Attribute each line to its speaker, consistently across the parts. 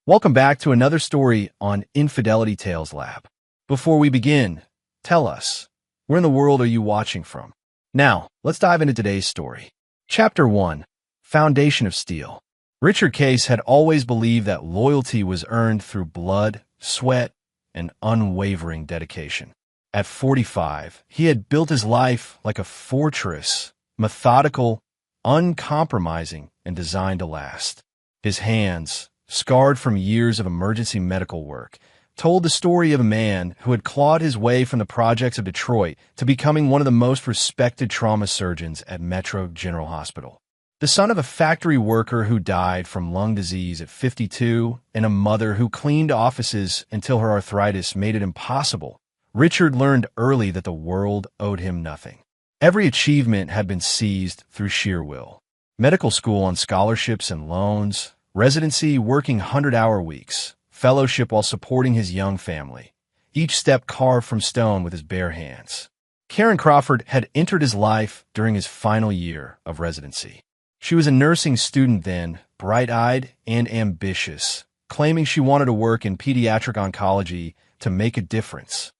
Speaker 1: Welcome back to another story on Infidelity Tales Lab. Before we begin, tell us, where in the world are you watching from? Now, let's dive into today's story. Chapter 1, Foundation of Steel. Richard Case had always believed that loyalty was earned through blood, sweat, and unwavering dedication. At 45, he had built his life like a fortress, methodical, uncompromising, and designed to last. His hands, scarred from years of emergency medical work, told the story of a man who had clawed his way from the projects of Detroit to becoming one of the most respected trauma surgeons at Metro General Hospital. The son of a factory worker who died from lung disease at 52 and a mother who cleaned offices until her arthritis made it impossible, Richard learned early that the world owed him nothing. Every achievement had been seized through sheer will. Medical school on scholarships and loans, residency working 100-hour weeks, fellowship while supporting his young family, each step carved from stone with his bare hands. Karen Crawford had entered his life during his final year of residency. She was a nursing student then, bright-eyed and ambitious, claiming she wanted to work in pediatric oncology to make a difference.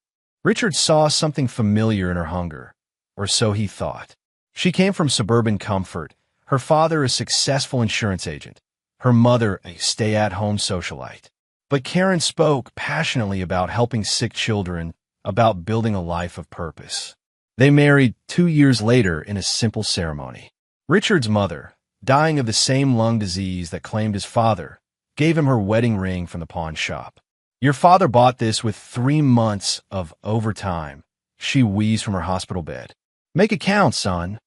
Speaker 1: Richard saw something familiar in her hunger, or so he thought. She came from suburban comfort, her father a successful insurance agent, her mother a stay-at-home socialite. But Karen spoke passionately about helping sick children, about building a life of purpose. They married 2 years later in a simple ceremony. Richard's mother, dying of the same lung disease that claimed his father, gave him her wedding ring from the pawn shop. "Your father bought this with 3 months of overtime," she wheezed from her hospital bed. "Make it count, son."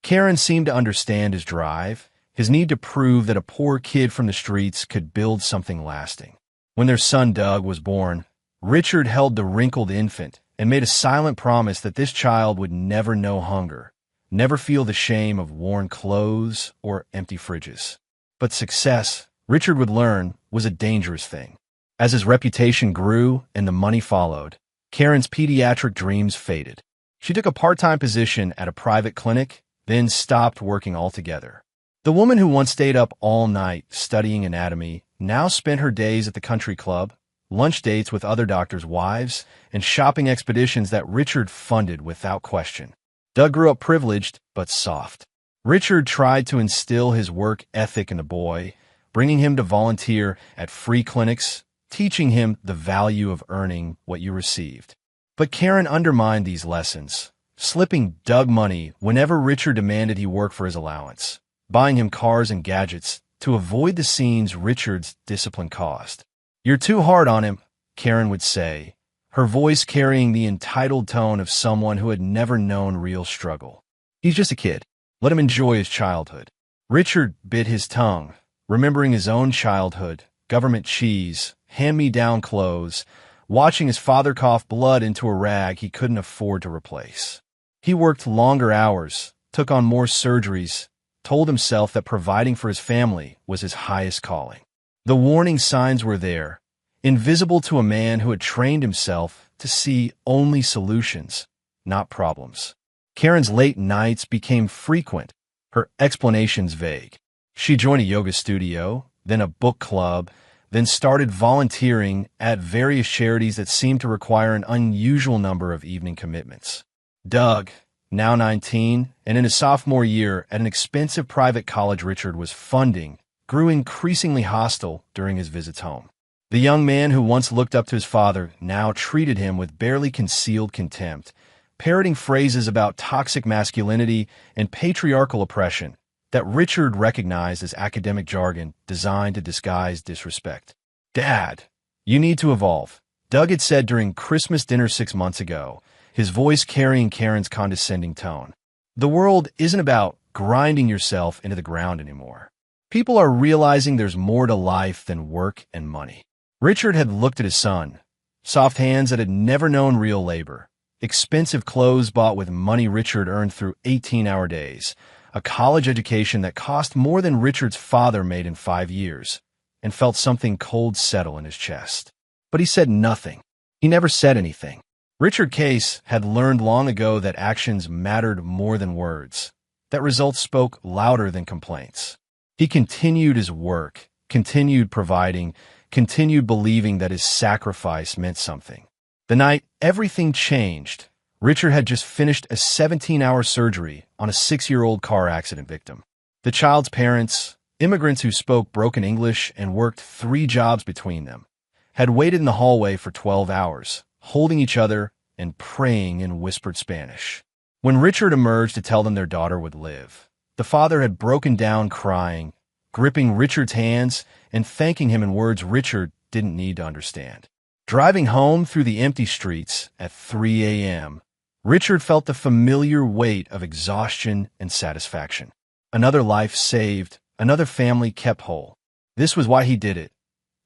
Speaker 1: Karen seemed to understand his drive, his need to prove that a poor kid from the streets could build something lasting. When their son Doug was born, Richard held the wrinkled infant and made a silent promise that this child would never know hunger, never feel the shame of worn clothes or empty fridges. But success, Richard would learn, was a dangerous thing. As his reputation grew and the money followed, Karen's pediatric dreams faded. She took a part-time position at a private clinic, then stopped working altogether. The woman who once stayed up all night studying anatomy now spent her days at the country club, lunch dates with other doctors' wives, and shopping expeditions that Richard funded without question. Doug grew up privileged but soft. Richard tried to instill his work ethic in the boy, bringing him to volunteer at free clinics, teaching him the value of earning what you received. But Karen undermined these lessons, slipping Doug money whenever Richard demanded he work for his allowance, buying him cars and gadgets to avoid the scenes Richard's discipline caused. "You're too hard on him," Karen would say, her voice carrying the entitled tone of someone who had never known real struggle. "He's just a kid. Let him enjoy his childhood." Richard bit his tongue, remembering his own childhood, government cheese, hand-me-down clothes, watching his father cough blood into a rag he couldn't afford to replace. He worked longer hours, took on more surgeries, told himself that providing for his family was his highest calling. The warning signs were there, invisible to a man who had trained himself to see only solutions, not problems. Karen's late nights became frequent, her explanations vague. She joined a yoga studio, then a book club, then started volunteering at various charities that seemed to require an unusual number of evening commitments. Doug, now 19, and in his sophomore year at an expensive private college Richard was funding, grew increasingly hostile during his visits home. The young man who once looked up to his father now treated him with barely concealed contempt, parroting phrases about toxic masculinity and patriarchal oppression that Richard recognized as academic jargon designed to disguise disrespect. "Dad, you need to evolve," Doug had said during Christmas dinner 6 months ago, his voice carrying Karen's condescending tone. "The world isn't about grinding yourself into the ground anymore. People are realizing there's more to life than work and money." Richard had looked at his son, soft hands that had never known real labor, expensive clothes bought with money Richard earned through 18-hour days, a college education that cost more than Richard's father made in 5 years, and felt something cold settle in his chest. But he said nothing. He never said anything. Richard Case had learned long ago that actions mattered more than words, that results spoke louder than complaints. He continued his work, continued providing, continued believing that his sacrifice meant something. The night everything changed, Richard had just finished a 17-hour surgery on a 6-year-old car accident victim. The child's parents, immigrants who spoke broken English and worked 3 jobs between them, had waited in the hallway for 12 hours, holding each other and praying in whispered Spanish. When Richard emerged to tell them their daughter would live, the father had broken down crying, gripping Richard's hands and thanking him in words Richard didn't need to understand. Driving home through the empty streets at 3 a.m., Richard felt the familiar weight of exhaustion and satisfaction. Another life saved, another family kept whole. This was why he did it.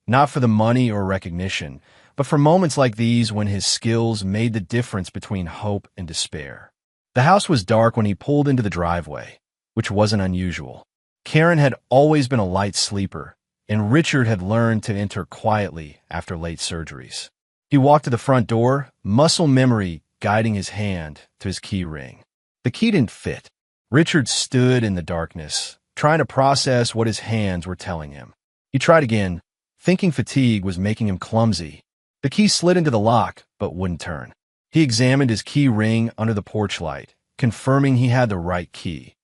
Speaker 1: Not for the money or recognition, but for moments like these when his skills made the difference between hope and despair. The house was dark when he pulled into the driveway, which wasn't unusual. Karen had always been a light sleeper, and Richard had learned to enter quietly after late surgeries. He walked to the front door, muscle memory guiding his hand to his key ring. The key didn't fit. Richard stood in the darkness, trying to process what his hands were telling him. He tried again, thinking fatigue was making him clumsy. The key slid into the lock, but wouldn't turn. He examined his key ring under the porch light, confirming he had the right key,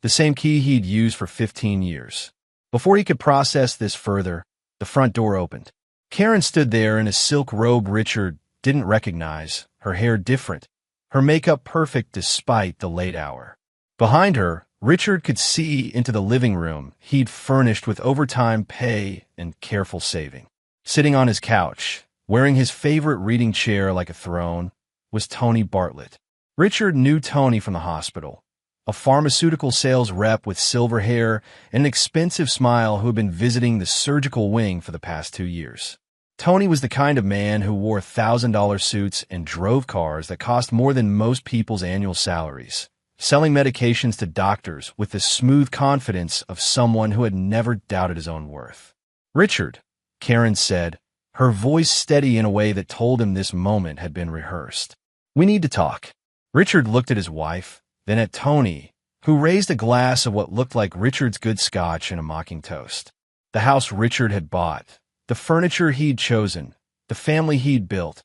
Speaker 1: the same key he'd used for 15 years. Before he could process this further, the front door opened. Karen stood there in a silk robe Richard didn't recognize, her hair different, her makeup perfect despite the late hour. Behind her, Richard could see into the living room he'd furnished with overtime pay and careful saving. Sitting on his couch, wearing his favorite reading chair like a throne, was Tony Bartlett. Richard knew Tony from the hospital, a pharmaceutical sales rep with silver hair and an expensive smile who had been visiting the surgical wing for the past 2 years. Tony was the kind of man who wore $1,000 suits and drove cars that cost more than most people's annual salaries, selling medications to doctors with the smooth confidence of someone who had never doubted his own worth. "Richard," Karen said, her voice steady in a way that told him this moment had been rehearsed. "We need to talk." Richard looked at his wife, then at Tony, who raised a glass of what looked like Richard's good scotch and a mocking toast. The house Richard had bought, the furniture he'd chosen, the family he'd built,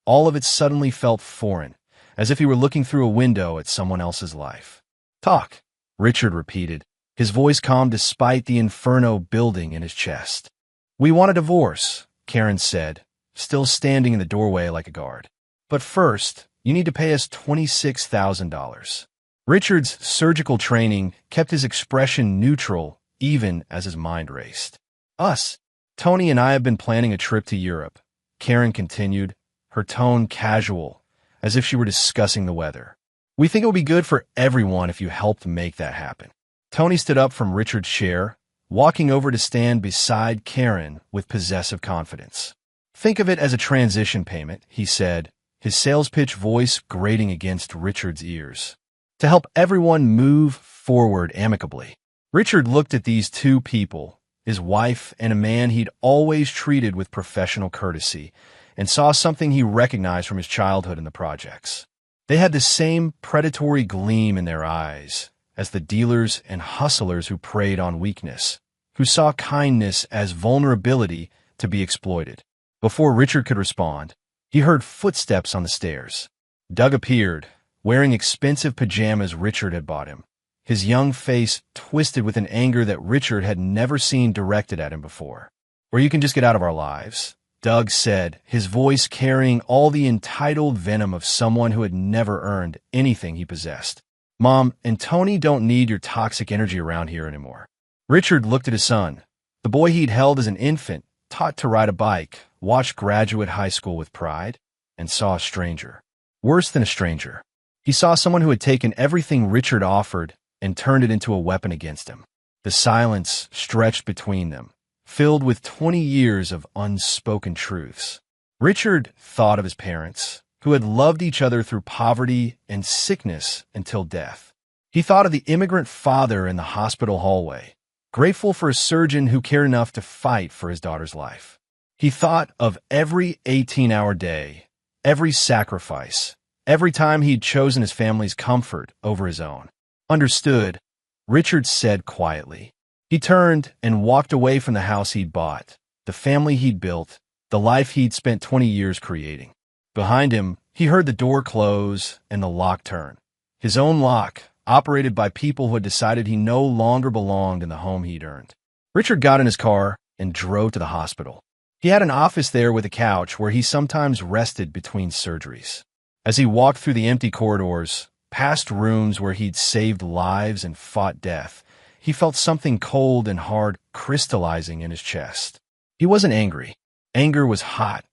Speaker 1: all of it suddenly felt foreign, as if he were looking through a window at someone else's life. "Talk," Richard repeated, his voice calm despite the inferno building in his chest. "We want a divorce," Karen said, still standing in the doorway like a guard. "But first, you need to pay us $26,000. Richard's surgical training kept his expression neutral even as his mind raced. "Us, Tony and I have been planning a trip to Europe," Karen continued, her tone casual, as if she were discussing the weather. "We think it would be good for everyone if you helped make that happen." Tony stood up from Richard's chair, walking over to stand beside Karen with possessive confidence. "Think of it as a transition payment," he said, his sales pitch voice grating against Richard's ears, "to help everyone move forward amicably." Richard looked at these two people, his wife and a man he'd always treated with professional courtesy, and saw something he recognized from his childhood in the projects. They had the same predatory gleam in their eyes as the dealers and hustlers who preyed on weakness, who saw kindness as vulnerability to be exploited. Before Richard could respond, he heard footsteps on the stairs. Doug appeared, wearing expensive pajamas Richard had bought him, his young face twisted with an anger that Richard had never seen directed at him before. "Or you can just get out of our lives," Doug said, his voice carrying all the entitled venom of someone who had never earned anything he possessed. "Mom and Tony don't need your toxic energy around here anymore." Richard looked at his son, the boy he'd held as an infant, taught to ride a bike, watched graduate high school with pride, and saw a stranger. Worse than a stranger. He saw someone who had taken everything Richard offered and turned it into a weapon against him. The silence stretched between them, filled with 20 years of unspoken truths. Richard thought of his parents, who had loved each other through poverty and sickness until death. He thought of the immigrant father in the hospital hallway, grateful for a surgeon who cared enough to fight for his daughter's life. He thought of every 18-hour day, every sacrifice, every time he'd chosen his family's comfort over his own. "Understood," Richard said quietly. He turned and walked away from the house he'd bought, the family he'd built, the life he'd spent 20 years creating. Behind him, he heard the door close and the lock turn. His own lock, operated by people who had decided he no longer belonged in the home he'd earned. Richard got in his car and drove to the hospital. He had an office there with a couch where he sometimes rested between surgeries. As he walked through the empty corridors, past rooms where he'd saved lives and fought death, he felt something cold and hard crystallizing in his chest. He wasn't angry. Anger was hot,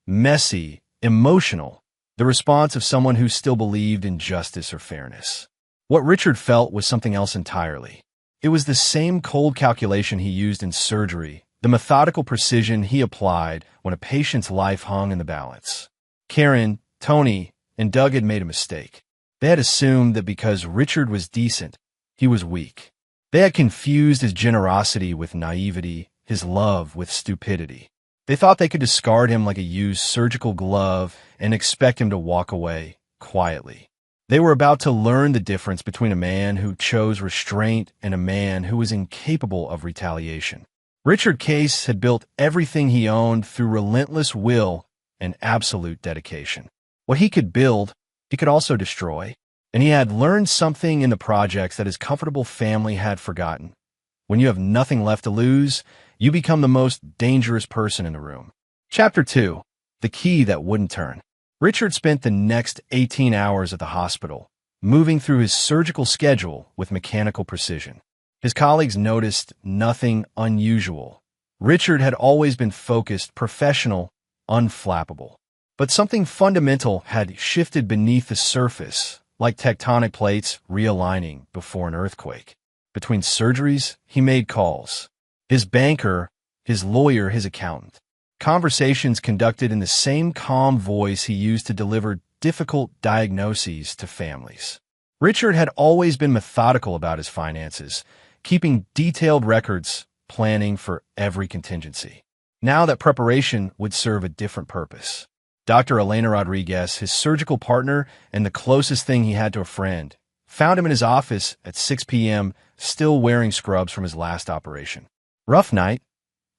Speaker 1: messy, emotional, the response of someone who still believed in justice or fairness. What Richard felt was something else entirely. It was the same cold calculation he used in surgery, the methodical precision he applied when a patient's life hung in the balance. Karen, Tony, and Doug had made a mistake. They had assumed that because Richard was decent, he was weak. They had confused his generosity with naivety, his love with stupidity. They thought they could discard him like a used surgical glove and expect him to walk away quietly. They were about to learn the difference between a man who chose restraint and a man who was incapable of retaliation. Richard Case had built everything he owned through relentless will and absolute dedication. What he could build, he could also destroy, and he had learned something in the projects that his comfortable family had forgotten. When you have nothing left to lose, you become the most dangerous person in the room. Chapter 2. The Key That Wouldn't Turn. Richard spent the next 18 hours at the hospital, moving through his surgical schedule with mechanical precision. His colleagues noticed nothing unusual. Richard had always been focused, professional, unflappable. But something fundamental had shifted beneath the surface, like tectonic plates realigning before an earthquake. Between surgeries, he made calls. His banker, his lawyer, his accountant. Conversations conducted in the same calm voice he used to deliver difficult diagnoses to families. Richard had always been methodical about his finances, keeping detailed records, planning for every contingency. Now that preparation would serve a different purpose. Dr. Elena Rodriguez, his surgical partner and the closest thing he had to a friend, found him in his office at 6 p.m., still wearing scrubs from his last operation. "Rough night?"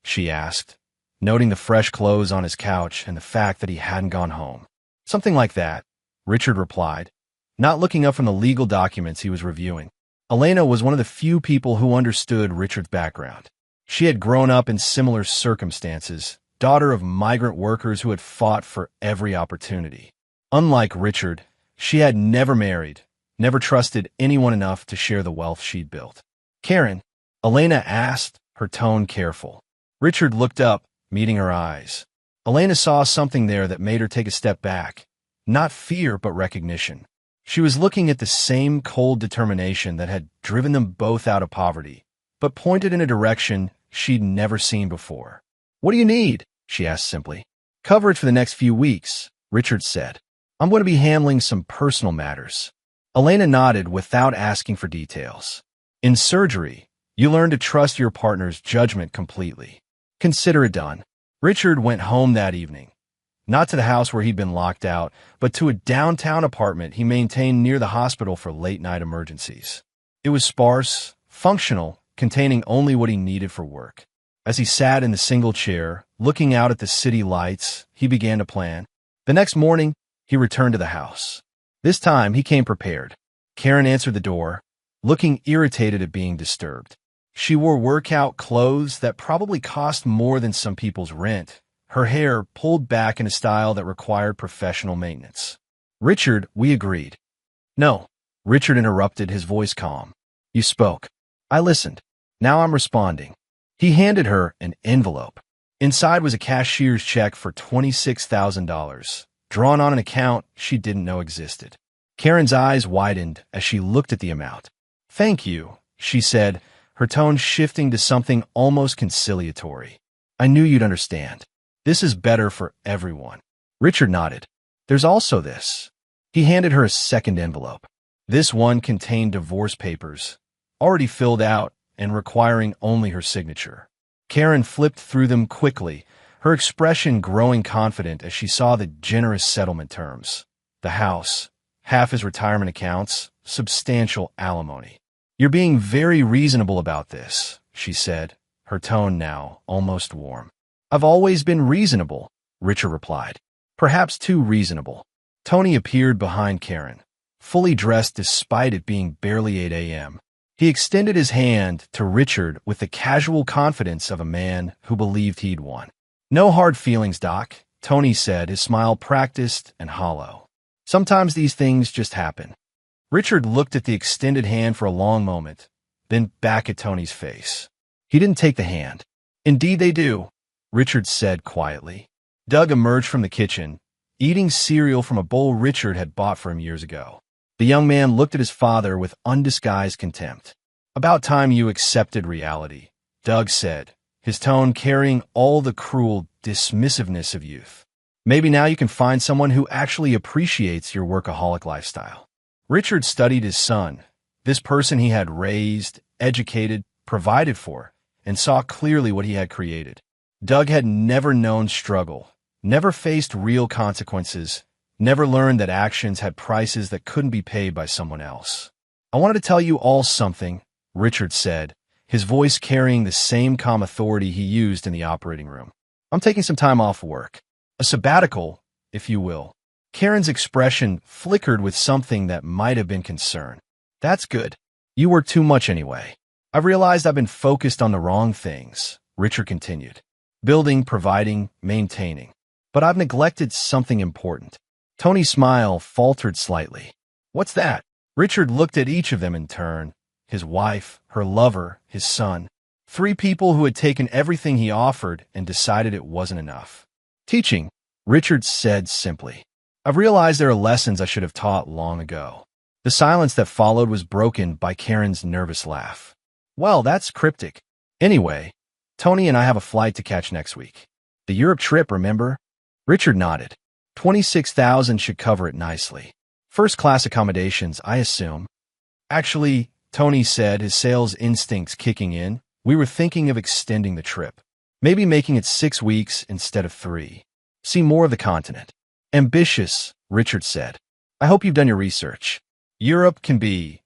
Speaker 1: she asked, noting the fresh clothes on his couch and the fact that he hadn't gone home. "Something like that," Richard replied, not looking up from the legal documents he was reviewing. Elena was one of the few people who understood Richard's background. She had grown up in similar circumstances, daughter of migrant workers who had fought for every opportunity. Unlike Richard, she had never married, never trusted anyone enough to share the wealth she'd built. "Karen?" Elena asked, her tone careful. Richard looked up, meeting her eyes. Elena saw something there that made her take a step back. Not fear, but recognition. She was looking at the same cold determination that had driven them both out of poverty, but pointed in a direction she'd never seen before. "What do you need?" she asked simply. "Coverage for the next few weeks," Richard said. "I'm going to be handling some personal matters." Elena nodded without asking for details. In surgery, you learn to trust your partner's judgment completely. Consider it done. Richard went home that evening. Not to the house where he'd been locked out, but to a downtown apartment he maintained near the hospital for late-night emergencies. It was sparse, functional, containing only what he needed for work. As he sat in the single chair, looking out at the city lights, he began to plan. The next morning, he returned to the house. This time, he came prepared. Karen answered the door, looking irritated at being disturbed. She wore workout clothes that probably cost more than some people's rent, her hair pulled back in a style that required professional maintenance. "Richard, we agreed." "No," Richard interrupted, his voice calm. "You spoke. I listened. Now I'm responding." He handed her an envelope. Inside was a cashier's check for $26,000, drawn on an account she didn't know existed. Karen's eyes widened as she looked at the amount. "Thank you," she said, her tone shifting to something almost conciliatory. "I knew you'd understand. This is better for everyone." Richard nodded. "There's also this." He handed her a second envelope. This one contained divorce papers, already filled out and requiring only her signature. Karen flipped through them quickly, her expression growing confident as she saw the generous settlement terms. The house, half his retirement accounts, substantial alimony. "You're being very reasonable about this," she said, her tone now almost warm. I've always been reasonable, Richard replied. Perhaps too reasonable. Tony appeared behind Karen, fully dressed despite it being barely 8 a.m. He extended his hand to Richard with the casual confidence of a man who believed he'd won. No hard feelings, Doc, Tony said, his smile practiced and hollow. Sometimes these things just happen. Richard looked at the extended hand for a long moment, then back at Tony's face. He didn't take the hand. Indeed they do, Richard said quietly. Doug emerged from the kitchen, eating cereal from a bowl Richard had bought for him years ago. The young man looked at his father with undisguised contempt. About time you accepted reality, Doug said, his tone carrying all the cruel dismissiveness of youth. Maybe now you can find someone who actually appreciates your workaholic lifestyle. Richard studied his son, this person he had raised, educated, provided for, and saw clearly what he had created. Doug had never known struggle, never faced real consequences, never learned that actions had prices that couldn't be paid by someone else. I wanted to tell you all something, Richard said, his voice carrying the same calm authority he used in the operating room. I'm taking some time off work. A sabbatical, if you will. Karen's expression flickered with something that might have been concern. That's good. You work too much anyway. I've realized I've been focused on the wrong things, Richard continued. Building, providing, maintaining. But I've neglected something important. Tony's smile faltered slightly. What's that? Richard looked at each of them in turn. His wife, her lover, his son. 3 people who had taken everything he offered and decided it wasn't enough. Teaching, Richard said simply. I've realized there are lessons I should have taught long ago. The silence that followed was broken by Karen's nervous laugh. Well, that's cryptic. Anyway, Tony and I have a flight to catch next week. The Europe trip, remember? Richard nodded. 26,000 should cover it nicely. First-class accommodations, I assume. Actually, Tony said, his sales instincts kicking in, we were thinking of extending the trip. Maybe making it 6 weeks instead of 3. See more of the continent. Ambitious, Richard said. I hope you've done your research. Europe can be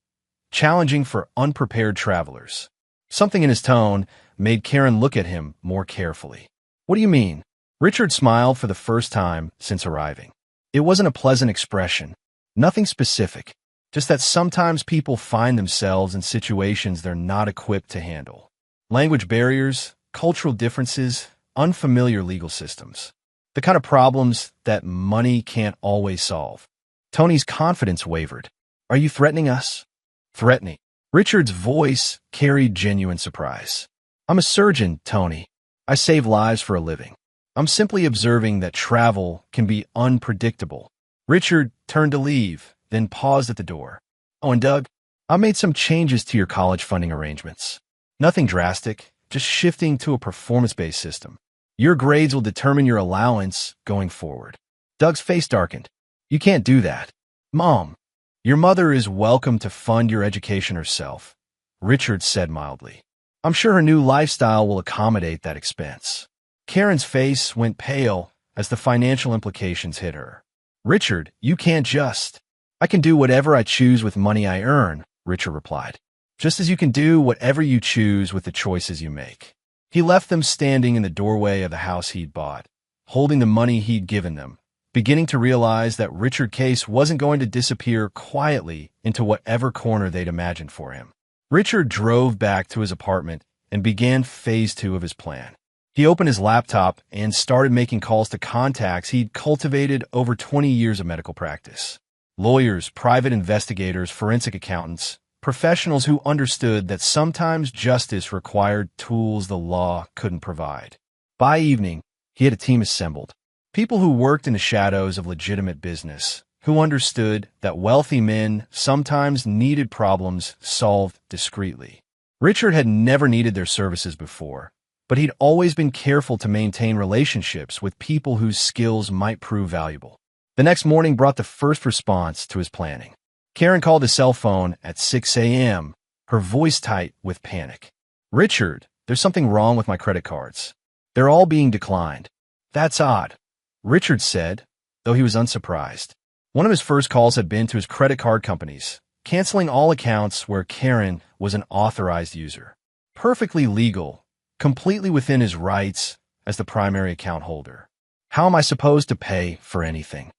Speaker 1: challenging for unprepared travelers. Something in his tone made Karen look at him more carefully. What do you mean? Richard smiled for the first time since arriving. It wasn't a pleasant expression. Nothing specific. Just that sometimes people find themselves in situations they're not equipped to handle. Language barriers, cultural differences, unfamiliar legal systems. The kind of problems that money can't always solve. Tony's confidence wavered. Are you threatening us? Threatening. Richard's voice carried genuine surprise. I'm a surgeon, Tony. I save lives for a living. I'm simply observing that travel can be unpredictable. Richard turned to leave, then paused at the door. Oh, and Doug, I made some changes to your college funding arrangements. Nothing drastic, just shifting to a performance-based system. Your grades will determine your allowance going forward. Doug's face darkened. You can't do that. Mom, your mother is welcome to fund your education herself, Richard said mildly. I'm sure her new lifestyle will accommodate that expense. Karen's face went pale as the financial implications hit her. Richard, you can't just. I can do whatever I choose with money I earn, Richard replied. Just as you can do whatever you choose with the choices you make. He left them standing in the doorway of the house he'd bought, holding the money he'd given them, beginning to realize that Richard Case wasn't going to disappear quietly into whatever corner they'd imagined for him. Richard drove back to his apartment and began phase 2 of his plan. He opened his laptop and started making calls to contacts he'd cultivated over 20 years of medical practice. Lawyers, private investigators, forensic accountants, professionals who understood that sometimes justice required tools the law couldn't provide. By evening, he had a team assembled. People who worked in the shadows of legitimate business, who understood that wealthy men sometimes needed problems solved discreetly. Richard had never needed their services before, but he'd always been careful to maintain relationships with people whose skills might prove valuable. The next morning brought the first response to his planning. Karen called his cell phone at 6 a.m., her voice tight with panic. Richard, there's something wrong with my credit cards. They're all being declined. That's odd, Richard said, though he was unsurprised. One of his first calls had been to his credit card companies, canceling all accounts where Karen was an authorized user. Perfectly legal, completely within his rights, as the primary account holder. How am I supposed to pay for anything?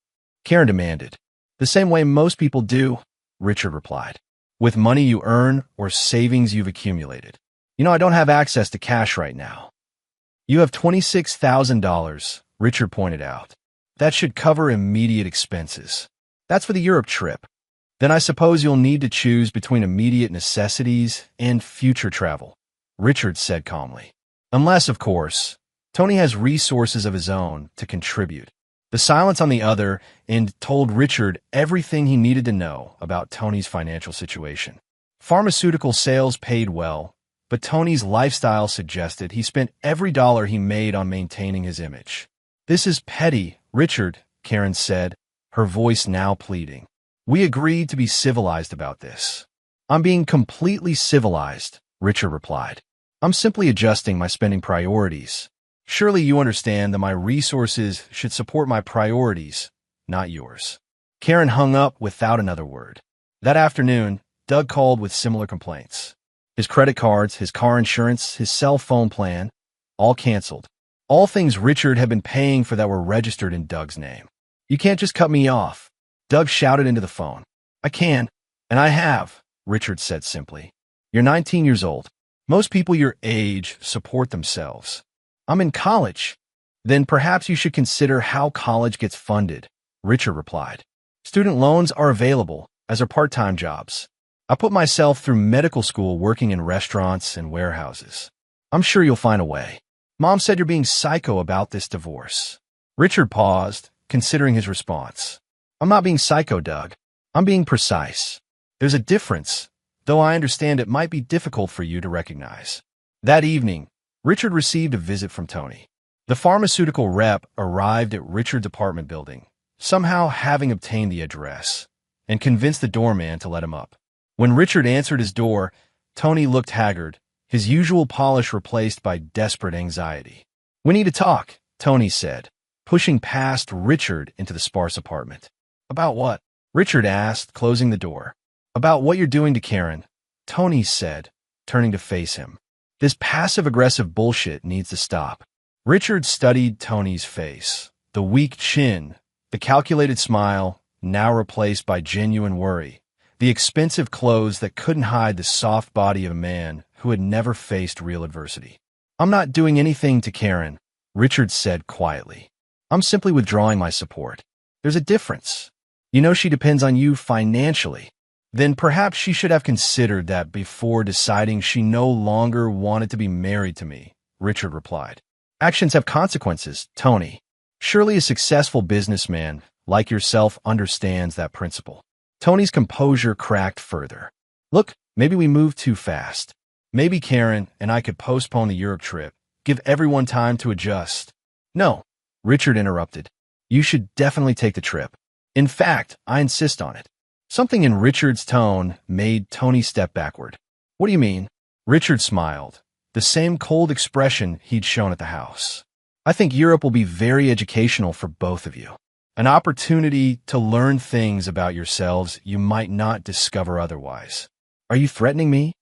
Speaker 1: Karen demanded. The same way most people do, Richard replied. With money you earn or savings you've accumulated. I don't have access to cash right now. You have $26,000, Richard pointed out. That should cover immediate expenses. That's for the Europe trip. Then I suppose you'll need to choose between immediate necessities and future travel, Richard said calmly. Unless, of course, Tony has resources of his own to contribute. The silence on the other end told Richard everything he needed to know about Tony's financial situation. Pharmaceutical sales paid well, but Tony's lifestyle suggested he spent every dollar he made on maintaining his image. This is petty, Richard, Karen said, her voice now pleading. We agreed to be civilized about this. I'm being completely civilized, Richard replied. I'm simply adjusting my spending priorities. Surely you understand that my resources should support my priorities, not yours. Karen hung up without another word. That afternoon, Doug called with similar complaints. His credit cards, his car insurance, his cell phone plan, all canceled. All things Richard had been paying for that were registered in Doug's name. You can't just cut me off, Doug shouted into the phone. I can, and I have, Richard said simply. You're 19 years old. Most people your age support themselves. I'm in college. Then perhaps you should consider how college gets funded, Richard replied. Student loans are available, as are part-time jobs. I put myself through medical school working in restaurants and warehouses. I'm sure you'll find a way. Mom said you're being psycho about this divorce. Richard paused, considering his response. I'm not being psycho, Doug. I'm being precise. There's a difference, though I understand it might be difficult for you to recognize. That evening, Richard received a visit from Tony. The pharmaceutical rep arrived at Richard's apartment building, somehow having obtained the address, and convinced the doorman to let him up. When Richard answered his door, Tony looked haggard, his usual polish replaced by desperate anxiety. We need to talk, Tony said, pushing past Richard into the sparse apartment. About what? Richard asked, closing the door. About what you're doing to Karen, Tony said, turning to face him. This passive-aggressive bullshit needs to stop. Richard studied Tony's face. The weak chin, the calculated smile, now replaced by genuine worry. The expensive clothes that couldn't hide the soft body of a man who had never faced real adversity. I'm not doing anything to Karen, Richard said quietly. I'm simply withdrawing my support. There's a difference. She depends on you financially. Then perhaps she should have considered that before deciding she no longer wanted to be married to me, Richard replied. Actions have consequences, Tony. Surely a successful businessman like yourself understands that principle. Tony's composure cracked further. Look, maybe we moved too fast. Maybe Karen and I could postpone the Europe trip, give everyone time to adjust. No, Richard interrupted. You should definitely take the trip. In fact, I insist on it. Something in Richard's tone made Tony step backward. What do you mean? Richard smiled, the same cold expression he'd shown at the house. I think Europe will be very educational for both of you. An opportunity to learn things about yourselves you might not discover otherwise. Are you threatening me?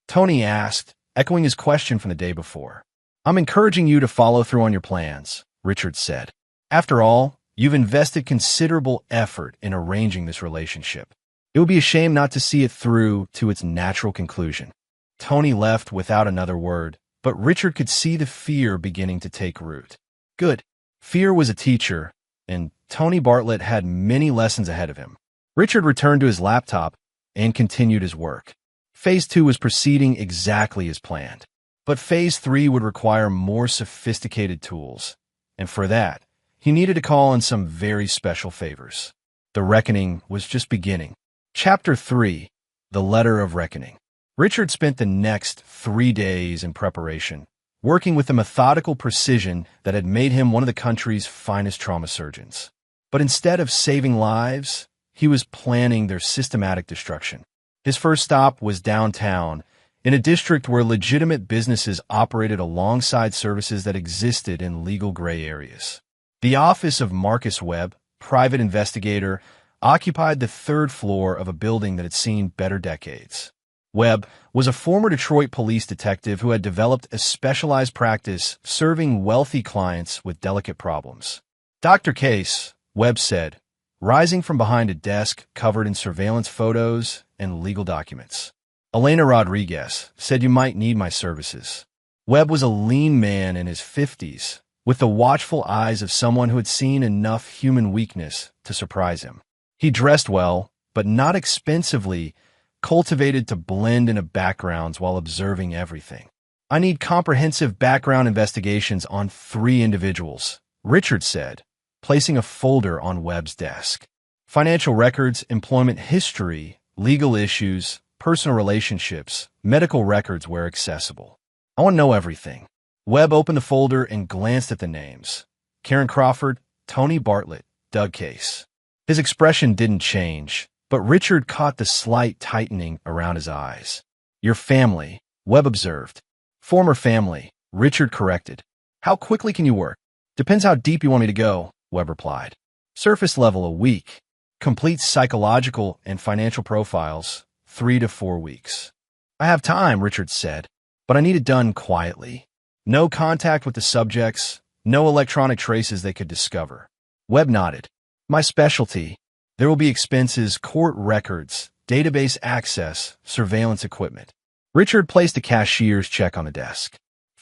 Speaker 1: Tony asked, echoing his question from the day before. I'm encouraging you to follow through on your plans, Richard said. After all, you've invested considerable effort in arranging this relationship. It would be a shame not to see it through to its natural conclusion. Tony left without another word, but Richard could see the fear beginning to take root. Good. Fear was a teacher, and Tony Bartlett had many lessons ahead of him. Richard returned to his laptop and continued his work. Phase 2 was proceeding exactly as planned. But Phase 3 would require more sophisticated tools, and for that, he needed to call on some very special favors. The reckoning was just beginning. Chapter 3, The Letter of Reckoning. Richard spent the next 3 days in preparation, working with a methodical precision that had made him one of the country's finest trauma surgeons. But instead of saving lives, he was planning their systematic destruction. His first stop was downtown, in a district where legitimate businesses operated alongside services that existed in legal gray areas. The office of Marcus Webb, private investigator, occupied the 3rd floor of a building that had seen better decades. Webb was a former Detroit police detective who had developed a specialized practice serving wealthy clients with delicate problems. Dr. Case, Webb said, rising from behind a desk covered in surveillance photos and legal documents. Elena Rodriguez said you might need my services. Webb was a lean man in his 50s, with the watchful eyes of someone who had seen enough human weakness to surprise him. He dressed well, but not expensively, cultivated to blend into backgrounds while observing everything. I need comprehensive background investigations on 3 individuals, Richard said, placing a folder on Webb's desk. Financial records, employment history, legal issues, personal relationships, medical records where accessible. I want to know everything. Webb opened the folder and glanced at the names. Karen Crawford, Tony Bartlett, Doug Case. His expression didn't change, but Richard caught the slight tightening around his eyes. Your family, Webb observed. Former family, Richard corrected. How quickly can you work? Depends how deep you want me to go, Webb replied. Surface level a week. Complete psychological and financial profiles, 3 to 4 weeks. I have time, Richard said, but I need it done quietly. No contact with the subjects, no electronic traces they could discover. Webb nodded. My specialty. There will be expenses, court records, database access, surveillance equipment. Richard placed a cashier's check on the desk.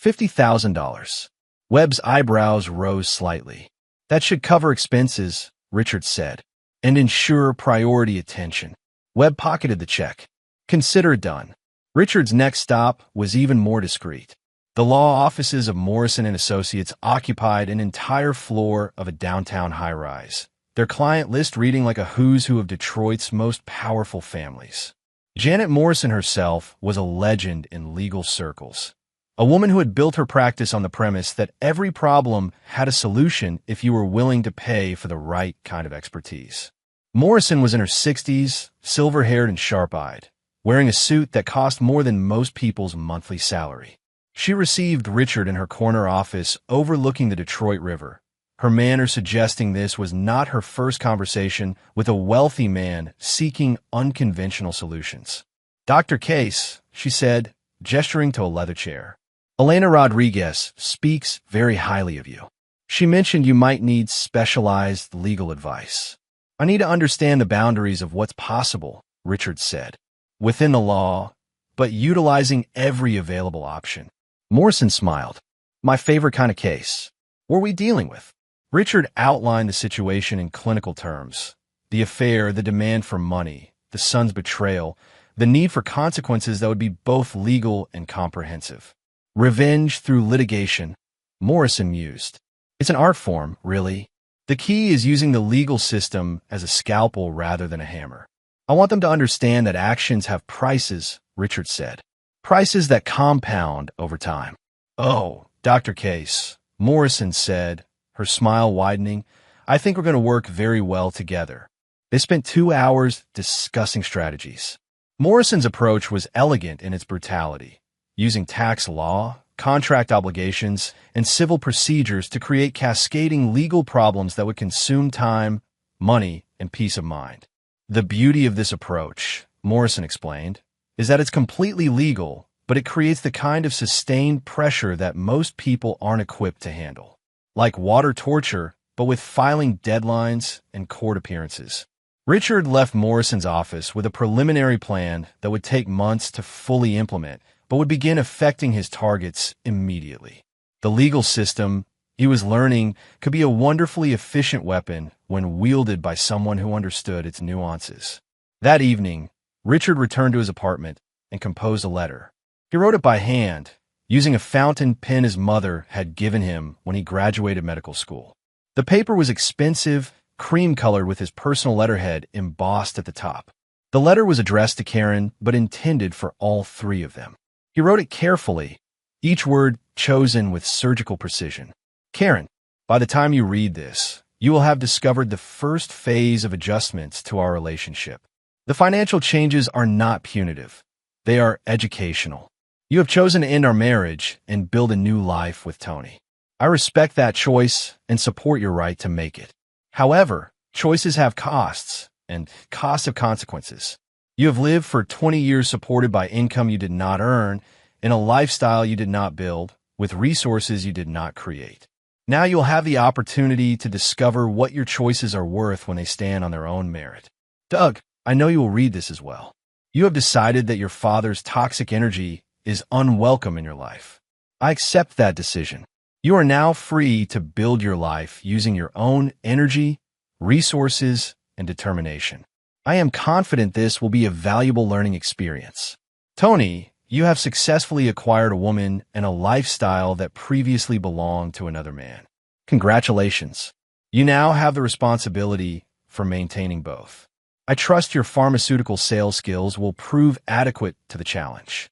Speaker 1: $50,000. Webb's eyebrows rose slightly. That should cover expenses, Richard said, and ensure priority attention. Webb pocketed the check. Consider it done. Richard's next stop was even more discreet. The law offices of Morrison & Associates occupied an entire floor of a downtown high-rise, their client list reading like a who's who of Detroit's most powerful families. Janet Morrison herself was a legend in legal circles, a woman who had built her practice on the premise that every problem had a solution if you were willing to pay for the right kind of expertise. Morrison was in her 60s, silver-haired and sharp-eyed, wearing a suit that cost more than most people's monthly salary. She received Richard in her corner office overlooking the Detroit River, her manner suggesting this was not her first conversation with a wealthy man seeking unconventional solutions. Dr. Case, she said, gesturing to a leather chair. Elena Rodriguez speaks very highly of you. She mentioned you might need specialized legal advice. I need to understand the boundaries of what's possible, Richard said, within the law, but utilizing every available option. Morrison smiled. My favorite kind of case. What are we dealing with? Richard outlined the situation in clinical terms. The affair, the demand for money, the son's betrayal, the need for consequences that would be both legal and comprehensive. Revenge through litigation, Morrison mused. It's an art form, really. The key is using the legal system as a scalpel rather than a hammer. I want them to understand that actions have prices, Richard said. Prices that compound over time. Oh, Dr. Case, Morrison said, her smile widening. I think we're going to work very well together. They spent 2 hours discussing strategies. Morrison's approach was elegant in its brutality, using tax law, contract obligations, and civil procedures to create cascading legal problems that would consume time, money, and peace of mind. The beauty of this approach, Morrison explained, is that it's completely legal, but it creates the kind of sustained pressure that most people aren't equipped to handle. Like water torture, but with filing deadlines and court appearances. Richard left Morrison's office with a preliminary plan that would take months to fully implement, but would begin affecting his targets immediately. The legal system, he was learning, could be a wonderfully efficient weapon when wielded by someone who understood its nuances. That evening, Richard returned to his apartment and composed a letter. He wrote it by hand, using a fountain pen his mother had given him when he graduated medical school. The paper was expensive, cream-colored with his personal letterhead embossed at the top. The letter was addressed to Karen, but intended for all 3 of them. He wrote it carefully, each word chosen with surgical precision. Karen, by the time you read this, you will have discovered the first phase of adjustments to our relationship. The financial changes are not punitive. They are educational. You have chosen to end our marriage and build a new life with Tony. I respect that choice and support your right to make it. However, choices have costs, and costs have consequences. You have lived for 20 years supported by income you did not earn, in a lifestyle you did not build, with resources you did not create. Now you'll have the opportunity to discover what your choices are worth when they stand on their own merit. Doug, I know you will read this as well. You have decided that your father's toxic energy is unwelcome in your life. I accept that decision. You are now free to build your life using your own energy, resources, and determination. I am confident this will be a valuable learning experience. Tony, you have successfully acquired a woman and a lifestyle that previously belonged to another man. Congratulations. You now have the responsibility for maintaining both. I trust your pharmaceutical sales skills will prove adequate to the challenge.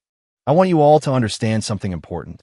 Speaker 1: I want you all to understand something important.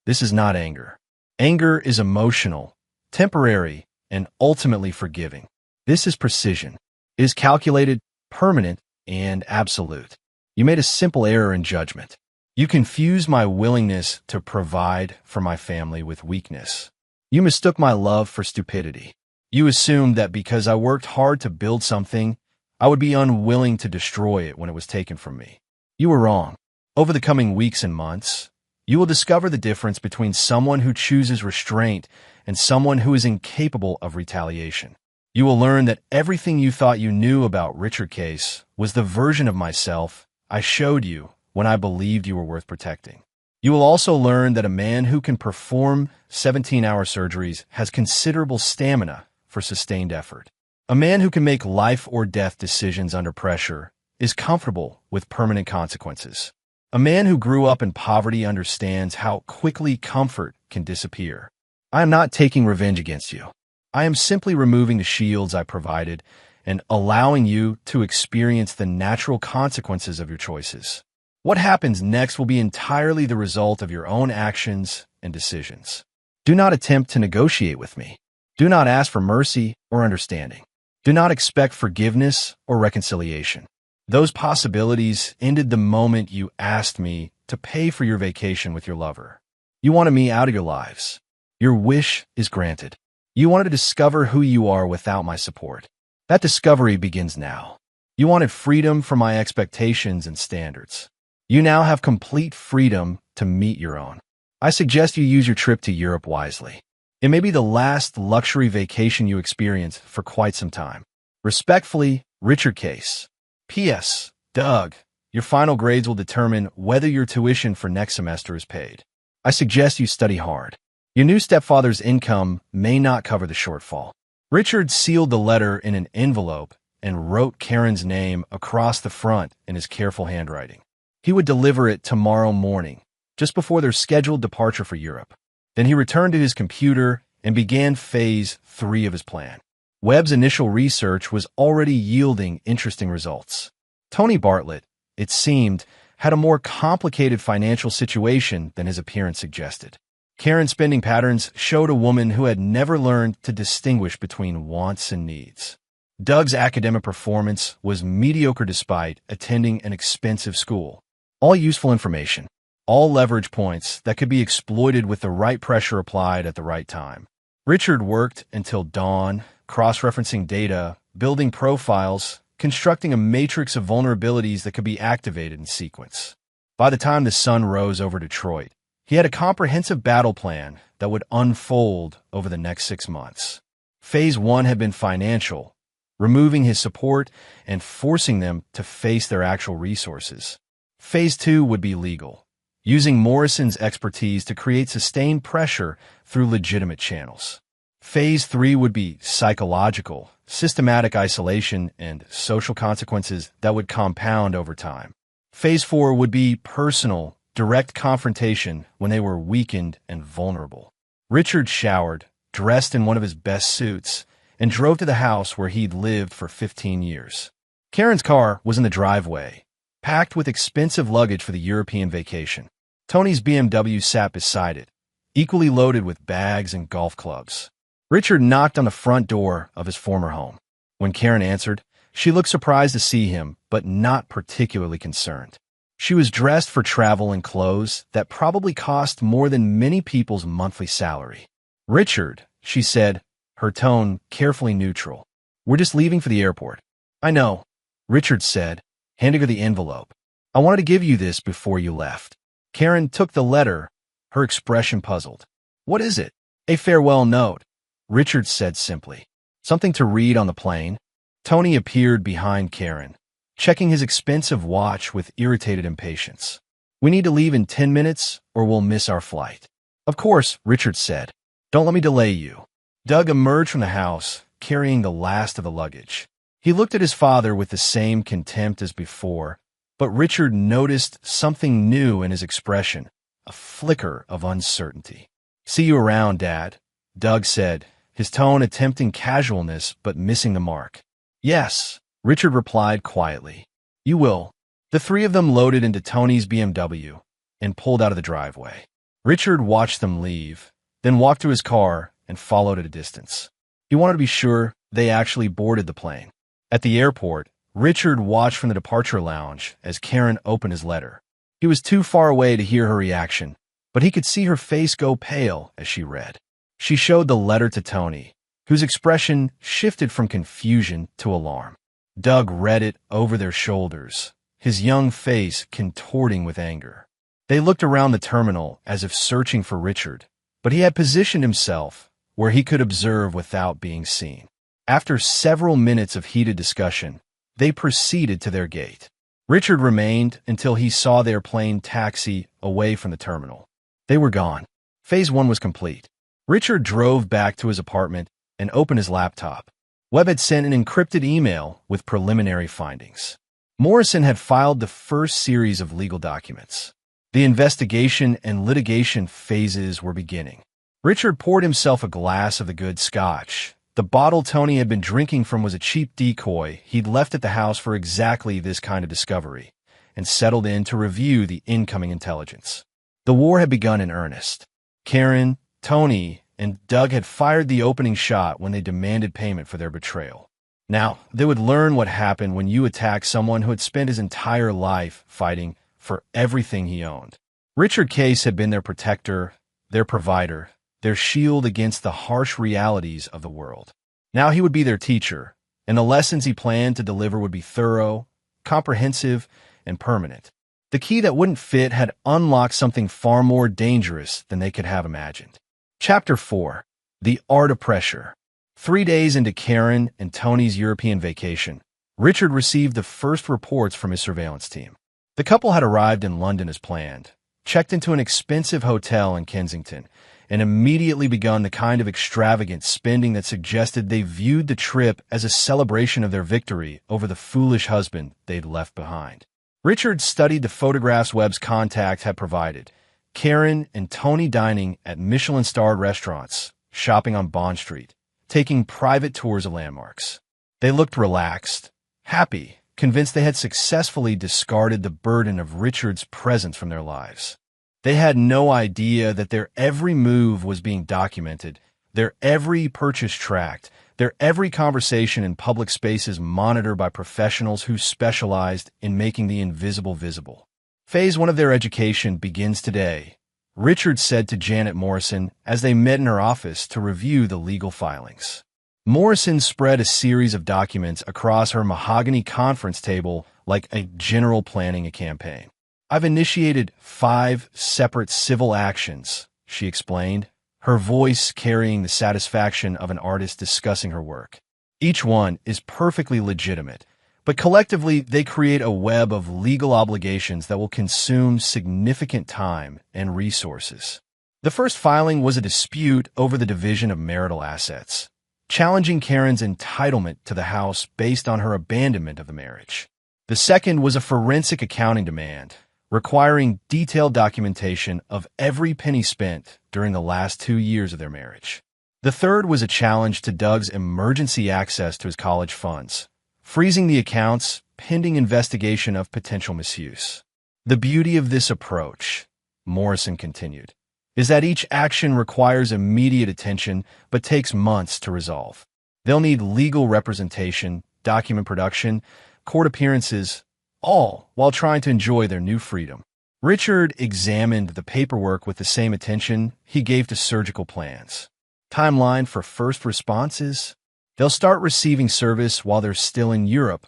Speaker 1: This is not anger. Anger is emotional, temporary, and ultimately forgiving. This is precision. It is calculated, permanent, and absolute. You made a simple error in judgment. You confused my willingness to provide for my family with weakness. You mistook my love for stupidity. You assumed that because I worked hard to build something, I would be unwilling to destroy it when it was taken from me. You were wrong. Over the coming weeks and months, you will discover the difference between someone who chooses restraint and someone who is incapable of retaliation. You will learn that everything you thought you knew about Richard Case was the version of myself I showed you when I believed you were worth protecting. You will also learn that a man who can perform 17-hour surgeries has considerable stamina for sustained effort. A man who can make life or death decisions under pressure is comfortable with permanent consequences. A man who grew up in poverty understands how quickly comfort can disappear. I am not taking revenge against you. I am simply removing the shields I provided and allowing you to experience the natural consequences of your choices. What happens next will be entirely the result of your own actions and decisions. Do not attempt to negotiate with me. Do not ask for mercy or understanding. Do not expect forgiveness or reconciliation. Those possibilities ended the moment you asked me to pay for your vacation with your lover. You wanted me out of your lives. Your wish is granted. You wanted to discover who you are without my support. That discovery begins now. You wanted freedom from my expectations and standards. You now have complete freedom to meet your own. I suggest you use your trip to Europe wisely. It may be the last luxury vacation you experience for quite some time. Respectfully, Richard Case. P.S. Doug, your final grades will determine whether your tuition for next semester is paid. I suggest you study hard. Your new stepfather's income may not cover the shortfall. Richard sealed the letter in an envelope and wrote Karen's name across the front in his careful handwriting. He would deliver it tomorrow morning, just before their scheduled departure for Europe. Then he returned to his computer and began phase 3 of his plan. Webb's initial research was already yielding interesting results. Tony Bartlett, it seemed, had a more complicated financial situation than his appearance suggested. Karen's spending patterns showed a woman who had never learned to distinguish between wants and needs. Doug's academic performance was mediocre despite attending an expensive school. All useful information, all leverage points that could be exploited with the right pressure applied at the right time. Richard worked until dawn, cross-referencing data, building profiles, constructing a matrix of vulnerabilities that could be activated in sequence. By the time the sun rose over Detroit, he had a comprehensive battle plan that would unfold over the next 6 months. Phase 1 had been financial, removing his support and forcing them to face their actual resources. Phase 2 would be legal, using Morrison's expertise to create sustained pressure through legitimate channels. Phase 3 would be psychological, systematic isolation, and social consequences that would compound over time. Phase 4 would be personal, direct confrontation when they were weakened and vulnerable. Richard showered, dressed in one of his best suits, and drove to the house where he'd lived for 15 years. Karen's car was in the driveway, packed with expensive luggage for the European vacation. Tony's BMW sat beside it, equally loaded with bags and golf clubs. Richard knocked on the front door of his former home. When Karen answered, she looked surprised to see him, but not particularly concerned. She was dressed for travel in clothes that probably cost more than many people's monthly salary. "Richard," she said, her tone carefully neutral. "We're just leaving for the airport." "I know," Richard said, handing her the envelope. "I wanted to give you this before you left." Karen took the letter, her expression puzzled. "What is it?" "A farewell note," Richard said simply. "Something to read on the plane?" Tony appeared behind Karen, checking his expensive watch with irritated impatience. "We need to leave in 10 minutes or we'll miss our flight." "Of course," Richard said. "Don't let me delay you." Doug emerged from the house, carrying the last of the luggage. He looked at his father with the same contempt as before, but Richard noticed something new in his expression, a flicker of uncertainty. "See you around, Dad," Doug said, his tone attempting casualness but missing the mark. "Yes," Richard replied quietly. "You will." The three of them loaded into Tony's BMW and pulled out of the driveway. Richard watched them leave, then walked to his car and followed at a distance. He wanted to be sure they actually boarded the plane. At the airport, Richard watched from the departure lounge as Karen opened his letter. He was too far away to hear her reaction, but he could see her face go pale as she read. She showed the letter to Tony, whose expression shifted from confusion to alarm. Doug read it over their shoulders, his young face contorting with anger. They looked around the terminal as if searching for Richard, but he had positioned himself where he could observe without being seen. After several minutes of heated discussion, they proceeded to their gate. Richard remained until he saw their plane taxi away from the terminal. They were gone. Phase 1 was complete. Richard drove back to his apartment and opened his laptop. Webb had sent an encrypted email with preliminary findings. Morrison had filed the first series of legal documents. The investigation and litigation phases were beginning. Richard poured himself a glass of the good scotch. The bottle Tony had been drinking from was a cheap decoy he'd left at the house for exactly this kind of discovery, and settled in to review the incoming intelligence. The war had begun in earnest. Karen, Tony, and Doug had fired the opening shot when they demanded payment for their betrayal. Now, they would learn what happened when you attack someone who had spent his entire life fighting for everything he owned. Richard Case had been their protector, their provider, their shield against the harsh realities of the world. Now he would be their teacher, and the lessons he planned to deliver would be thorough, comprehensive, and permanent. The key that wouldn't fit had unlocked something far more dangerous than they could have imagined. Chapter 4. The Art of Pressure. 3 days into Karen and Tony's European vacation, Richard received the first reports from his surveillance team. The couple had arrived in London as planned, checked into an expensive hotel in Kensington, and immediately begun the kind of extravagant spending that suggested they viewed the trip as a celebration of their victory over the foolish husband they'd left behind. Richard studied the photographs Webb's contact had provided. Karen and Tony dining at Michelin-starred restaurants, shopping on Bond Street, taking private tours of landmarks. They looked relaxed, happy, convinced they had successfully discarded the burden of Richard's presence from their lives. They had no idea that their every move was being documented, their every purchase tracked, their every conversation in public spaces monitored by professionals who specialized in making the invisible visible. Phase 1 of their education begins today, Richard said to Janet Morrison as they met in her office to review the legal filings. Morrison spread a series of documents across her mahogany conference table like a general planning a campaign. "I've initiated 5 separate civil actions," she explained, her voice carrying the satisfaction of an artist discussing her work. "Each one is perfectly legitimate, but collectively they create a web of legal obligations that will consume significant time and resources." The first filing was a dispute over the division of marital assets, challenging Karen's entitlement to the house based on her abandonment of the marriage. The second was a forensic accounting demand, requiring detailed documentation of every penny spent during the last 2 years of their marriage. The third was a challenge to Doug's emergency access to his college funds, freezing the accounts pending investigation of potential misuse. "The beauty of this approach," Morrison continued, "is that each action requires immediate attention but takes months to resolve. They'll need legal representation, document production, court appearances, all while trying to enjoy their new freedom." Richard examined the paperwork with the same attention he gave to surgical plans. Timeline for first responses? They'll start receiving service while they're still in Europe,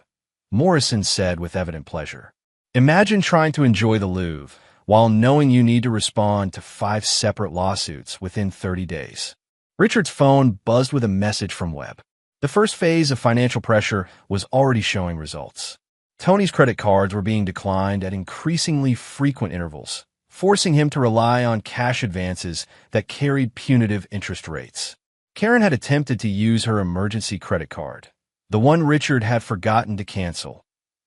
Speaker 1: Morrison said with evident pleasure. Imagine trying to enjoy the Louvre while knowing you need to respond to 5 separate lawsuits within 30 days. Richard's phone buzzed with a message from Webb. The first phase of financial pressure was already showing results. Tony's credit cards were being declined at increasingly frequent intervals, forcing him to rely on cash advances that carried punitive interest rates. Karen had attempted to use her emergency credit card, the one Richard had forgotten to cancel,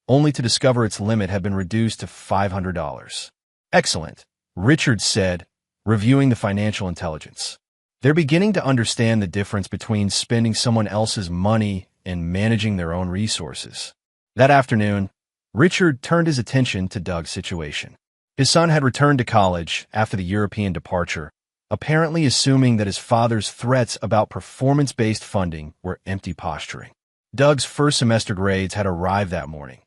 Speaker 1: only to discover its limit had been reduced to $500. Excellent, Richard said, reviewing the financial intelligence. They're beginning to understand the difference between spending someone else's money and managing their own resources. That afternoon, Richard turned his attention to Doug's situation. His son had returned to college after the European departure, apparently assuming that his father's threats about performance-based funding were empty posturing. Doug's first semester grades had arrived that morning,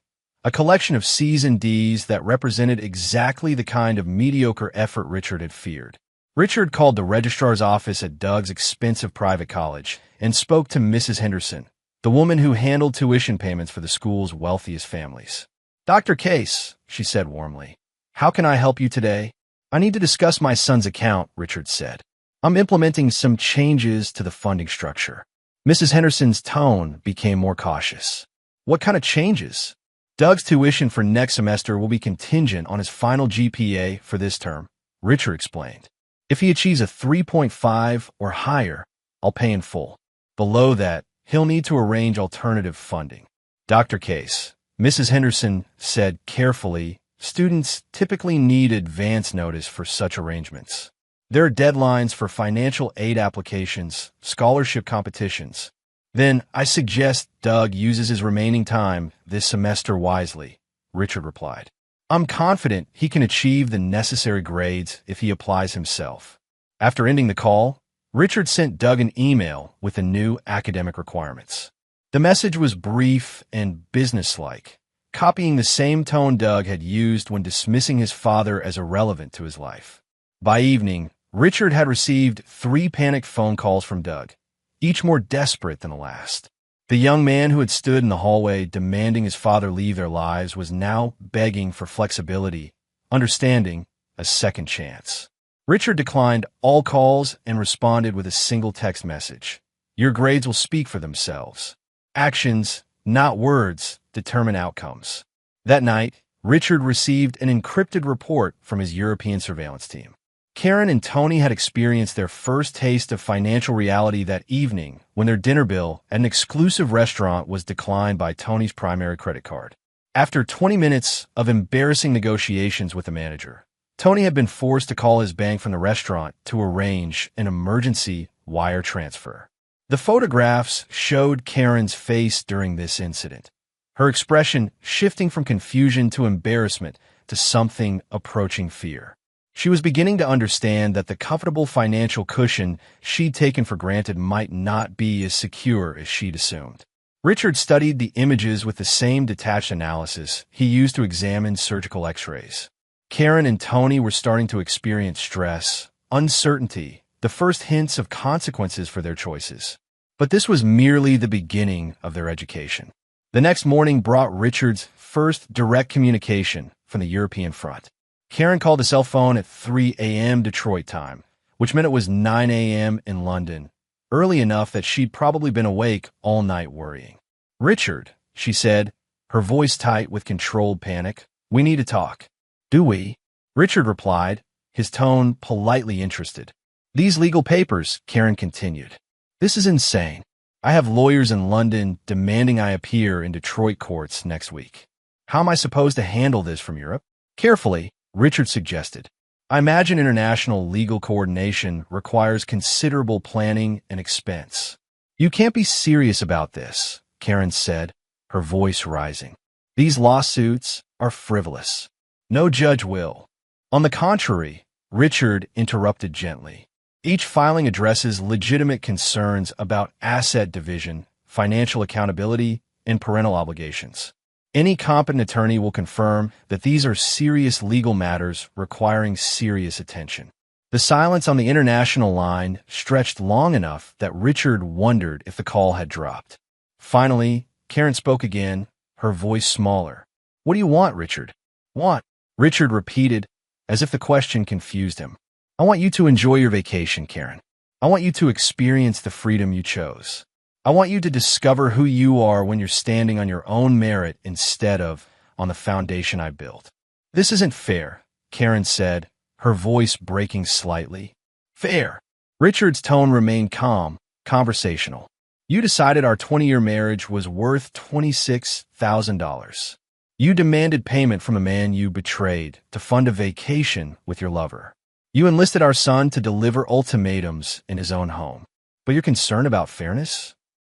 Speaker 1: a collection of C's and D's that represented exactly the kind of mediocre effort Richard had feared. Richard called the registrar's office at Doug's expensive private college and spoke to Mrs. Henderson, the woman who handled tuition payments for the school's wealthiest families. "Dr. Case," she said warmly, "how can I help you today?" "I need to discuss my son's account," Richard said. "I'm implementing some changes to the funding structure." Mrs. Henderson's tone became more cautious. "What kind of changes?" "Doug's tuition for next semester will be contingent on his final GPA for this term," Richard explained. "If he achieves a 3.5 or higher, I'll pay in full. Below that, he'll need to arrange alternative funding." "Dr. Case," Mrs. Henderson said carefully, "students typically need advance notice for such arrangements. There are deadlines for financial aid applications, scholarship competitions. Then I suggest Doug uses his remaining time this semester wisely," Richard replied. "I'm confident he can achieve the necessary grades if he applies himself." After ending the call, Richard sent Doug an email with the new academic requirements. The message was brief and businesslike, copying the same tone Doug had used when dismissing his father as irrelevant to his life. By evening, Richard had received 3 panicked phone calls from Doug, each more desperate than the last. The young man who had stood in the hallway demanding his father leave their lives was now begging for flexibility, understanding, a second chance. Richard declined all calls and responded with a single text message. "Your grades will speak for themselves. Actions, not words, determine outcomes." That night, Richard received an encrypted report from his European surveillance team. Karen and Tony had experienced their first taste of financial reality that evening when their dinner bill at an exclusive restaurant was declined by Tony's primary credit card. After 20 minutes of embarrassing negotiations with the manager, Tony had been forced to call his bank from the restaurant to arrange an emergency wire transfer. The photographs showed Karen's face during this incident, her expression shifting from confusion to embarrassment to something approaching fear. She was beginning to understand that the comfortable financial cushion she'd taken for granted might not be as secure as she'd assumed. Richard studied the images with the same detached analysis he used to examine surgical x-rays. Karen and Tony were starting to experience stress, uncertainty, the first hints of consequences for their choices. But this was merely the beginning of their education. The next morning brought Richard's first direct communication from the European front. Karen called the cell phone at 3 a.m. Detroit time, which meant it was 9 a.m. in London, early enough that she'd probably been awake all night worrying. "Richard," she said, her voice tight with controlled panic, "we need to talk." "Do we?" Richard replied, his tone politely interested. "These legal papers," Karen continued. "This is insane. I have lawyers in London demanding I appear in Detroit courts next week. How am I supposed to handle this from Europe?" "Carefully," Richard suggested. "I imagine international legal coordination requires considerable planning and expense." "You can't be serious about this," Karen said, her voice rising. "These lawsuits are frivolous. No judge will." "On the contrary," Richard interrupted gently. "Each filing addresses legitimate concerns about asset division, financial accountability, and parental obligations. Any competent attorney will confirm that these are serious legal matters requiring serious attention." The silence on the international line stretched long enough that Richard wondered if the call had dropped. Finally, Karen spoke again, her voice smaller. "What do you want, Richard?" "Want?" Richard repeated, as if the question confused him. "I want you to enjoy your vacation, Karen. I want you to experience the freedom you chose. I want you to discover who you are when you're standing on your own merit instead of on the foundation I built." "This isn't fair," Karen said, her voice breaking slightly. "Fair?" Richard's tone remained calm, conversational. "You decided our 20-year marriage was worth $26,000. You demanded payment from a man you betrayed to fund a vacation with your lover. You enlisted our son to deliver ultimatums in his own home. But you're concerned about fairness?"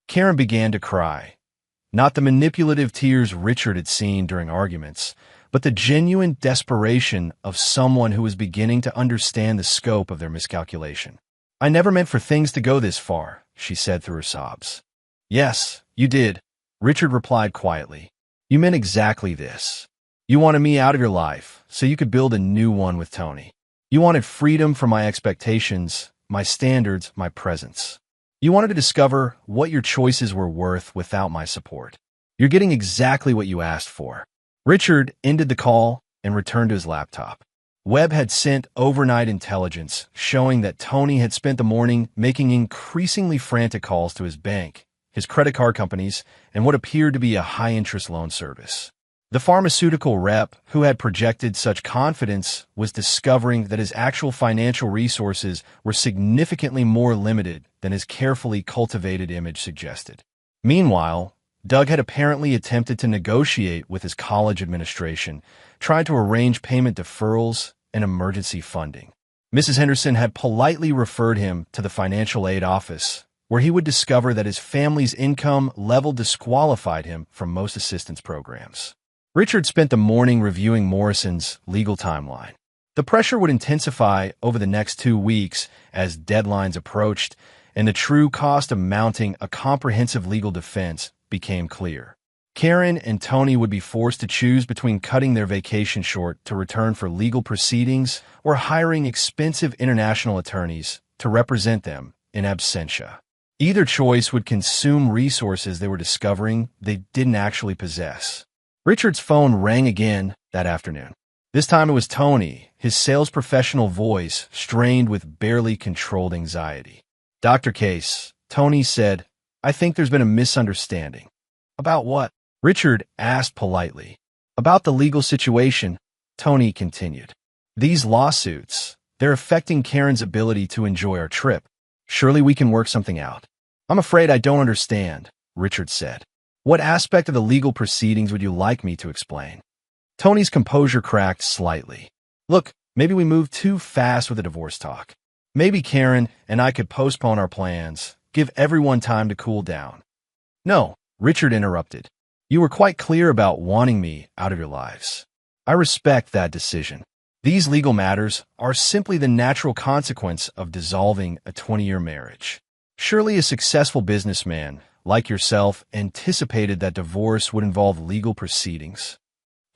Speaker 1: Karen began to cry. Not the manipulative tears Richard had seen during arguments, but the genuine desperation of someone who was beginning to understand the scope of their miscalculation. "I never meant for things to go this far," she said through her sobs. "Yes, you did," Richard replied quietly. "You meant exactly this. You wanted me out of your life so you could build a new one with Tony. You wanted freedom from my expectations, my standards, my presence. You wanted to discover what your choices were worth without my support. You're getting exactly what you asked for." Richard ended the call and returned to his laptop. Webb had sent overnight intelligence showing that Tony had spent the morning making increasingly frantic calls to his bank, his credit card companies, and what appeared to be a high-interest loan service. The pharmaceutical rep who had projected such confidence was discovering that his actual financial resources were significantly more limited than his carefully cultivated image suggested. Meanwhile, Doug had apparently attempted to negotiate with his college administration, trying to arrange payment deferrals and emergency funding. Mrs. Henderson had politely referred him to the financial aid office, where he would discover that his family's income level disqualified him from most assistance programs. Richard spent the morning reviewing Morrison's legal timeline. The pressure would intensify over the next 2 weeks as deadlines approached, and the true cost of mounting a comprehensive legal defense became clear. Karen and Tony would be forced to choose between cutting their vacation short to return for legal proceedings or hiring expensive international attorneys to represent them in absentia. Either choice would consume resources they were discovering they didn't actually possess. Richard's phone rang again that afternoon. This time it was Tony, his sales professional voice strained with barely controlled anxiety. "Dr. Case," Tony said, "I think there's been a misunderstanding." "About what?" Richard asked politely. "About the legal situation," Tony continued. "These lawsuits, they're affecting Karen's ability to enjoy our trip. Surely we can work something out." "I'm afraid I don't understand," Richard said. "What aspect of the legal proceedings would you like me to explain?" Tony's composure cracked slightly. "Look, maybe we moved too fast with the divorce talk. Maybe Karen and I could postpone our plans, give everyone time to cool down." "No," Richard interrupted. "You were quite clear about wanting me out of your lives. I respect that decision. These legal matters are simply the natural consequence of dissolving a 20-year marriage. Surely a successful businessman, like yourself, anticipated that divorce would involve legal proceedings."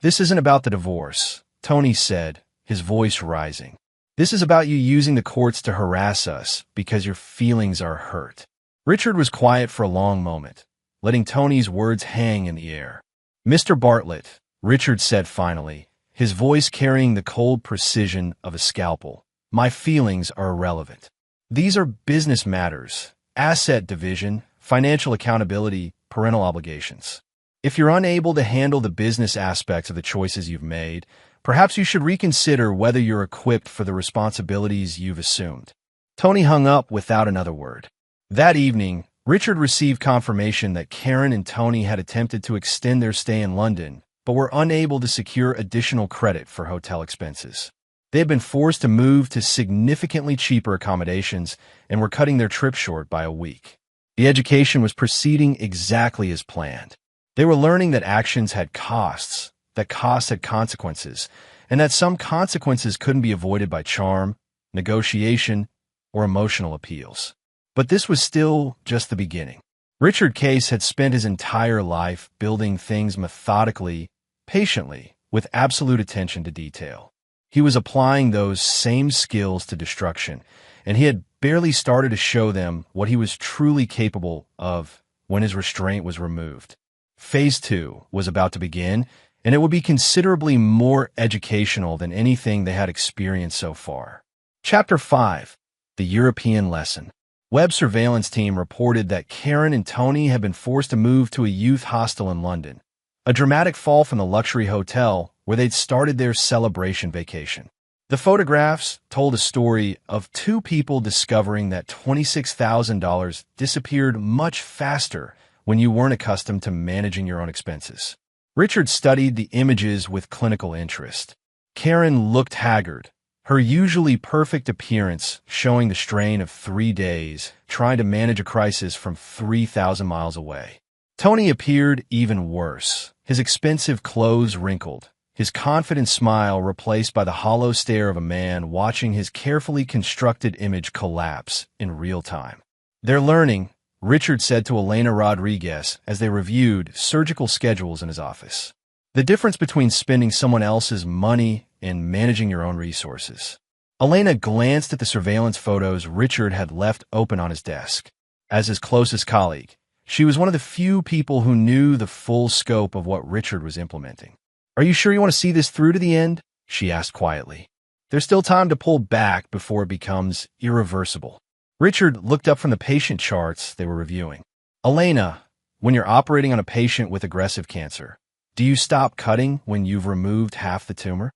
Speaker 1: "This isn't about the divorce," Tony said, his voice rising. "This is about you using the courts to harass us because your feelings are hurt." Richard was quiet for a long moment, letting Tony's words hang in the air. "Mr. Bartlett," Richard said finally, his voice carrying the cold precision of a scalpel, "my feelings are irrelevant. These are business matters, asset division, financial accountability, parental obligations. If you're unable to handle the business aspects of the choices you've made, perhaps you should reconsider whether you're equipped for the responsibilities you've assumed." Tony hung up without another word. That evening, Richard received confirmation that Karen and Tony had attempted to extend their stay in London, but were unable to secure additional credit for hotel expenses. They had been forced to move to significantly cheaper accommodations and were cutting their trip short by a week. The education was proceeding exactly as planned. They were learning that actions had costs, that costs had consequences, and that some consequences couldn't be avoided by charm, negotiation, or emotional appeals. But this was still just the beginning. Richard Case had spent his entire life building things methodically, patiently, with absolute attention to detail. He was applying those same skills to destruction, and he had barely started to show them what he was truly capable of when his restraint was removed. Phase 2 was about to begin, and it would be considerably more educational than anything they had experienced so far. Chapter 5. The European Lesson. Web surveillance team reported that Karen and Tony had been forced to move to a youth hostel in London, a dramatic fall from the luxury hotel where they'd started their celebration vacation. The photographs told a story of two people discovering that $26,000 disappeared much faster when you weren't accustomed to managing your own expenses. Richard studied the images with clinical interest. Karen looked haggard, her usually perfect appearance showing the strain of 3 days trying to manage a crisis from 3,000 miles away. Tony appeared even worse, his expensive clothes wrinkled, his confident smile replaced by the hollow stare of a man watching his carefully constructed image collapse in real time. "They're learning," Richard said to Elena Rodriguez as they reviewed surgical schedules in his office. "The difference between spending someone else's money and managing your own resources." Elena glanced at the surveillance photos Richard had left open on his desk. As his closest colleague, she was one of the few people who knew the full scope of what Richard was implementing. "Are you sure you want to see this through to the end?" she asked quietly. "There's still time to pull back before it becomes irreversible." Richard looked up from the patient charts they were reviewing. "Elena, when you're operating on a patient with aggressive cancer, do you stop cutting when you've removed half the tumor?"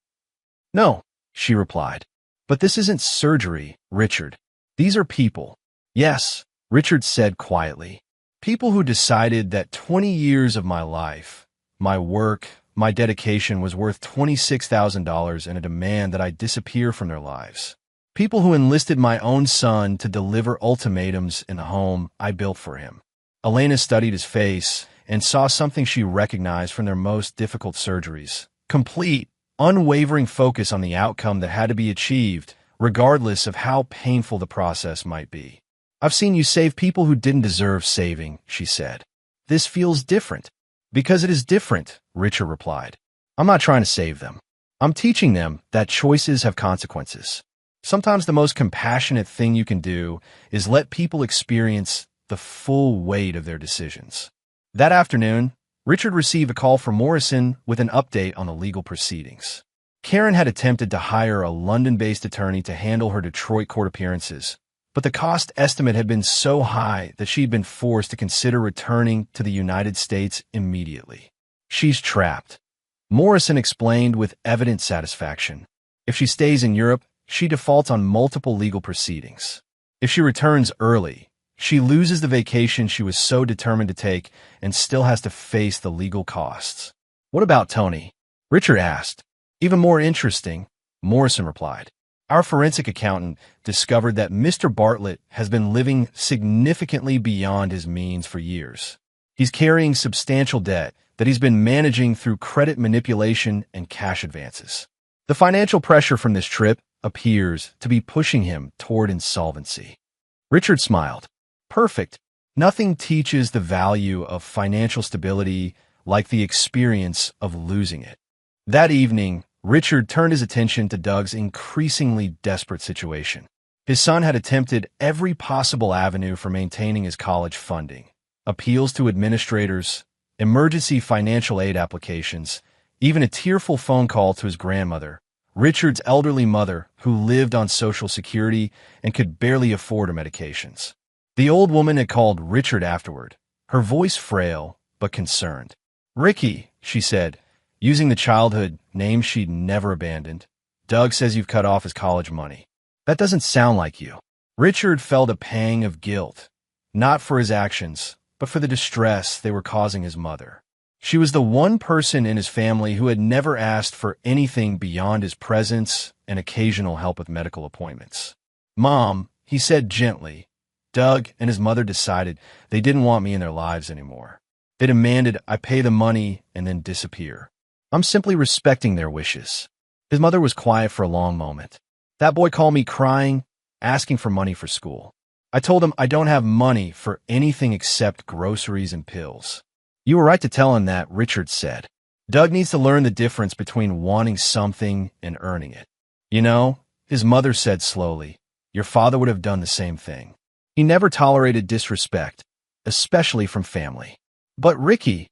Speaker 1: "No," she replied. "But this isn't surgery, Richard. These are people." "Yes," Richard said quietly. "People who decided that 20 years of my life, my work, my dedication was worth $26,000 and a demand that I disappear from their lives. People who enlisted my own son to deliver ultimatums in the home I built for him." Elena studied his face and saw something she recognized from their most difficult surgeries: complete, unwavering focus on the outcome that had to be achieved, regardless of how painful the process might be. "I've seen you save people who didn't deserve saving," she said. "This feels different." "Because it is different," Richard replied. "I'm not trying to save them. I'm teaching them that choices have consequences. Sometimes the most compassionate thing you can do is let people experience the full weight of their decisions." That afternoon, Richard received a call from Morrison with an update on the legal proceedings. Karen had attempted to hire a London-based attorney to handle her Detroit court appearances, but the cost estimate had been so high that she'd been forced to consider returning to the United States immediately. "She's trapped," Morrison explained with evident satisfaction. "If she stays in Europe, she defaults on multiple legal proceedings. If she returns early, she loses the vacation she was so determined to take and still has to face the legal costs." "What about Tony?" Richard asked. "Even more interesting," Morrison replied. "Our forensic accountant discovered that Mr. Bartlett has been living significantly beyond his means for years. He's carrying substantial debt that he's been managing through credit manipulation and cash advances. The financial pressure from this trip appears to be pushing him toward insolvency." Richard smiled. "Perfect. Nothing teaches the value of financial stability like the experience of losing it." That evening, Richard turned his attention to Doug's increasingly desperate situation. His son had attempted every possible avenue for maintaining his college funding: appeals to administrators, emergency financial aid applications, even a tearful phone call to his grandmother, Richard's elderly mother, who lived on Social Security and could barely afford her medications. The old woman had called Richard afterward, her voice frail but concerned. "Ricky," she said, using the childhood name she'd never abandoned, "Doug says you've cut off his college money. That doesn't sound like you." Richard felt a pang of guilt, not for his actions, but for the distress they were causing his mother. She was the one person in his family who had never asked for anything beyond his presence and occasional help with medical appointments. "Mom," he said gently, "Doug and his mother decided they didn't want me in their lives anymore. They demanded I pay the money and then disappear. I'm simply respecting their wishes." His mother was quiet for a long moment. "That boy called me crying, asking for money for school. I told him I don't have money for anything except groceries and pills." "You were right to tell him that," Richard said. "Doug needs to learn the difference between wanting something and earning it. You know," his mother said slowly, "your father would have done the same thing. He never tolerated disrespect, especially from family." "But Ricky,"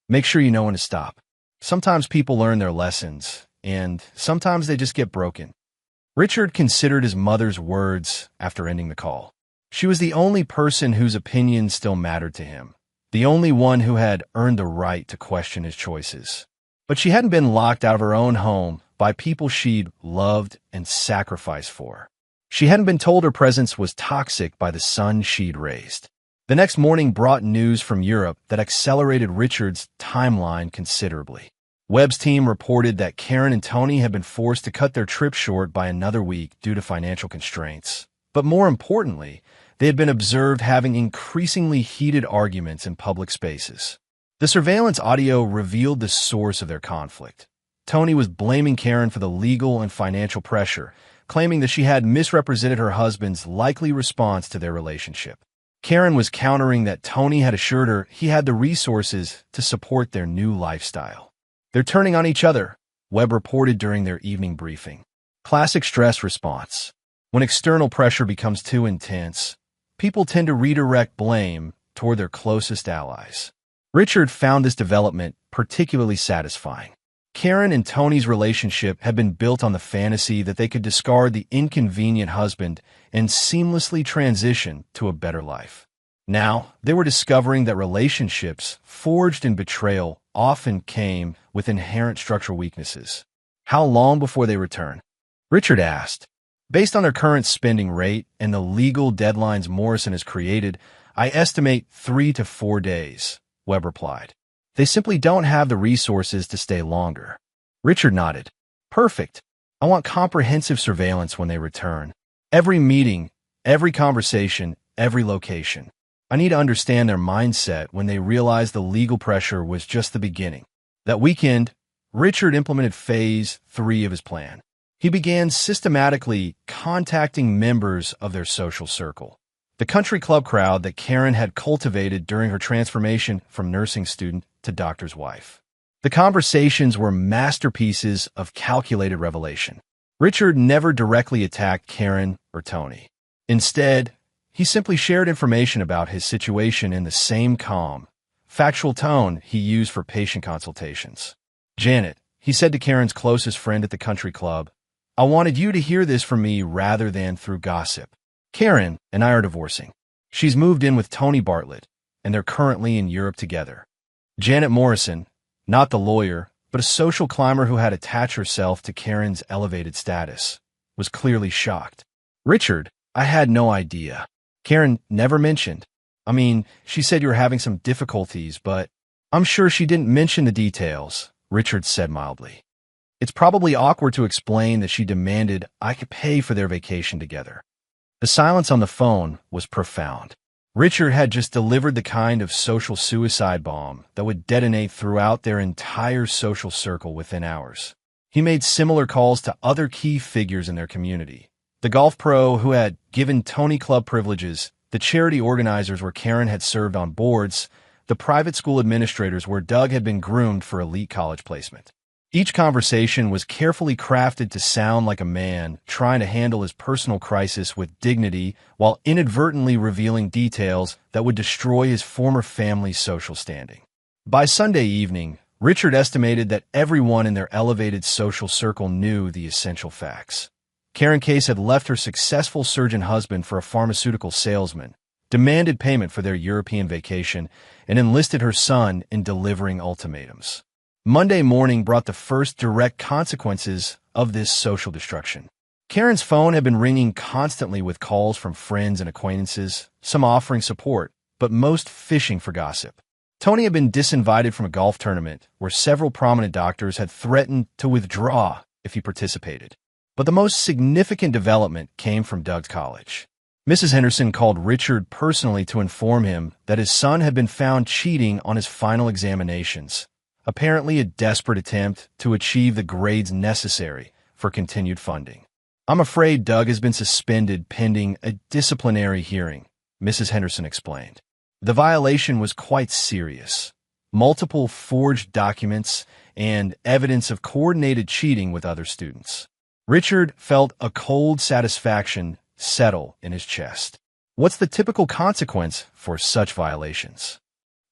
Speaker 1: Make sure you know when to stop. Sometimes people learn their lessons, and sometimes they just get broken. Richard considered his mother's words after ending the call. She was the only person whose opinion still mattered to him, the only one who had earned the right to question his choices. But she hadn't been locked out of her own home by people she'd loved and sacrificed for. She hadn't been told her presence was toxic by the son she'd raised. The next morning brought news from Europe that accelerated Richard's timeline considerably. Webb's team reported that Karen and Tony had been forced to cut their trip short by another week due to financial constraints. But more importantly, they had been observed having increasingly heated arguments in public spaces. The surveillance audio revealed the source of their conflict. Tony was blaming Karen for the legal and financial pressure, claiming that she had misrepresented her husband's likely response to their relationship. Karen was countering that Tony had assured her he had the resources to support their new lifestyle. "They're turning on each other," Webb reported during their evening briefing. Classic stress response. When external pressure becomes too intense, people tend to redirect blame toward their closest allies. Richard found this development particularly satisfying. Karen and Tony's relationship had been built on the fantasy that they could discard the inconvenient husband and seamlessly transition to a better life. Now, they were discovering that relationships forged in betrayal often came with inherent structural weaknesses. "How long before they return?" Richard asked. "Based on their current spending rate and the legal deadlines Morrison has created, I estimate 3 to 4 days," Webb replied. "They simply don't have the resources to stay longer." Richard nodded. "Perfect. I want comprehensive surveillance when they return. Every meeting, every conversation, every location. I need to understand their mindset when they realize the legal pressure was just the beginning." That weekend, Richard implemented phase 3 of his plan. He began systematically contacting members of their social circle, the country club crowd that Karen had cultivated during her transformation from nursing student to doctor's wife. The conversations were masterpieces of calculated revelation. Richard never directly attacked Karen or Tony. Instead, he simply shared information about his situation in the same calm, factual tone he used for patient consultations. "Janet," he said to Karen's closest friend at the country club, "I wanted you to hear this from me rather than through gossip. Karen and I are divorcing. She's moved in with Tony Bartlett, and they're currently in Europe together." Janet Morrison, not the lawyer, but a social climber who had attached herself to Karen's elevated status, was clearly shocked. "Richard, I had no idea. Karen never mentioned. I mean, she said you were having some difficulties, but I'm sure she didn't mention the details," Richard said mildly. "It's probably awkward to explain that she demanded I could pay for their vacation together." The silence on the phone was profound. Richard had just delivered the kind of social suicide bomb that would detonate throughout their entire social circle within hours. He made similar calls to other key figures in their community. The golf pro who had given Tony club privileges, the charity organizers where Karen had served on boards, the private school administrators where Doug had been groomed for elite college placement. Each conversation was carefully crafted to sound like a man trying to handle his personal crisis with dignity while inadvertently revealing details that would destroy his former family's social standing. By Sunday evening, Richard estimated that everyone in their elevated social circle knew the essential facts. Karen Case had left her successful surgeon husband for a pharmaceutical salesman, demanded payment for their European vacation, and enlisted her son in delivering ultimatums. Monday morning brought the first direct consequences of this social destruction. Karen's phone had been ringing constantly with calls from friends and acquaintances, some offering support, but most fishing for gossip. Tony had been disinvited from a golf tournament where several prominent doctors had threatened to withdraw if he participated. But the most significant development came from Doug's college. Mrs. Henderson called Richard personally to inform him that his son had been found cheating on his final examinations, apparently a desperate attempt to achieve the grades necessary for continued funding. "I'm afraid Doug has been suspended pending a disciplinary hearing," Mrs. Henderson explained. The violation was quite serious. Multiple forged documents and evidence of coordinated cheating with other students. Richard felt a cold satisfaction settle in his chest. What's the typical consequence for such violations?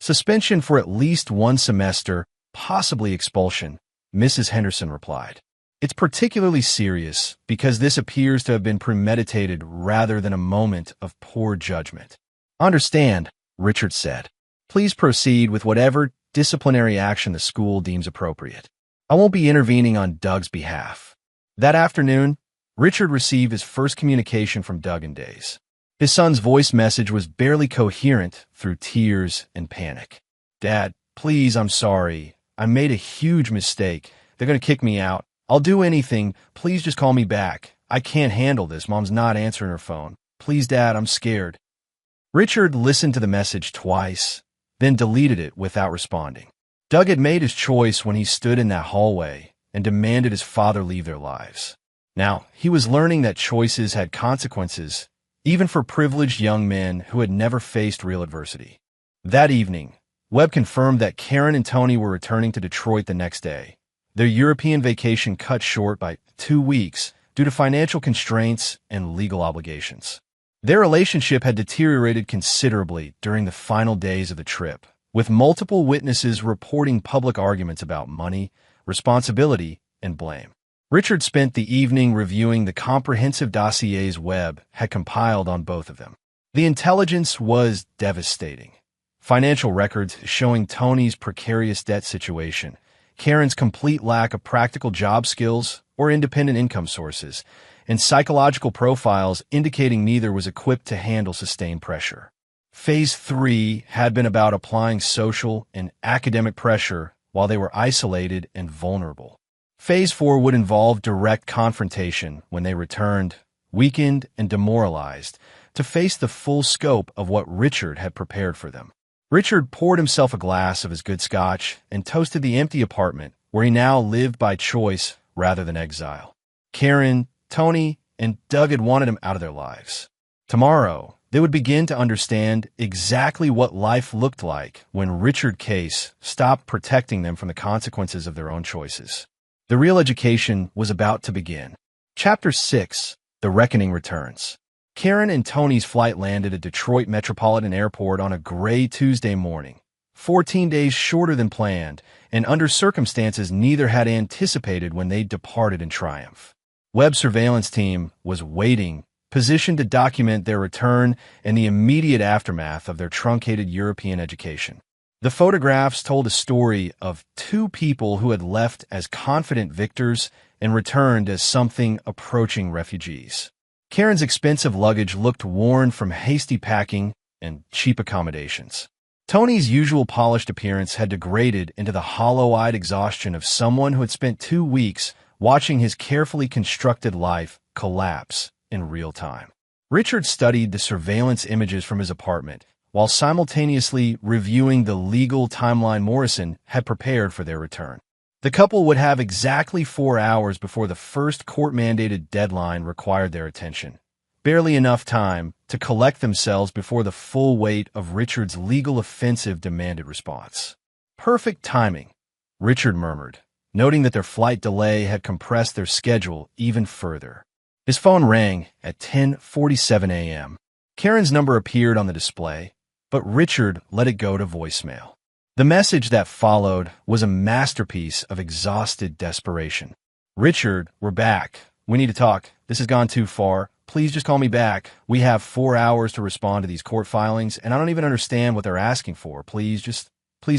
Speaker 1: Suspension for at least 1 semester, possibly expulsion, Mrs. Henderson replied. It's particularly serious because this appears to have been premeditated rather than a moment of poor judgment. Understand, Richard said. Please proceed with whatever disciplinary action the school deems appropriate. I won't be intervening on Doug's behalf. That afternoon, Richard received his first communication from Doug in days. His son's voice message was barely coherent through tears and panic. Dad, please, I'm sorry. I made a huge mistake. They're going to kick me out. I'll do anything. Please just call me back. I can't handle this. Mom's not answering her phone. Please, Dad, I'm scared. Richard listened to the message twice, then deleted it without responding. Doug had made his choice when he stood in that hallway and demanded his father leave their lives. Now, he was learning that choices had consequences, even for privileged young men who had never faced real adversity. That evening, Webb confirmed that Karen and Tony were returning to Detroit the next day, their European vacation cut short by 2 weeks due to financial constraints and legal obligations. Their relationship had deteriorated considerably during the final days of the trip, with multiple witnesses reporting public arguments about money, responsibility, and blame. Richard spent the evening reviewing the comprehensive dossiers Webb had compiled on both of them. The intelligence was devastating. Financial records showing Tony's precarious debt situation, Karen's complete lack of practical job skills or independent income sources, and psychological profiles indicating neither was equipped to handle sustained pressure. Phase 3 had been about applying social and academic pressure while they were isolated and vulnerable. Phase 4 would involve direct confrontation when they returned, weakened and demoralized, to face the full scope of what Richard had prepared for them. Richard poured himself a glass of his good scotch and toasted the empty apartment where he now lived by choice rather than exile. Karen, Tony, and Doug had wanted him out of their lives. Tomorrow, they would begin to understand exactly what life looked like when Richard Case stopped protecting them from the consequences of their own choices. The real education was about to begin. Chapter 6, The Reckoning Returns. Karen and Tony's flight landed at Detroit Metropolitan Airport on a gray Tuesday morning, 14 days shorter than planned, and under circumstances neither had anticipated when they departed in triumph. Webb's surveillance team was waiting, positioned to document their return and the immediate aftermath of their truncated European education. The photographs told a story of 2 people who had left as confident victors and returned as something approaching refugees. Karen's expensive luggage looked worn from hasty packing and cheap accommodations. Tony's usual polished appearance had degraded into the hollow-eyed exhaustion of someone who had spent 2 weeks watching his carefully constructed life collapse in real time. Richard studied the surveillance images from his apartment while simultaneously reviewing the legal timeline Morrison had prepared for their return. The couple would have exactly 4 hours before the first court-mandated deadline required their attention. Barely enough time to collect themselves before the full weight of Richard's legal offensive demanded response. Perfect timing, Richard murmured, noting that their flight delay had compressed their schedule even further. His phone rang at 10:47 a.m. Karen's number appeared on the display, but Richard let it go to voicemail. The message that followed was a masterpiece of exhausted desperation. Richard, we're back. We need to talk. This has gone too far. Please just call me back. We have 4 hours to respond to these court filings, and I don't even understand what they're asking for. Please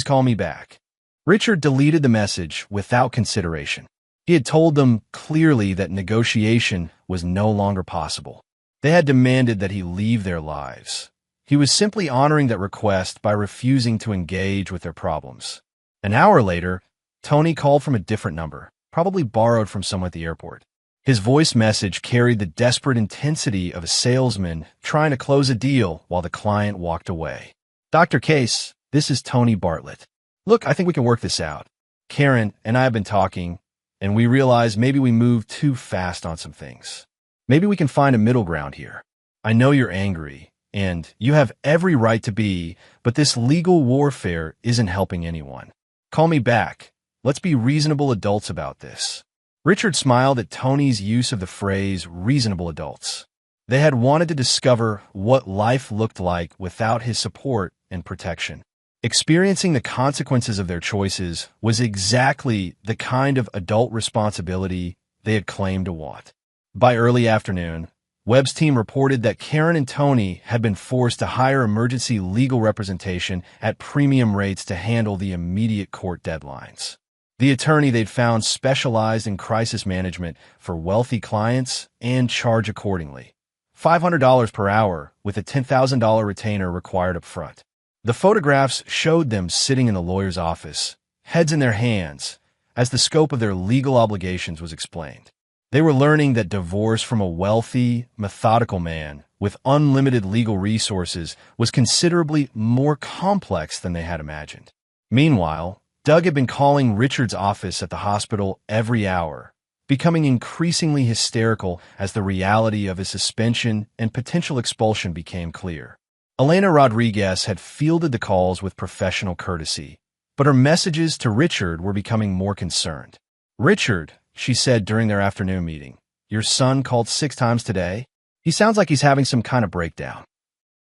Speaker 1: call me back. Richard deleted the message without consideration. He had told them clearly that negotiation was no longer possible. They had demanded that he leave their lives. He was simply honoring that request by refusing to engage with their problems. An hour later, Tony called from a different number, probably borrowed from someone at the airport. His voice message carried the desperate intensity of a salesman trying to close a deal while the client walked away. Dr. Case, this is Tony Bartlett. Look, I think we can work this out. Karen and I have been talking, and we realize maybe we moved too fast on some things. Maybe we can find a middle ground here. I know you're angry, and you have every right to be, but this legal warfare isn't helping anyone. Call me back. Let's be reasonable adults about this. Richard smiled at Tony's use of the phrase reasonable adults. They had wanted to discover what life looked like without his support and protection. Experiencing the consequences of their choices was exactly the kind of adult responsibility they had claimed to want. By early afternoon, Webb's team reported that Karen and Tony had been forced to hire emergency legal representation at premium rates to handle the immediate court deadlines. The attorney they'd found specialized in crisis management for wealthy clients and charged accordingly. $500 per hour with a $10,000 retainer required up front. The photographs showed them sitting in the lawyer's office, heads in their hands, as the scope of their legal obligations was explained. They were learning that divorce from a wealthy, methodical man with unlimited legal resources was considerably more complex than they had imagined. Meanwhile, Doug had been calling Richard's office at the hospital every hour, becoming increasingly hysterical as the reality of his suspension and potential expulsion became clear. Elena Rodriguez had fielded the calls with professional courtesy, but her messages to Richard were becoming more concerned. "Richard," she said during their afternoon meeting, "your son called 6 times today? He sounds like he's having some kind of breakdown."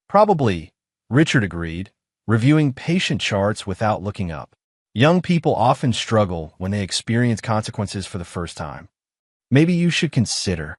Speaker 1: "Probably," Richard agreed, reviewing patient charts without looking up. Young people often struggle when they experience consequences for the first time. "Maybe you should consider."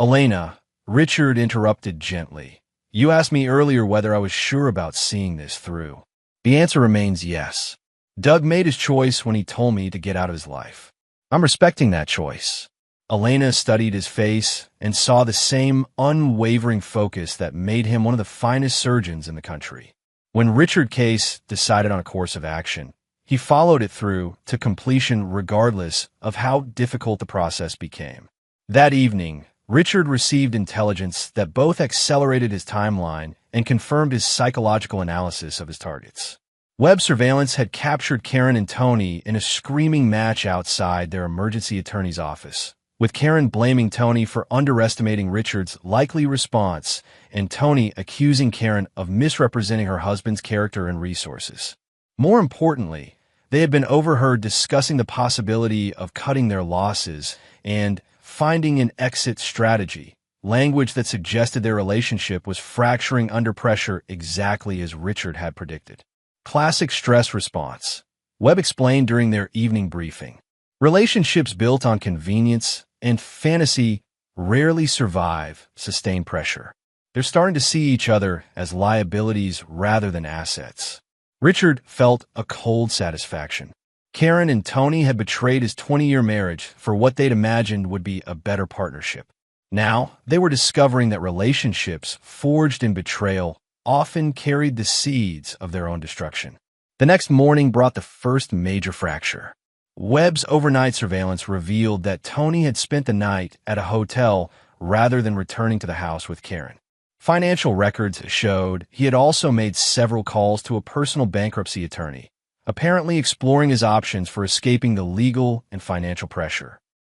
Speaker 1: "Elena," Richard interrupted gently, "you asked me earlier whether I was sure about seeing this through. The answer remains yes. Doug made his choice when he told me to get out of his life. I'm respecting that choice." Elena studied his face and saw the same unwavering focus that made him one of the finest surgeons in the country. When Richard Case decided on a course of action, he followed it through to completion regardless of how difficult the process became. That evening, Richard received intelligence that both accelerated his timeline and confirmed his psychological analysis of his targets. Web surveillance had captured Karen and Tony in a screaming match outside their emergency attorney's office, with Karen blaming Tony for underestimating Richard's likely response and Tony accusing Karen of misrepresenting her husband's character and resources. More importantly, they had been overheard discussing the possibility of cutting their losses and finding an exit strategy, language that suggested their relationship was fracturing under pressure exactly as Richard had predicted. Classic stress response, Webb explained during their evening briefing. Relationships built on convenience and fantasy rarely survive sustained pressure. They're starting to see each other as liabilities rather than assets. Richard felt a cold satisfaction. Karen and Tony had betrayed his 20-year marriage for what they'd imagined would be a better partnership. Now, they were discovering that relationships forged in betrayal often carried the seeds of their own destruction. The next morning brought the first major fracture. Webb's overnight surveillance revealed that Tony had spent the night at a hotel rather than returning to the house with Karen. Financial records showed he had also made several calls to a personal bankruptcy attorney, apparently exploring his options for escaping the legal and financial pressure.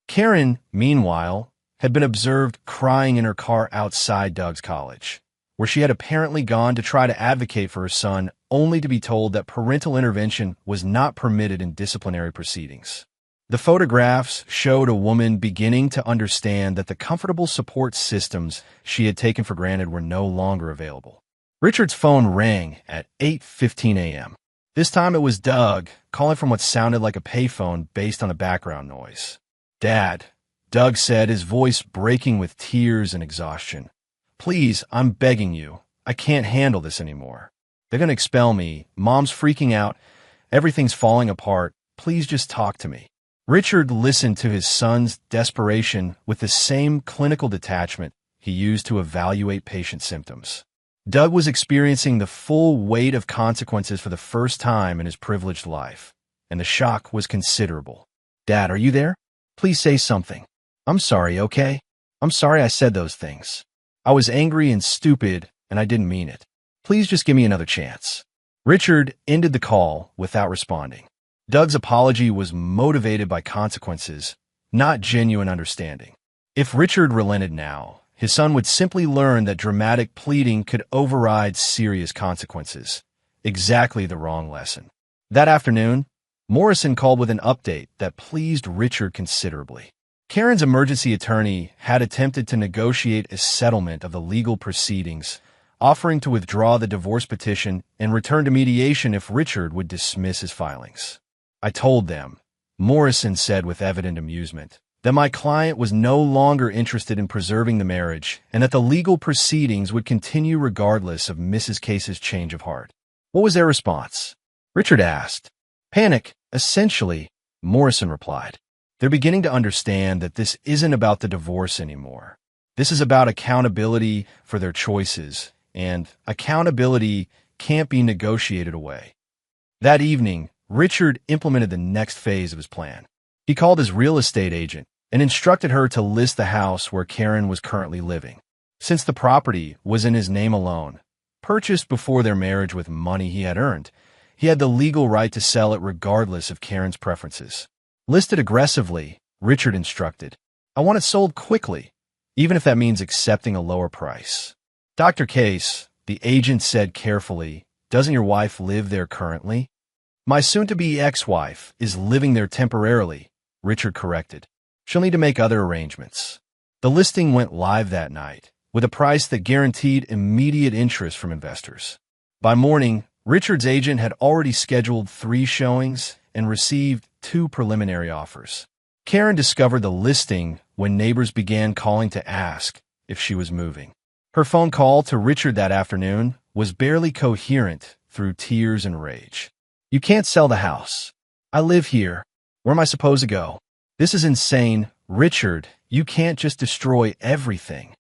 Speaker 1: Karen, meanwhile, had been observed crying in her car outside Doug's college, where she had apparently gone to try to advocate for her son, only to be told that parental intervention was not permitted in disciplinary proceedings. The photographs showed a woman beginning to understand that the comfortable support systems she had taken for granted were no longer available. Richard's phone rang at 8:15 a.m. This time it was Doug, calling from what sounded like a payphone based on the background noise. "Dad," Doug said, his voice breaking with tears and exhaustion. "Please, I'm begging you. I can't handle this anymore. They're going to expel me. Mom's freaking out. Everything's falling apart. Please just talk to me." Richard listened to his son's desperation with the same clinical detachment he used to evaluate patient symptoms. Doug was experiencing the full weight of consequences for the first time in his privileged life, and the shock was considerable. "Dad, are you there? Please say something. I'm sorry, okay? I'm sorry I said those things. I was angry and stupid, and I didn't mean it. Please just give me another chance." Richard ended the call without responding. Doug's apology was motivated by consequences, not genuine understanding. If Richard relented now, his son would simply learn that dramatic pleading could override serious consequences. Exactly the wrong lesson. That afternoon, Morrison called with an update that pleased Richard considerably. Karen's emergency attorney had attempted to negotiate a settlement of the legal proceedings, offering to withdraw the divorce petition and return to mediation if Richard would dismiss his filings. I told them, Morrison said with evident amusement, that my client was no longer interested in preserving the marriage and that the legal proceedings would continue regardless of Mrs. Case's change of heart. What was their response? Richard asked. Panic, essentially, Morrison replied. They're beginning to understand that this isn't about the divorce anymore. This is about accountability for their choices, and accountability can't be negotiated away. That evening, Richard implemented the next phase of his plan. He called his real estate agent and instructed her to list the house where Karen was currently living. Since the property was in his name alone, purchased before their marriage with money he had earned, he had the legal right to sell it regardless of Karen's preferences. Listed aggressively, Richard instructed, I want it sold quickly, even if that means accepting a lower price. Dr. Case, the agent said carefully, doesn't your wife live there currently? My soon-to-be ex-wife is living there temporarily, Richard corrected. She'll need to make other arrangements. The listing went live that night, with a price that guaranteed immediate interest from investors. By morning, Richard's agent had already scheduled 3 showings and received 2 preliminary offers. Karen discovered the listing when neighbors began calling to ask if she was moving. Her phone call to Richard that afternoon was barely coherent through tears and rage. You can't sell the house. I live here. Where am I supposed to go? This is insane. Richard, you can't just destroy everything.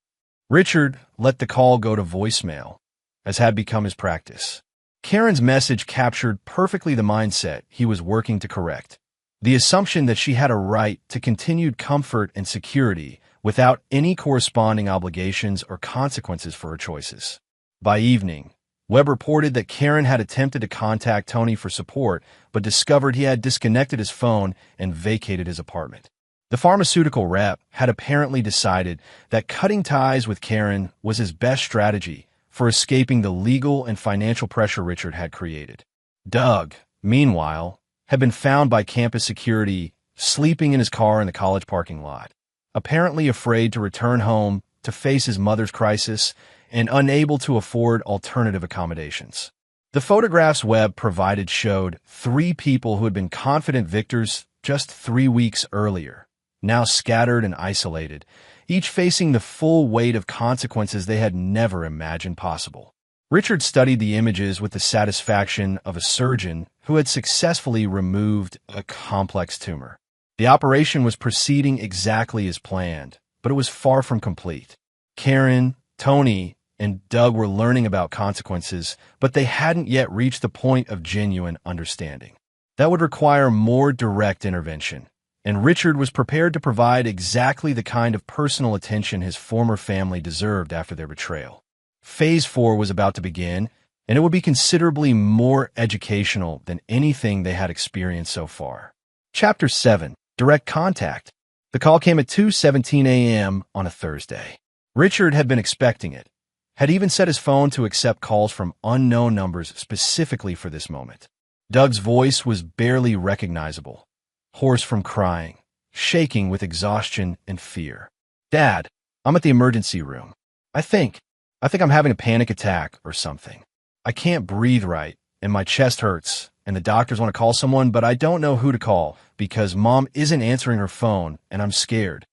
Speaker 1: Richard let the call go to voicemail, as had become his practice. Karen's message captured perfectly the mindset he was working to correct. The assumption that she had a right to continued comfort and security without any corresponding obligations or consequences for her choices. By evening, Webb reported that Karen had attempted to contact Tony for support, but discovered he had disconnected his phone and vacated his apartment. The pharmaceutical rep had apparently decided that cutting ties with Karen was his best strategy for escaping the legal and financial pressure Richard had created. Doug, meanwhile, had been found by campus security sleeping in his car in the college parking lot, apparently afraid to return home to face his mother's crisis and unable to afford alternative accommodations. The photographs Webb provided showed 3 people who had been confident victors just 3 weeks earlier, now scattered and isolated, each facing the full weight of consequences they had never imagined possible. Richard studied the images with the satisfaction of a surgeon who had successfully removed a complex tumor. The operation was proceeding exactly as planned, but it was far from complete. Karen, Tony, and Doug were learning about consequences, but they hadn't yet reached the point of genuine understanding. That would require more direct intervention, and Richard was prepared to provide exactly the kind of personal attention his former family deserved after their betrayal. Phase 4 was about to begin, and it would be considerably more educational than anything they had experienced so far. Chapter 7. Direct Contact. The call came at 2:17 a.m. on a Thursday. Richard had been expecting it, had even set his phone to accept calls from unknown numbers specifically for this moment. Doug's voice was barely recognizable, hoarse from crying, shaking with exhaustion and fear. Dad, I'm at the emergency room. I think I'm having a panic attack or something. I can't breathe right, and my chest hurts, and the doctors want to call someone, but I don't know who to call because Mom isn't answering her phone, and I'm scared.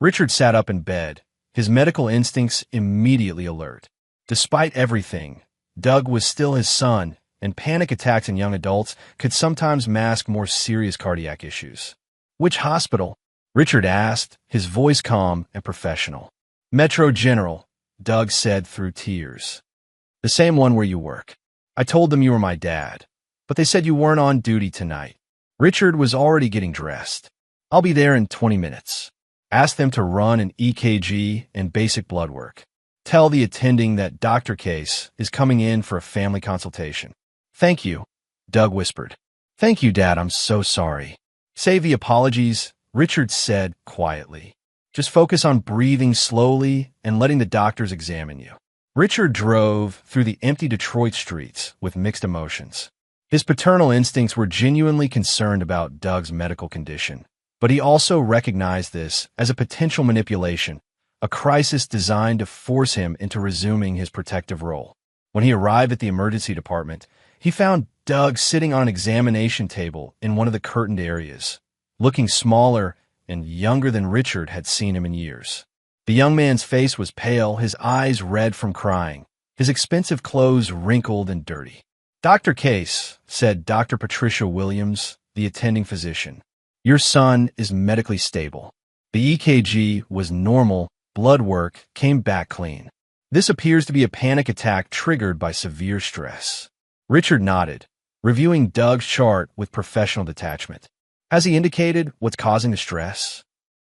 Speaker 1: Richard sat up in bed, his medical instincts immediately alert. Despite everything, Doug was still his son, and panic attacks in young adults could sometimes mask more serious cardiac issues. Which hospital? Richard asked, his voice calm and professional. Metro General, Doug said through tears. The same one where you work. I told them you were my dad, but they said you weren't on duty tonight. Richard was already getting dressed. I'll be there in 20 minutes. Ask them to run an EKG and basic blood work. Tell the attending that Dr. Case is coming in for a family consultation. Thank you, Doug whispered. Thank you, Dad, I'm so sorry. Save the apologies, Richard said quietly. Just focus on breathing slowly and letting the doctors examine you. Richard drove through the empty Detroit streets with mixed emotions. His paternal instincts were genuinely concerned about Doug's medical condition, but he also recognized this as a potential manipulation, a crisis designed to force him into resuming his protective role. When he arrived at the emergency department, he found Doug sitting on an examination table in one of the curtained areas, looking smaller and younger than Richard had seen him in years. The young man's face was pale, his eyes red from crying, his expensive clothes wrinkled and dirty. "Dr. Case," said Dr. Patricia Williams, the attending physician, "your son is medically stable. The EKG was normal, blood work came back clean. This appears to be a panic attack triggered by severe stress." Richard nodded, reviewing Doug's chart with professional detachment. "Has he indicated what's causing the stress?"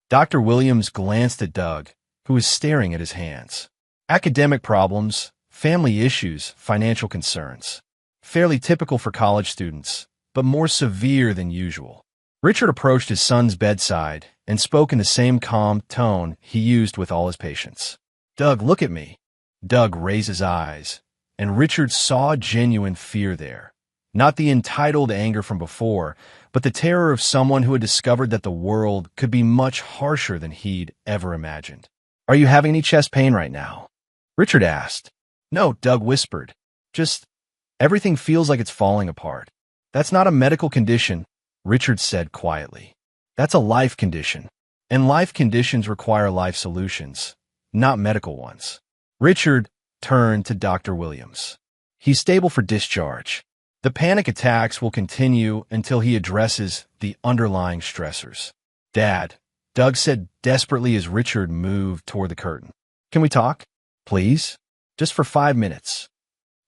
Speaker 1: Dr. Williams glanced at Doug, who was staring at his hands. "Academic problems, family issues, financial concerns. Fairly typical for college students, but more severe than usual." Richard approached his son's bedside and spoke in the same calm tone he used with all his patients. "Doug, look at me." Doug raised his eyes, and Richard saw genuine fear there. Not the entitled anger from before, but the terror of someone who had discovered that the world could be much harsher than he'd ever imagined. "Are you having any chest pain right now?" Richard asked. "No," Doug whispered. "Just everything feels like it's falling apart." "That's not a medical condition," Richard said quietly. "That's a life condition, and life conditions require life solutions, not medical ones." Richard turned to Dr. Williams. "He's stable for discharge. The panic attacks will continue until he addresses the underlying stressors." "Dad," Doug said desperately as Richard moved toward the curtain. "Can we talk? Please? Just for 5 minutes."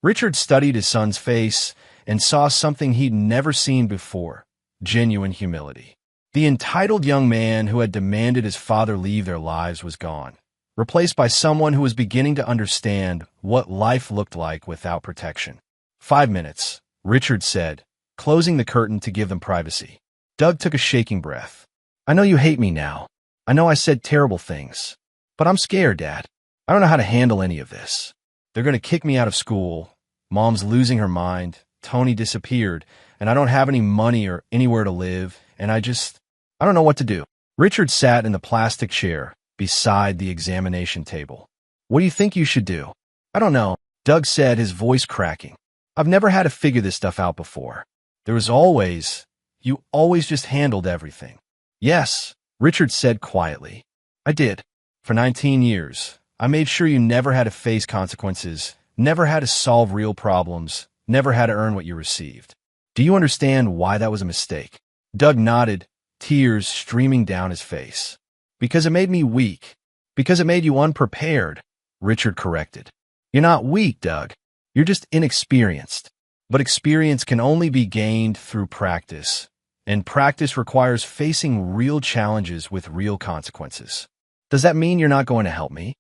Speaker 1: Richard studied his son's face and saw something he'd never seen before: genuine humility. The entitled young man who had demanded his father leave their lives was gone, replaced by someone who was beginning to understand what life looked like without protection. "5 minutes," Richard said, closing the curtain to give them privacy. Doug took a shaking breath. "I know you hate me now. I know I said terrible things. But I'm scared, Dad. I don't know how to handle any of this. They're going to kick me out of school. Mom's losing her mind. Tony disappeared, and I don't have any money or anywhere to live, and I don't know what to do." Richard sat in the plastic chair beside the examination table. "What do you think you should do?" "I don't know," Doug said, his voice cracking. "I've never had to figure this stuff out before. You always just handled everything." "Yes," Richard said quietly. "I did. For 19 years. I made sure you never had to face consequences, never had to solve real problems, never had to earn what you received. Do you understand why that was a mistake?" Doug nodded, tears streaming down his face. "Because it made me weak. Because it made you unprepared," Richard corrected. "You're not weak, Doug. You're just inexperienced. But experience can only be gained through practice, and practice requires facing real challenges with real consequences." "Does that mean you're not going to help me?"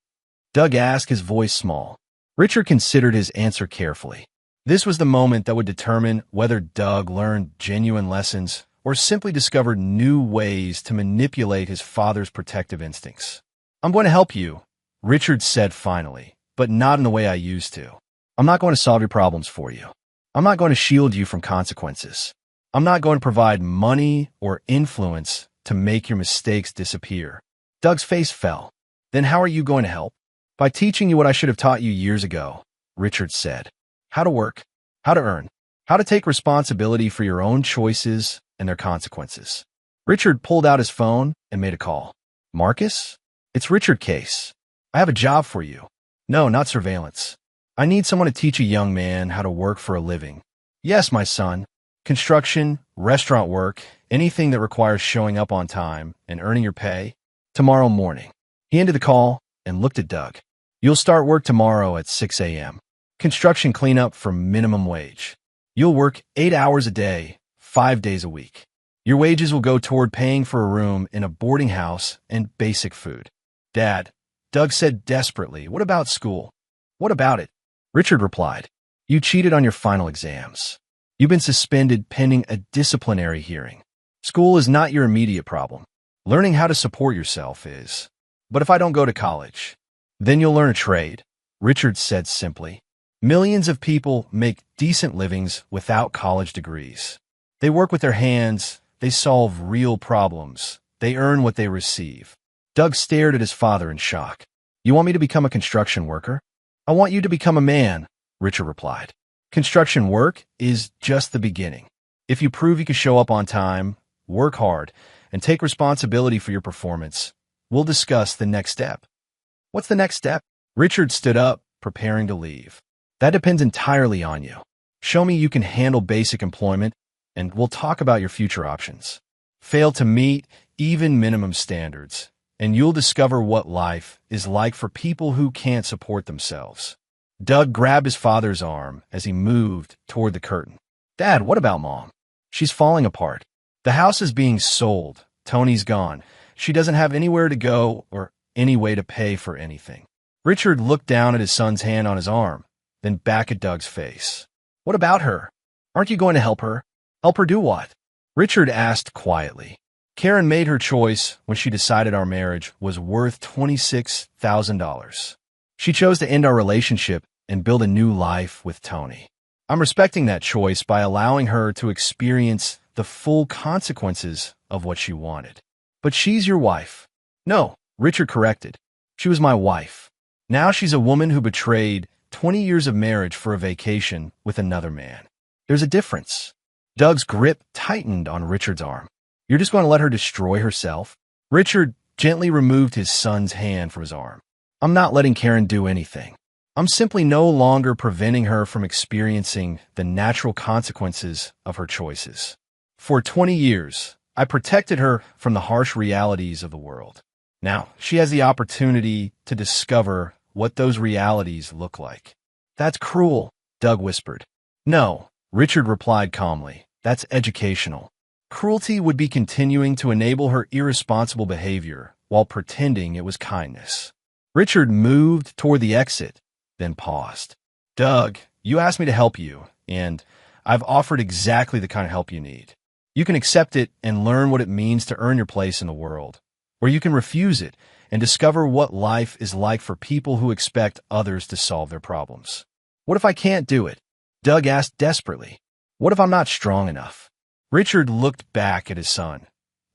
Speaker 1: Doug asked, his voice small. Richard considered his answer carefully. This was the moment that would determine whether Doug learned genuine lessons or simply discovered new ways to manipulate his father's protective instincts. "I'm going to help you," Richard said finally, "but not in the way I used to. I'm not going to solve your problems for you. I'm not going to shield you from consequences. I'm not going to provide money or influence to make your mistakes disappear." Doug's face fell. "Then how are you going to help?" "By teaching you what I should have taught you years ago," Richard said. "How to work, how to earn, how to take responsibility for your own choices and their consequences." Richard pulled out his phone and made a call. "Marcus? It's Richard Case. I have a job for you." "No, not surveillance. I need someone to teach a young man how to work for a living." "Yes, my son. Construction, restaurant work, anything that requires showing up on time and earning your pay. Tomorrow morning." He ended the call and looked at Doug. "You'll start work tomorrow at 6 a.m. Construction cleanup for minimum wage. You'll work 8 hours a day, 5 days a week. Your wages will go toward paying for a room in a boarding house and basic food." "Dad," Doug said desperately, "what about school?" "What about it?" Richard replied. "You cheated on your final exams. You've been suspended pending a disciplinary hearing. School is not your immediate problem. Learning how to support yourself is. But if I don't go to college, then you'll learn a trade," Richard said simply. "Millions of people make decent livings without college degrees. They work with their hands, they solve real problems, they earn what they receive." Doug stared at his father in shock. You want me to become a construction worker? I want you to become a man, Richard replied. Construction work is just the beginning. If you prove you can show up on time, work hard, and take responsibility for your performance, we'll discuss the next step. What's the next step? Richard stood up, preparing to leave. That depends entirely on you. Show me you can handle basic employment, and we'll talk about your future options. Fail to meet even minimum standards, and you'll discover what life is like for people who can't support themselves. Doug grabbed his father's arm as he moved toward the curtain. Dad, what about Mom? She's falling apart. The house is being sold. Tony's gone. She doesn't have anywhere to go or any way to pay for anything. Richard looked down at his son's hand on his arm, then back at Doug's face. What about her? Aren't you going to help her? Help her do what? Richard asked quietly. Karen made her choice when she decided our marriage was worth $26,000. She chose to end our relationship and build a new life with Tony. I'm respecting that choice by allowing her to experience the full consequences of what she wanted. But she's your wife. No, Richard corrected. She was my wife. Now she's a woman who betrayed 20 years of marriage for a vacation with another man. There's a difference. Doug's grip tightened on Richard's arm. You're just going to let her destroy herself? Richard gently removed his son's hand from his arm. I'm not letting Karen do anything. I'm simply no longer preventing her from experiencing the natural consequences of her choices. For 20 years, I protected her from the harsh realities of the world. Now, she has the opportunity to discover what those realities look like. That's cruel, Doug whispered. No, Richard replied calmly. That's educational. Cruelty would be continuing to enable her irresponsible behavior while pretending it was kindness. Richard moved toward the exit, then paused. Doug, you asked me to help you, and I've offered exactly the kind of help you need. You can accept it and learn what it means to earn your place in the world, or you can refuse it and discover what life is like for people who expect others to solve their problems. What if I can't do it? Doug asked desperately. What if I'm not strong enough? Richard looked back at his son,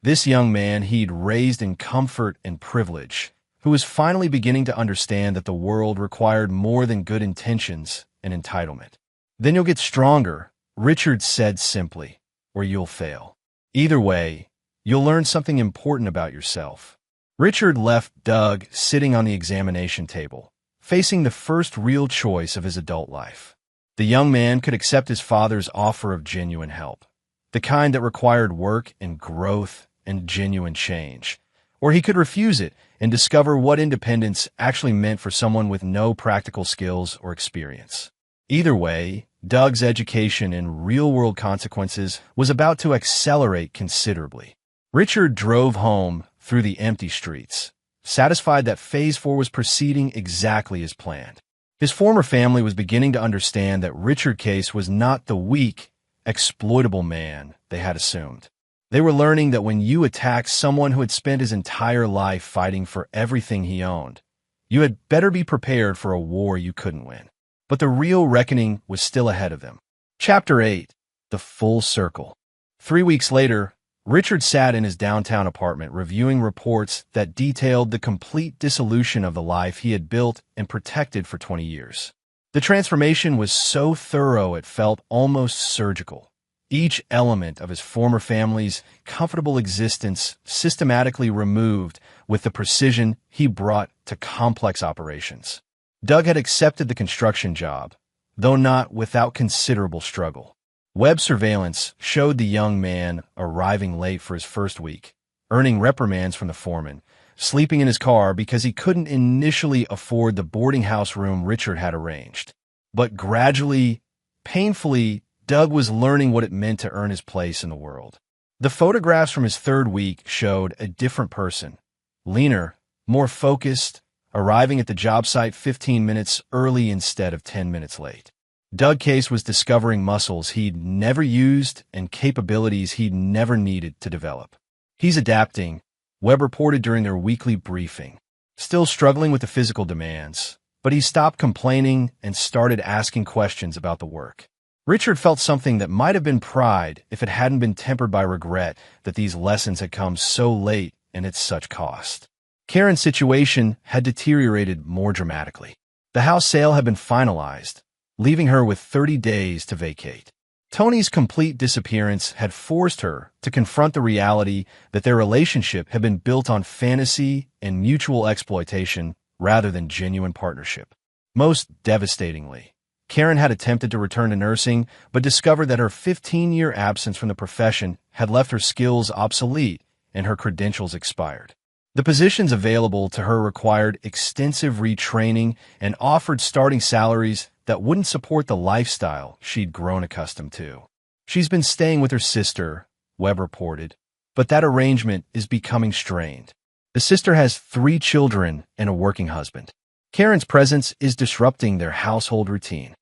Speaker 1: this young man he'd raised in comfort and privilege, who was finally beginning to understand that the world required more than good intentions and entitlement. Then you'll get stronger, Richard said simply, or you'll fail. Either way, you'll learn something important about yourself. Richard left Doug sitting on the examination table, facing the first real choice of his adult life. The young man could accept his father's offer of genuine help, the kind that required work and growth and genuine change. Or he could refuse it and discover what independence actually meant for someone with no practical skills or experience. Either way, Doug's education in real-world consequences was about to accelerate considerably. Richard drove home through the empty streets, satisfied that Phase 4 was proceeding exactly as planned. His former family was beginning to understand that Richard Case was not the weak, exploitable man they had assumed. They were learning that when you attacked someone who had spent his entire life fighting for everything he owned, you had better be prepared for a war you couldn't win. But the real reckoning was still ahead of them. Chapter 8. The Full Circle. 3 weeks later, Richard sat in his downtown apartment reviewing reports that detailed the complete dissolution of the life he had built and protected for 20 years. The transformation was so thorough it felt almost surgical. Each element of his former family's comfortable existence systematically removed with the precision he brought to complex operations. Doug had accepted the construction job, though not without considerable struggle. Web surveillance showed the young man arriving late for his first week, earning reprimands from the foreman, sleeping in his car because he couldn't initially afford the boarding house room Richard had arranged. But gradually, painfully, Doug was learning what it meant to earn his place in the world. The photographs from his third week showed a different person, leaner, more focused, arriving at the job site 15 minutes early instead of 10 minutes late. Doug Case was discovering muscles he'd never used and capabilities he'd never needed to develop. He's adapting, Webb reported during their weekly briefing. Still struggling with the physical demands, but he stopped complaining and started asking questions about the work. Richard felt something that might have been pride if it hadn't been tempered by regret that these lessons had come so late and at such cost. Karen's situation had deteriorated more dramatically. The house sale had been finalized, leaving her with 30 days to vacate. Tony's complete disappearance had forced her to confront the reality that their relationship had been built on fantasy and mutual exploitation rather than genuine partnership. Most devastatingly, Karen had attempted to return to nursing, but discovered that her 15-year absence from the profession had left her skills obsolete and her credentials expired. The positions available to her required extensive retraining and offered starting salaries that wouldn't support the lifestyle she'd grown accustomed to. She's been staying with her sister, Webb reported, but that arrangement is becoming strained. The sister has 3 children and a working husband. Karen's presence is disrupting their household routine.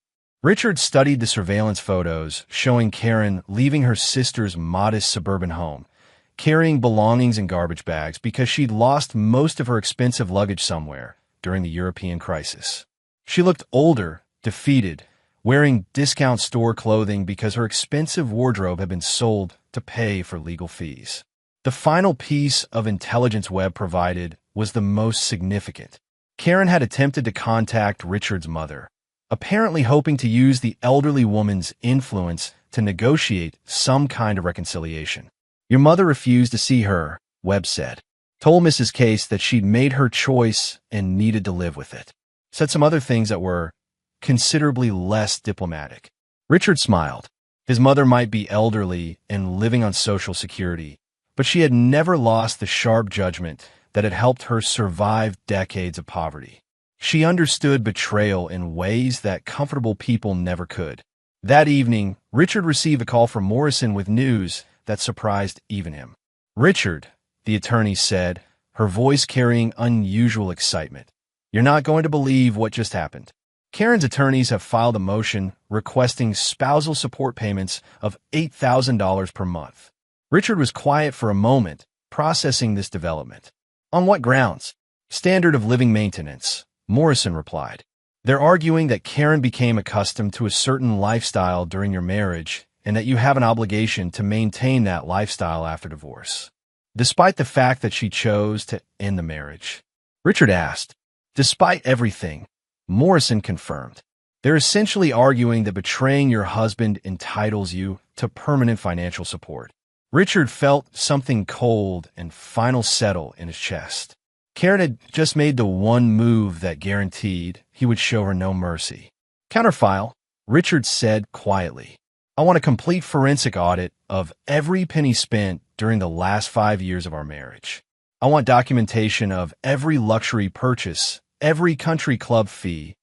Speaker 1: Richard studied the surveillance photos showing Karen leaving her sister's modest suburban home, carrying belongings in garbage bags because she'd lost most of her expensive luggage somewhere during the European crisis. She looked older, defeated, wearing discount store clothing because her expensive wardrobe had been sold to pay for legal fees. The final piece of intelligence Webb provided was the most significant. Karen had attempted to contact Richard's mother, apparently hoping to use the elderly woman's influence to negotiate some kind of reconciliation. Your mother refused to see her, Webb said. Told Mrs. Case that she'd made her choice and needed to live with it. Said some other things that were considerably less diplomatic. Richard smiled. His mother might be elderly and living on Social Security, but she had never lost the sharp judgment that had helped her survive decades of poverty. She understood betrayal in ways that comfortable people never could. That evening, Richard received a call from Morrison with news that surprised even him. Richard, the attorney said, her voice carrying unusual excitement. You're not going to believe what just happened. Karen's attorneys have filed a motion requesting spousal support payments of $8,000 per month. Richard was quiet for a moment, processing this development. On what grounds? Standard of living maintenance, Morrison replied. They're arguing that Karen became accustomed to a certain lifestyle during your marriage and that you have an obligation to maintain that lifestyle after divorce, despite the fact that she chose to end the marriage. Richard asked. Despite everything, Morrison confirmed. They're essentially arguing that betraying your husband entitles you to permanent financial support. Richard felt something cold and final settle in his chest. Karen had just made the one move that guaranteed he would show her no mercy. Counterfile, Richard said quietly. I want a complete forensic audit of every penny spent during the last 5 years of our marriage. I want documentation of every luxury purchase, every country club fee,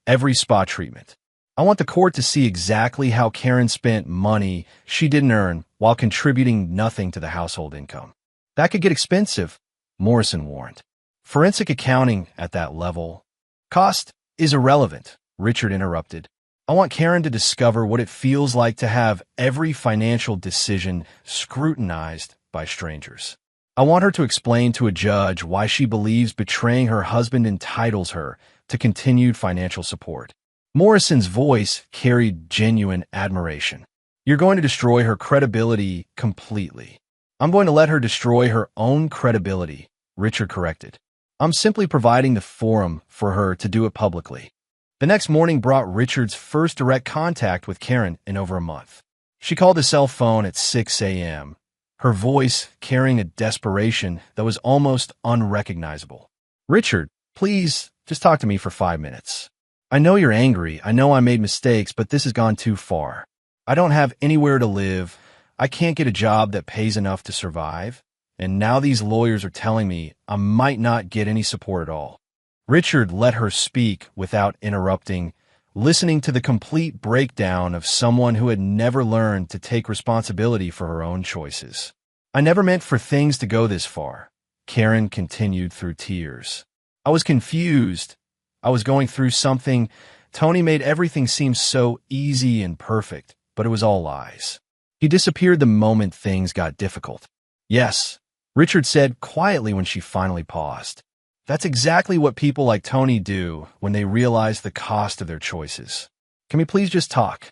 Speaker 1: every spa treatment. I want the court to see exactly how Karen spent money she didn't earn while contributing nothing to the household income. That could get expensive, Morrison warned. Forensic accounting at that level. Cost is irrelevant, Richard interrupted. I want Karen to discover what it feels like to have every financial decision scrutinized by strangers. I want her to explain to a judge why she believes betraying her husband entitles her to continued financial support. Morrison's voice carried genuine admiration. You're going to destroy her credibility completely. I'm going to let her destroy her own credibility, Richard corrected. I'm simply providing the forum for her to do it publicly. The next morning brought Richard's first direct contact with Karen in over a month. She called his cell phone at 6 a.m., her voice carrying a desperation that was almost unrecognizable. Richard, please, just talk to me for 5 minutes. I know you're angry. I know I made mistakes, but this has gone too far. I don't have anywhere to live. I can't get a job that pays enough to survive. And now these lawyers are telling me I might not get any support at all. Richard let her speak without interrupting, listening to the complete breakdown of someone who had never learned to take responsibility for her own choices. I never meant for things to go this far, Karen continued through tears. I was confused. I was going through something. Tony made everything seem so easy and perfect, but it was all lies. He disappeared the moment things got difficult. Yes, Richard said quietly when she finally paused. That's exactly what people like Tony do when they realize the cost of their choices. Can we please just talk?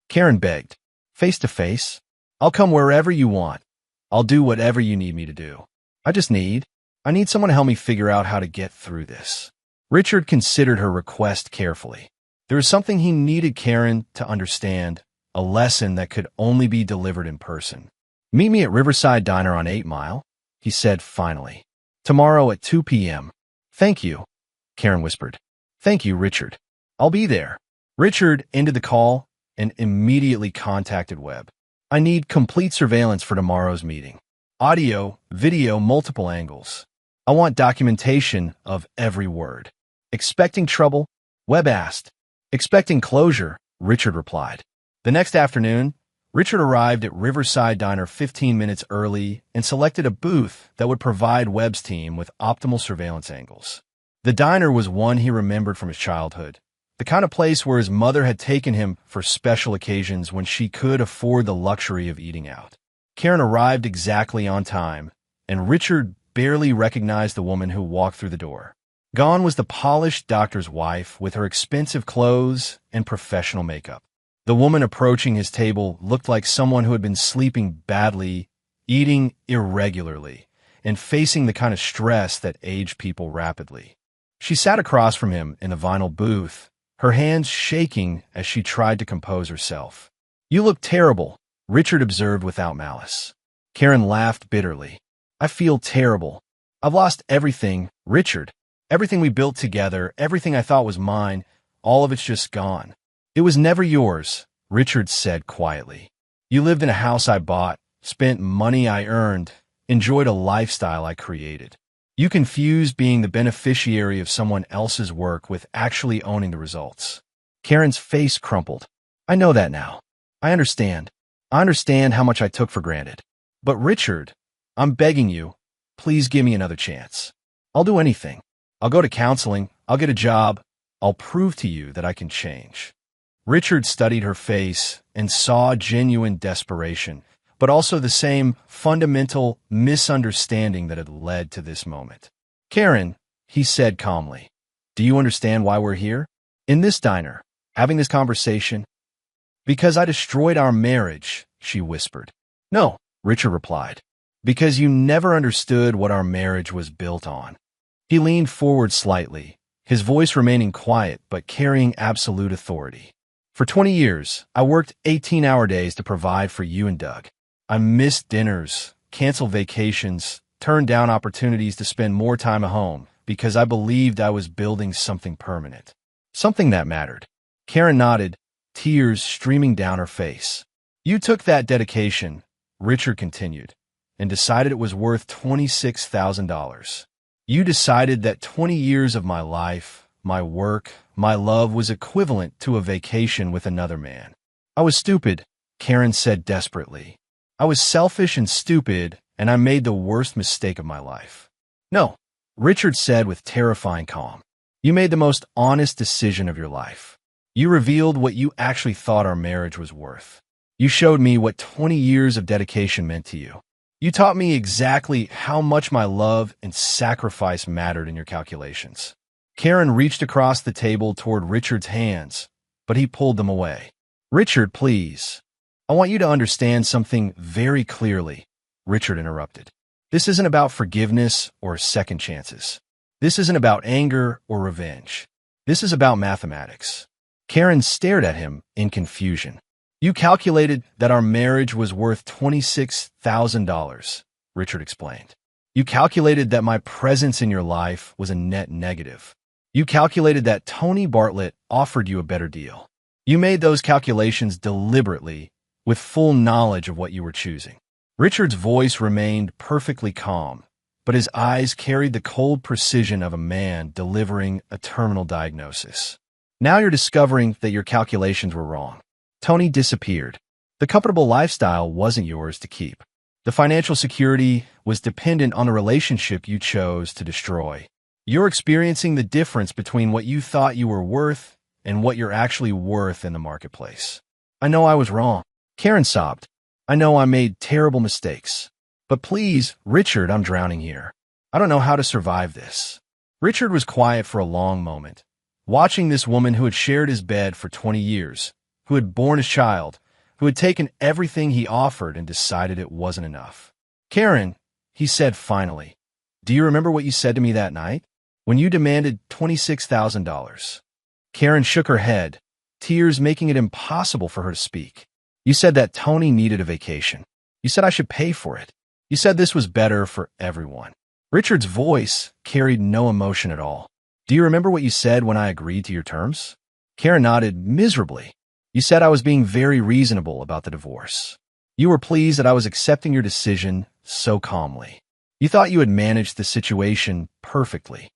Speaker 1: Karen begged. Face to face? I'll come wherever you want. I'll do whatever you need me to do. I I need someone to help me figure out how to get through this. Richard considered her request carefully. There was something he needed Karen to understand, a lesson that could only be delivered in person. Meet me at Riverside Diner on 8 Mile, he said finally. Tomorrow at 2 p.m. Thank you, Karen whispered. Thank you, Richard. I'll be there. Richard ended the call and immediately contacted Webb. I need complete surveillance for tomorrow's meeting. Audio, video, multiple angles. I want documentation of every word. Expecting trouble? Webb asked. Expecting closure, Richard replied. The next afternoon, Richard arrived at Riverside Diner 15 minutes early and selected a booth that would provide Webb's team with optimal surveillance angles. The diner was one he remembered from his childhood, the kind of place where his mother had taken him for special occasions when she could afford the luxury of eating out. Karen arrived exactly on time, and Richard barely recognized the woman who walked through the door. Gone was the polished doctor's wife with her expensive clothes and professional makeup. The woman approaching his table looked like someone who had been sleeping badly, eating irregularly, and facing the kind of stress that aged people rapidly. She sat across from him in the vinyl booth, her hands shaking as she tried to compose herself. You look terrible, Richard observed without malice. Karen laughed bitterly. I feel terrible. I've lost everything, Richard. Everything we built together, everything I thought was mine, all of it's just gone. It was never yours, Richard said quietly. You lived in a house I bought, spent money I earned, enjoyed a lifestyle I created. You confused being the beneficiary of someone else's work with actually owning the results. Karen's face crumpled. I know that now. I understand. I understand how much I took for granted. But Richard, I'm begging you, please give me another chance. I'll do anything. I'll go to counseling. I'll get a job. I'll prove to you that I can change. Richard studied her face and saw genuine desperation, but also the same fundamental misunderstanding that had led to this moment. Karen, he said calmly, do you understand why we're here? In this diner, having this conversation? Because I destroyed our marriage, she whispered. No, Richard replied. Because you never understood what our marriage was built on. He leaned forward slightly, his voice remaining quiet but carrying absolute authority. For 20 years, I worked 18-hour days to provide for you and Doug. I missed dinners, canceled vacations, turned down opportunities to spend more time at home because I believed I was building something permanent, something that mattered. Karen nodded, tears streaming down her face. You took that dedication, Richard continued, and decided it was worth $26,000. You decided that 20 years of my life, my work, my love was equivalent to a vacation with another man. I was stupid, Karen said desperately. I was selfish and stupid, and I made the worst mistake of my life. No, Richard said with terrifying calm. You made the most honest decision of your life. You revealed what you actually thought our marriage was worth. You showed me what 20 years of dedication meant to you. You taught me exactly how much my love and sacrifice mattered in your calculations. Karen reached across the table toward Richard's hands, but he pulled them away. Richard, please. I want you to understand something very clearly, Richard interrupted. This isn't about forgiveness or second chances. This isn't about anger or revenge. This is about mathematics. Karen stared at him in confusion. You calculated that our marriage was worth $26,000, Richard explained. You calculated that my presence in your life was a net negative. You calculated that Tony Bartlett offered you a better deal. You made those calculations deliberately, with full knowledge of what you were choosing. Richard's voice remained perfectly calm, but his eyes carried the cold precision of a man delivering a terminal diagnosis. Now you're discovering that your calculations were wrong. Tony disappeared. The comfortable lifestyle wasn't yours to keep. The financial security was dependent on the relationship you chose to destroy. You're experiencing the difference between what you thought you were worth and what you're actually worth in the marketplace. I know I was wrong. Karen sobbed. I know I made terrible mistakes. But please, Richard, I'm drowning here. I don't know how to survive this. Richard was quiet for a long moment, watching this woman who had shared his bed for 20 years, who had borne his child, who had taken everything he offered and decided it wasn't enough. Karen, he said finally, Do you remember what you said to me that night? When you demanded $26,000. Karen shook her head, tears making it impossible for her to speak. You said that Tony needed a vacation. You said I should pay for it. You said this was better for everyone. Richard's voice carried no emotion at all. Do you remember what you said when I agreed to your terms? Karen nodded miserably. You said I was being very reasonable about the divorce. You were pleased that I was accepting your decision so calmly. You thought you had managed the situation perfectly.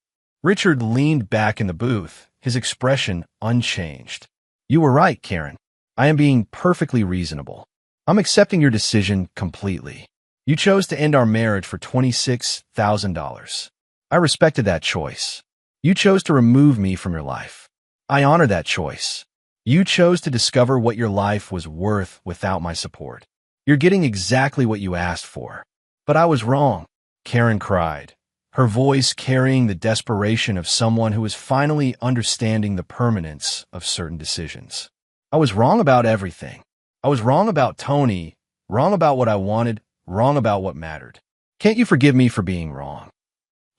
Speaker 1: Richard leaned back in the booth, his expression unchanged. You were right, Karen. I am being perfectly reasonable. I'm accepting your decision completely. You chose to end our marriage for $26,000. I respected that choice. You chose to remove me from your life. I honor that choice. You chose to discover what your life was worth without my support. You're getting exactly what you asked for. But I was wrong, Karen cried, her voice carrying the desperation of someone who is finally understanding the permanence of certain decisions. I was wrong about everything. I was wrong about Tony, wrong about what I wanted, wrong about what mattered. Can't you forgive me for being wrong?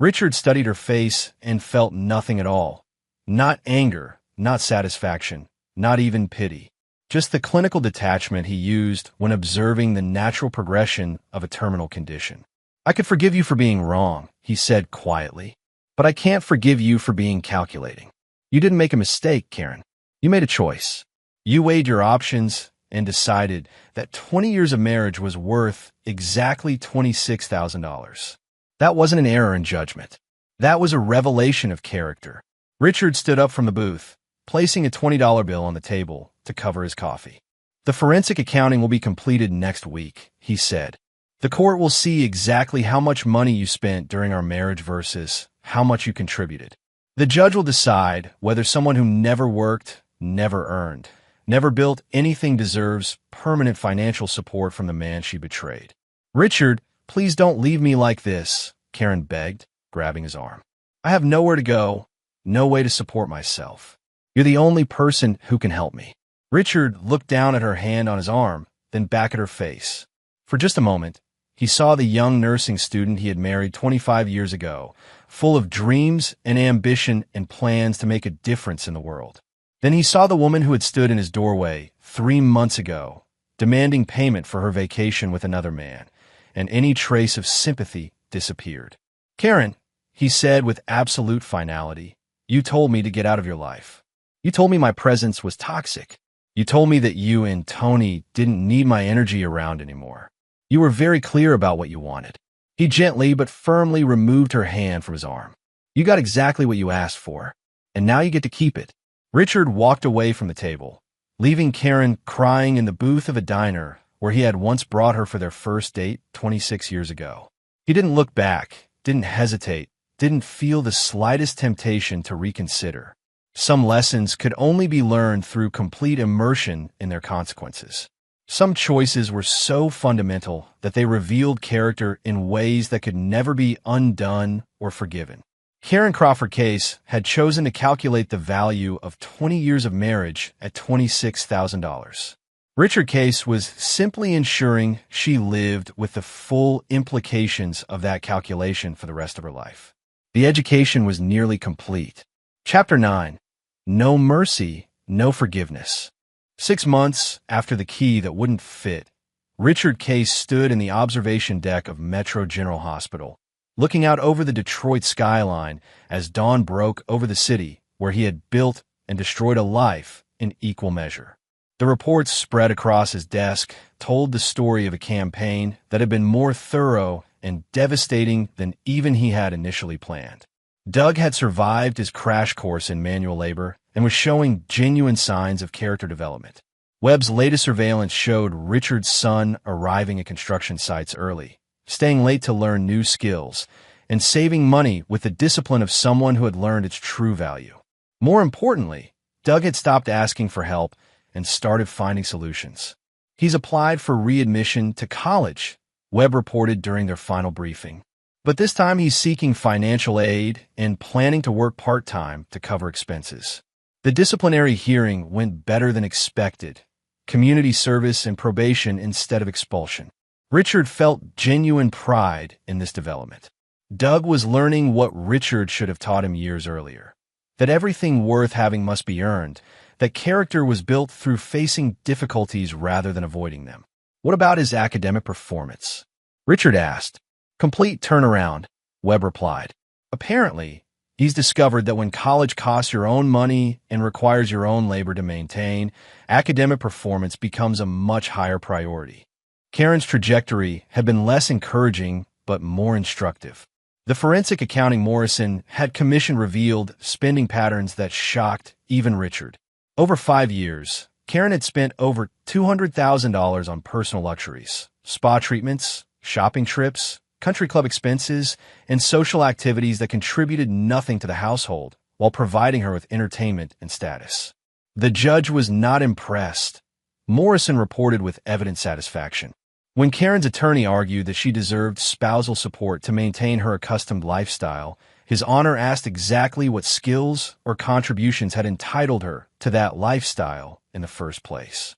Speaker 1: Richard studied her face and felt nothing at all. Not anger, not satisfaction, not even pity. Just the clinical detachment he used when observing the natural progression of a terminal condition. I could forgive you for being wrong, he said quietly, but I can't forgive you for being calculating. You didn't make a mistake, Karen. You made a choice. You weighed your options and decided that 20 years of marriage was worth exactly $26,000. That wasn't an error in judgment. That was a revelation of character. Richard stood up from the booth, placing a $20 bill on the table to cover his coffee. The forensic accounting will be completed next week, he said. The court will see exactly how much money you spent during our marriage versus how much you contributed. The judge will decide whether someone who never worked, never earned, never built anything deserves permanent financial support from the man she betrayed. Richard, please don't leave me like this, Karen begged, grabbing his arm. I have nowhere to go, no way to support myself. You're the only person who can help me. Richard looked down at her hand on his arm, then back at her face. For just a moment, he saw the young nursing student he had married 25 years ago, full of dreams and ambition and plans to make a difference in the world. Then he saw the woman who had stood in his doorway 3 months ago, demanding payment for her vacation with another man, and any trace of sympathy disappeared. Karen, he said with absolute finality, you told me to get out of your life. You told me my presence was toxic. You told me that you and Tony didn't need my energy around anymore. You were very clear about what you wanted. He gently but firmly removed her hand from his arm. You got exactly what you asked for, and now you get to keep it. Richard walked away from the table, leaving Karen crying in the booth of a diner where he had once brought her for their first date 26 years ago. He didn't look back, didn't hesitate, didn't feel the slightest temptation to reconsider. Some lessons could only be learned through complete immersion in their consequences. Some choices were so fundamental that they revealed character in ways that could never be undone or forgiven. Karen Crawford Case had chosen to calculate the value of 20 years of marriage at $26,000. Richard Case was simply ensuring she lived with the full implications of that calculation for the rest of her life. The education was nearly complete. Chapter 9. No mercy, no forgiveness. 6 months after the key that wouldn't fit, Richard Case stood in the observation deck of Metro General Hospital, looking out over the Detroit skyline as dawn broke over the city where he had built and destroyed a life in equal measure. The reports spread across his desk told the story of a campaign that had been more thorough and devastating than even he had initially planned. Doug had survived his crash course in manual labor and was showing genuine signs of character development. Webb's latest surveillance showed Richard's son arriving at construction sites early, staying late to learn new skills, and saving money with the discipline of someone who had learned its true value. More importantly, Doug had stopped asking for help and started finding solutions. He's applied for readmission to college, Webb reported during their final briefing. But this time he's seeking financial aid and planning to work part-time to cover expenses. The disciplinary hearing went better than expected. Community service and probation instead of expulsion. Richard felt genuine pride in this development. Doug was learning what Richard should have taught him years earlier. That everything worth having must be earned, that character was built through facing difficulties rather than avoiding them. What about his academic performance? Richard asked. Complete turnaround, Webb replied. Apparently, he's discovered that when college costs your own money and requires your own labor to maintain, academic performance becomes a much higher priority. Karen's trajectory had been less encouraging but more instructive. The forensic accounting Morrison had commissioned revealed spending patterns that shocked even Richard. Over 5 years, Karen had spent over $200,000 on personal luxuries, spa treatments, shopping trips, country club expenses, and social activities that contributed nothing to the household while providing her with entertainment and status. The judge was not impressed. Morrison reported with evident satisfaction. When Karen's attorney argued that she deserved spousal support to maintain her accustomed lifestyle, His Honor asked exactly what skills or contributions had entitled her to that lifestyle in the first place.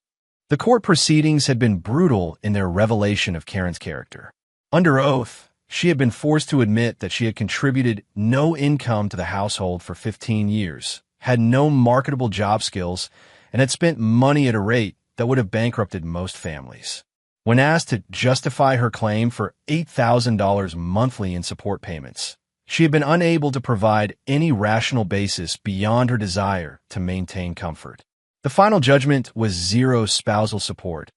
Speaker 1: The court proceedings had been brutal in their revelation of Karen's character. Under oath, she had been forced to admit that she had contributed no income to the household for 15 years, had no marketable job skills, and had spent money at a rate that would have bankrupted most families. When asked to justify her claim for $8,000 monthly in support payments, she had been unable to provide any rational basis beyond her desire to maintain comfort. The final judgment was zero spousal support.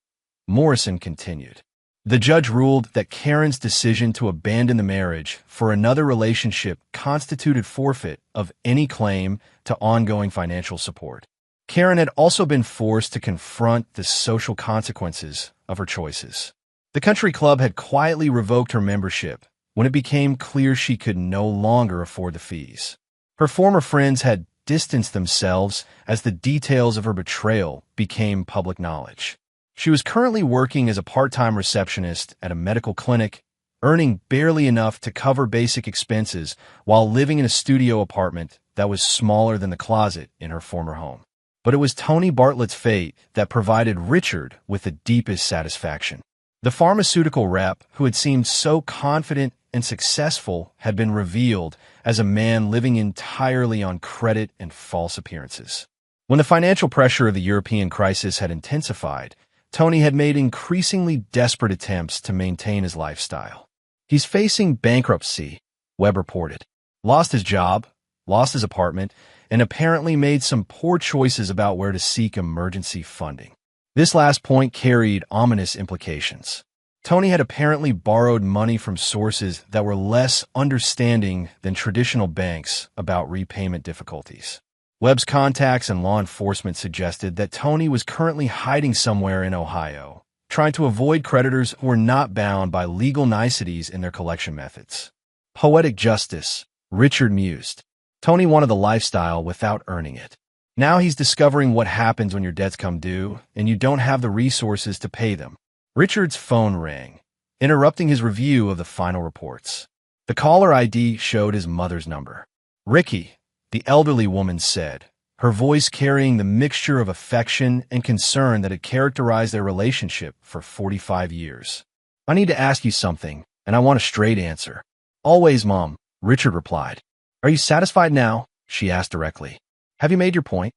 Speaker 1: Morrison continued. The judge ruled that Karen's decision to abandon the marriage for another relationship constituted forfeit of any claim to ongoing financial support. Karen had also been forced to confront the social consequences of her choices. The country club had quietly revoked her membership when it became clear she could no longer afford the fees. Her former friends had distanced themselves as the details of her betrayal became public knowledge. She was currently working as a part-time receptionist at a medical clinic, earning barely enough to cover basic expenses while living in a studio apartment that was smaller than the closet in her former home. But it was Tony Bartlett's fate that provided Richard with the deepest satisfaction. The pharmaceutical rep, who had seemed so confident and successful, had been revealed as a man living entirely on credit and false appearances. When the financial pressure of the European crisis had intensified, Tony had made increasingly desperate attempts to maintain his lifestyle. He's facing bankruptcy, Webb reported. Lost his job, lost his apartment, and apparently made some poor choices about where to seek emergency funding. This last point carried ominous implications. Tony had apparently borrowed money from sources that were less understanding than traditional banks about repayment difficulties. Webb's contacts and law enforcement suggested that Tony was currently hiding somewhere in Ohio, trying to avoid creditors who were not bound by legal niceties in their collection methods. Poetic justice, Richard mused. Tony wanted the lifestyle without earning it. Now he's discovering what happens when your debts come due and you don't have the resources to pay them. Richard's phone rang, interrupting his review of the final reports. The caller ID showed his mother's number. Ricky, the elderly woman said, her voice carrying the mixture of affection and concern that had characterized their relationship for 45 years. I need to ask you something, and I want a straight answer. Always, Mom, Richard replied. Are you satisfied now? She asked directly. Have you made your point?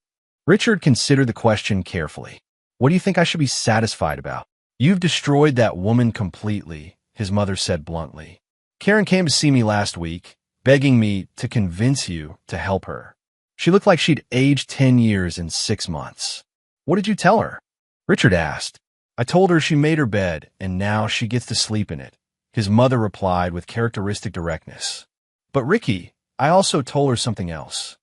Speaker 1: Richard considered the question carefully. What do you think I should be satisfied about? You've destroyed that woman completely, his mother said bluntly. Karen came to see me last week, begging me to convince you to help her. She looked like she'd aged 10 years in 6 months. What did you tell her? Richard asked. I told her she made her bed, and now she gets to sleep in it, his mother replied with characteristic directness. But Ricky, I also told her something else.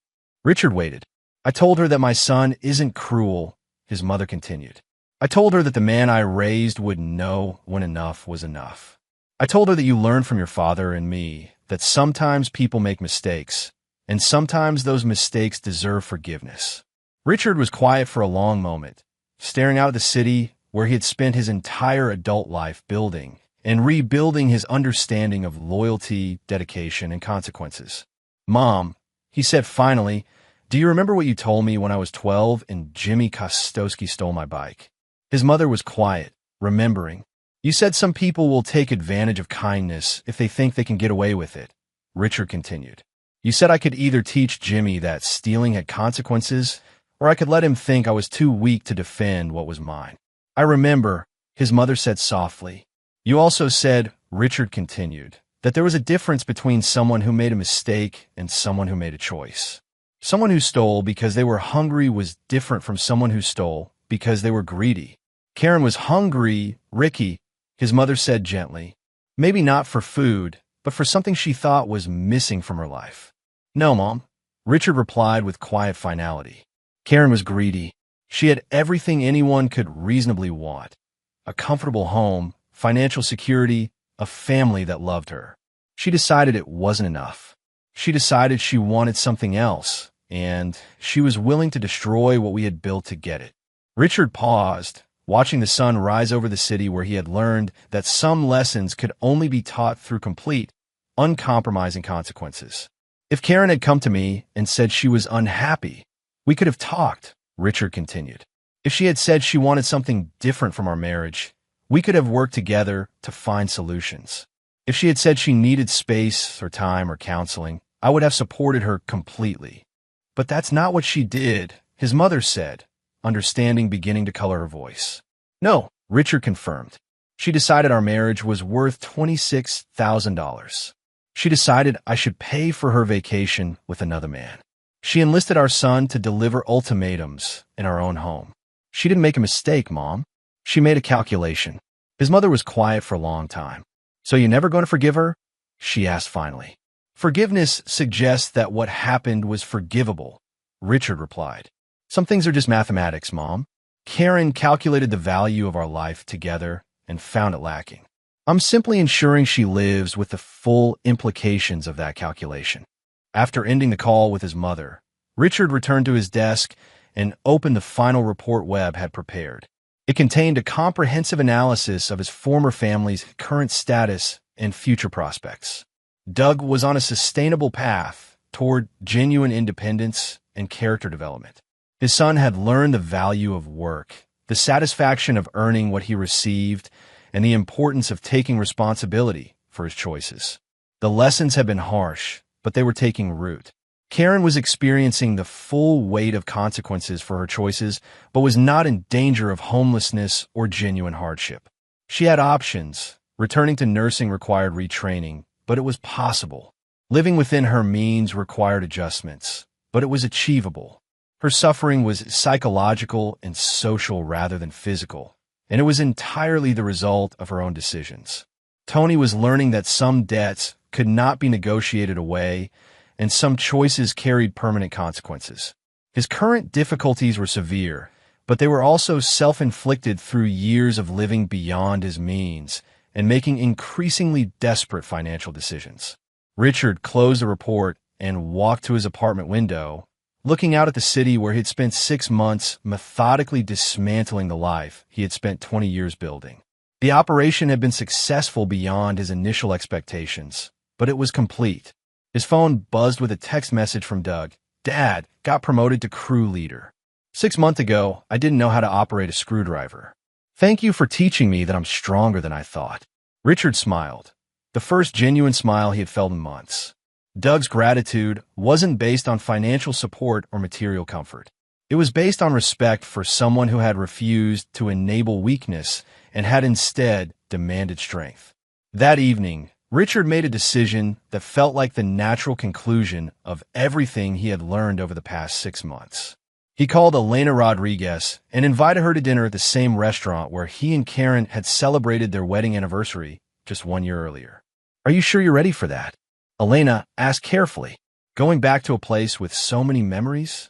Speaker 1: Richard waited. I told her that my son isn't cruel, his mother continued. I told her that the man I raised would know when enough was enough. I told her that you learned from your father and me that sometimes people make mistakes, and sometimes those mistakes deserve forgiveness. Richard was quiet for a long moment, staring out at the city where he had spent his entire adult life building and rebuilding his understanding of loyalty, dedication, and consequences. Mom, he said finally, do you remember what you told me when I was 12 and Jimmy Kostowski stole my bike? His mother was quiet, remembering. You said some people will take advantage of kindness if they think they can get away with it, Richard continued. You said I could either teach Jimmy that stealing had consequences, or I could let him think I was too weak to defend what was mine. I remember, his mother said softly. You also said, Richard continued, that there was a difference between someone who made a mistake and someone who made a choice. Someone who stole because they were hungry was different from someone who stole because they were greedy. Karen was hungry, Ricky, his mother said gently. Maybe not for food, but for something she thought was missing from her life. No, Mom, Richard replied with quiet finality. Karen was greedy. She had everything anyone could reasonably want. A comfortable home, financial security, a family that loved her. She decided it wasn't enough. She decided she wanted something else, and she was willing to destroy what we had built to get it. Richard paused, watching the sun rise over the city where he had learned that some lessons could only be taught through complete, uncompromising consequences. If Karen had come to me and said she was unhappy, we could have talked, Richard continued. If she had said she wanted something different from our marriage, we could have worked together to find solutions. If she had said she needed space or time or counseling, I would have supported her completely. But that's not what she did, his mother said, understanding beginning to color her voice. No, Richard confirmed. She decided our marriage was worth $26,000. She decided I should pay for her vacation with another man. She enlisted our son to deliver ultimatums in our own home. She didn't make a mistake, Mom. She made a calculation. His mother was quiet for a long time. So you're never going to forgive her? She asked finally. Forgiveness suggests that what happened was forgivable, Richard replied. Some things are just mathematics, Mom. Karen calculated the value of our life together and found it lacking. I'm simply ensuring she lives with the full implications of that calculation. After ending the call with his mother, Richard returned to his desk and opened the final report Webb had prepared. It contained a comprehensive analysis of his former family's current status and future prospects. Doug was on a sustainable path toward genuine independence and character development. His son had learned the value of work, the satisfaction of earning what he received, and the importance of taking responsibility for his choices. The lessons had been harsh, but they were taking root. Karen was experiencing the full weight of consequences for her choices, but was not in danger of homelessness or genuine hardship. She had options. Returning to nursing required retraining, but it was possible. Living within her means required adjustments, but it was achievable. Her suffering was psychological and social rather than physical, and it was entirely the result of her own decisions. Tony was learning that some debts could not be negotiated away, and some choices carried permanent consequences. His current difficulties were severe, but they were also self-inflicted through years of living beyond his means and making increasingly desperate financial decisions. Richard closed the report and walked to his apartment window, looking out at the city where he had spent 6 months methodically dismantling the life he had spent 20 years building. The operation had been successful beyond his initial expectations, but it was complete. His phone buzzed with a text message from Doug. Dad, got promoted to crew leader. 6 months ago, I didn't know how to operate a screwdriver. Thank you for teaching me that I'm stronger than I thought. Richard smiled, the first genuine smile he had felt in months. Doug's gratitude wasn't based on financial support or material comfort. It was based on respect for someone who had refused to enable weakness and had instead demanded strength. That evening, Richard made a decision that felt like the natural conclusion of everything he had learned over the past 6 months. He called Elena Rodriguez and invited her to dinner at the same restaurant where he and Karen had celebrated their wedding anniversary just 1 year earlier. Are you sure you're ready for that? Elena asked carefully, going back to a place with so many memories?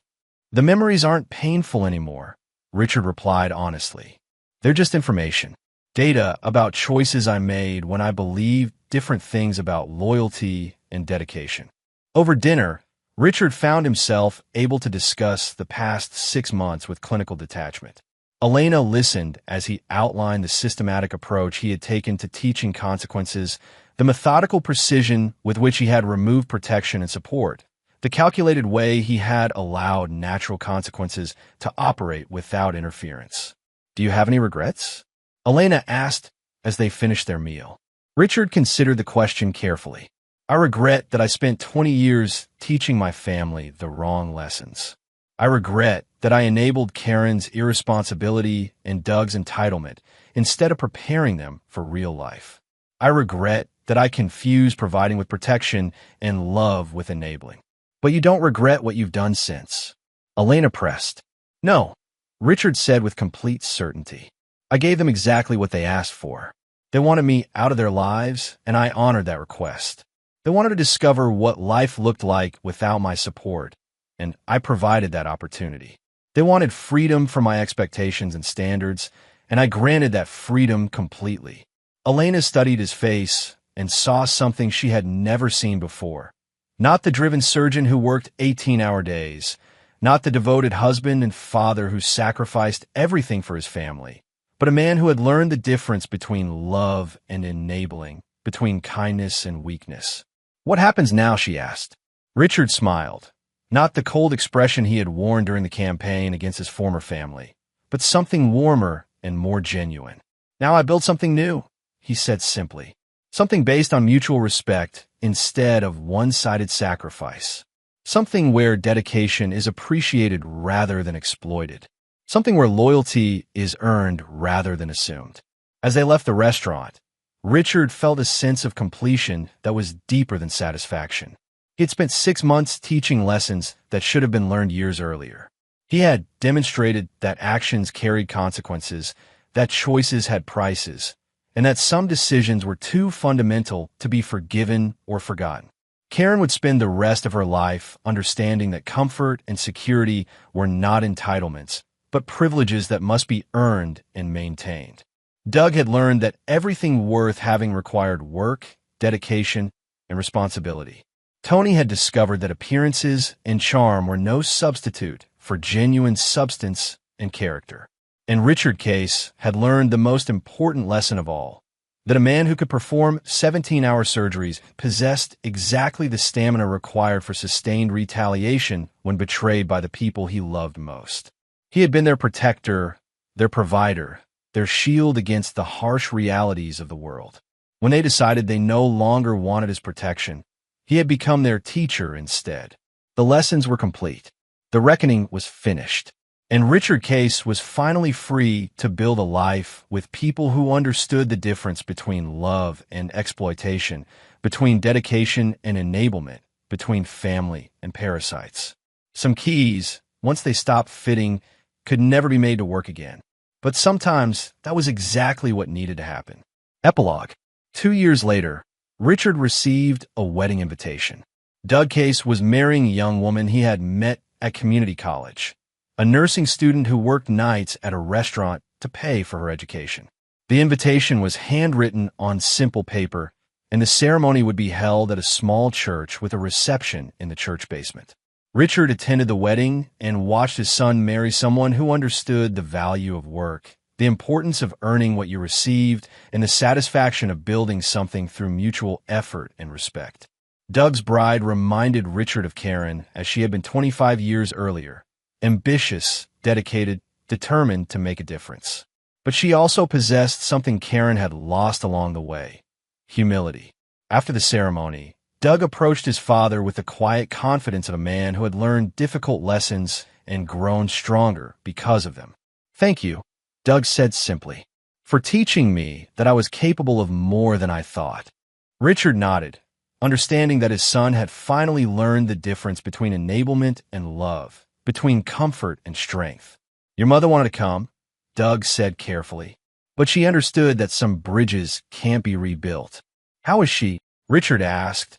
Speaker 1: The memories aren't painful anymore, Richard replied honestly. They're just information. Data about choices I made when I believed different things about loyalty and dedication. Over dinner, Richard found himself able to discuss the past 6 months with clinical detachment. Elena listened as he outlined the systematic approach he had taken to teaching consequences, the methodical precision with which he had removed protection and support, the calculated way he had allowed natural consequences to operate without interference. Do you have any regrets? Elena asked as they finished their meal. Richard considered the question carefully. I regret that I spent 20 years teaching my family the wrong lessons. I regret that I enabled Karen's irresponsibility and Doug's entitlement instead of preparing them for real life. I regret that I confused providing with protection and love with enabling. But you don't regret what you've done since. Elena pressed. No, Richard said with complete certainty. I gave them exactly what they asked for. They wanted me out of their lives, and I honored that request. They wanted to discover what life looked like without my support, and I provided that opportunity. They wanted freedom from my expectations and standards, and I granted that freedom completely. Elena studied his face and saw something she had never seen before. Not the driven surgeon who worked 18-hour days, not the devoted husband and father who sacrificed everything for his family, but a man who had learned the difference between love and enabling, between kindness and weakness. What happens now, she asked. Richard smiled. Not the cold expression he had worn during the campaign against his former family, but something warmer and more genuine. Now I build something new, he said simply. Something based on mutual respect instead of one-sided sacrifice. Something where dedication is appreciated rather than exploited. Something where loyalty is earned rather than assumed. As they left the restaurant, Richard felt a sense of completion that was deeper than satisfaction. He had spent 6 months teaching lessons that should have been learned years earlier. He had demonstrated that actions carried consequences, that choices had prices, and that some decisions were too fundamental to be forgiven or forgotten. Karen would spend the rest of her life understanding that comfort and security were not entitlements, but privileges that must be earned and maintained. Doug had learned that everything worth having required work, dedication, and responsibility. Tony had discovered that appearances and charm were no substitute for genuine substance and character. And Richard Case had learned the most important lesson of all, that a man who could perform 17-hour surgeries possessed exactly the stamina required for sustained retaliation when betrayed by the people he loved most. He had been their protector, their provider, their shield against the harsh realities of the world. When they decided they no longer wanted his protection, he had become their teacher instead. The lessons were complete. The reckoning was finished. And Richard Case was finally free to build a life with people who understood the difference between love and exploitation, between dedication and enablement, between family and parasites. Some keys, once they stopped fitting, could never be made to work again. But sometimes that was exactly what needed to happen. Epilogue. 2 years later, Richard received a wedding invitation. Doug Case was marrying a young woman he had met at community college, a nursing student who worked nights at a restaurant to pay for her education. The invitation was handwritten on simple paper, and the ceremony would be held at a small church with a reception in the church basement. Richard attended the wedding and watched his son marry someone who understood the value of work, the importance of earning what you received, and the satisfaction of building something through mutual effort and respect. Doug's bride reminded Richard of Karen as she had been 25 years earlier, ambitious, dedicated, determined to make a difference. But she also possessed something Karen had lost along the way: humility. After the ceremony, Doug approached his father with the quiet confidence of a man who had learned difficult lessons and grown stronger because of them. "Thank you," Doug said simply, "for teaching me that I was capable of more than I thought." Richard nodded, understanding that his son had finally learned the difference between enablement and love, between comfort and strength. "Your mother wanted to come," Doug said carefully, "but she understood that some bridges can't be rebuilt." "How is she?" Richard asked,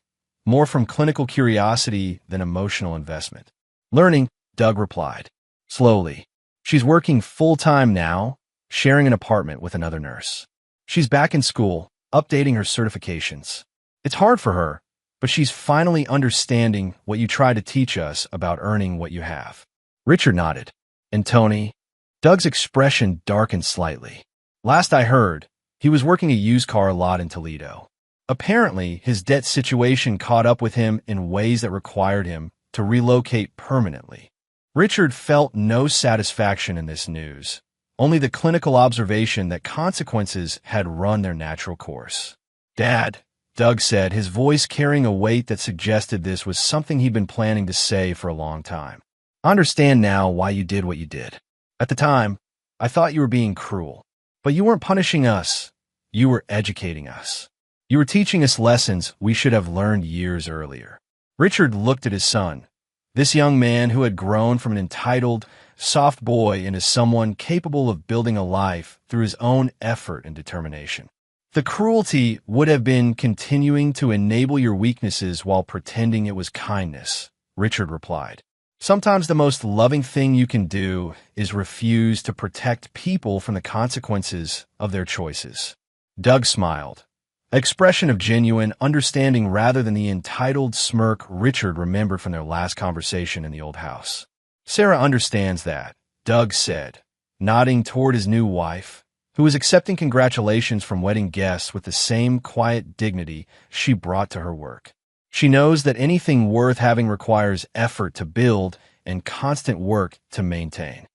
Speaker 1: more from clinical curiosity than emotional investment. "Learning," Doug replied. "Slowly. She's working full-time now, sharing an apartment with another nurse. She's back in school, updating her certifications. It's hard for her, but she's finally understanding what you try to teach us about earning what you have." Richard nodded. "And Tony?" Doug's expression darkened slightly. "Last I heard, he was working a used car lot in Toledo. Apparently, his debt situation caught up with him in ways that required him to relocate permanently." Richard felt no satisfaction in this news, only the clinical observation that consequences had run their natural course. "Dad," Doug said, his voice carrying a weight that suggested this was something he'd been planning to say for a long time. I understand now why you did what you did. At the time, I thought you were being cruel. But you weren't punishing us. You were educating us. You were teaching us lessons we should have learned years earlier. Richard looked at his son, this young man who had grown from an entitled, soft boy into someone capable of building a life through his own effort and determination. The cruelty would have been continuing to enable your weaknesses while pretending it was kindness, Richard replied. Sometimes the most loving thing you can do is refuse to protect people from the consequences of their choices. Doug smiled, an expression of genuine understanding rather than the entitled smirk Richard remembered from their last conversation in the old house. Sarah understands that, Doug said, nodding toward his new wife, who was accepting congratulations from wedding guests with the same quiet dignity she brought to her work. She knows that anything worth having requires effort to build and constant work to maintain.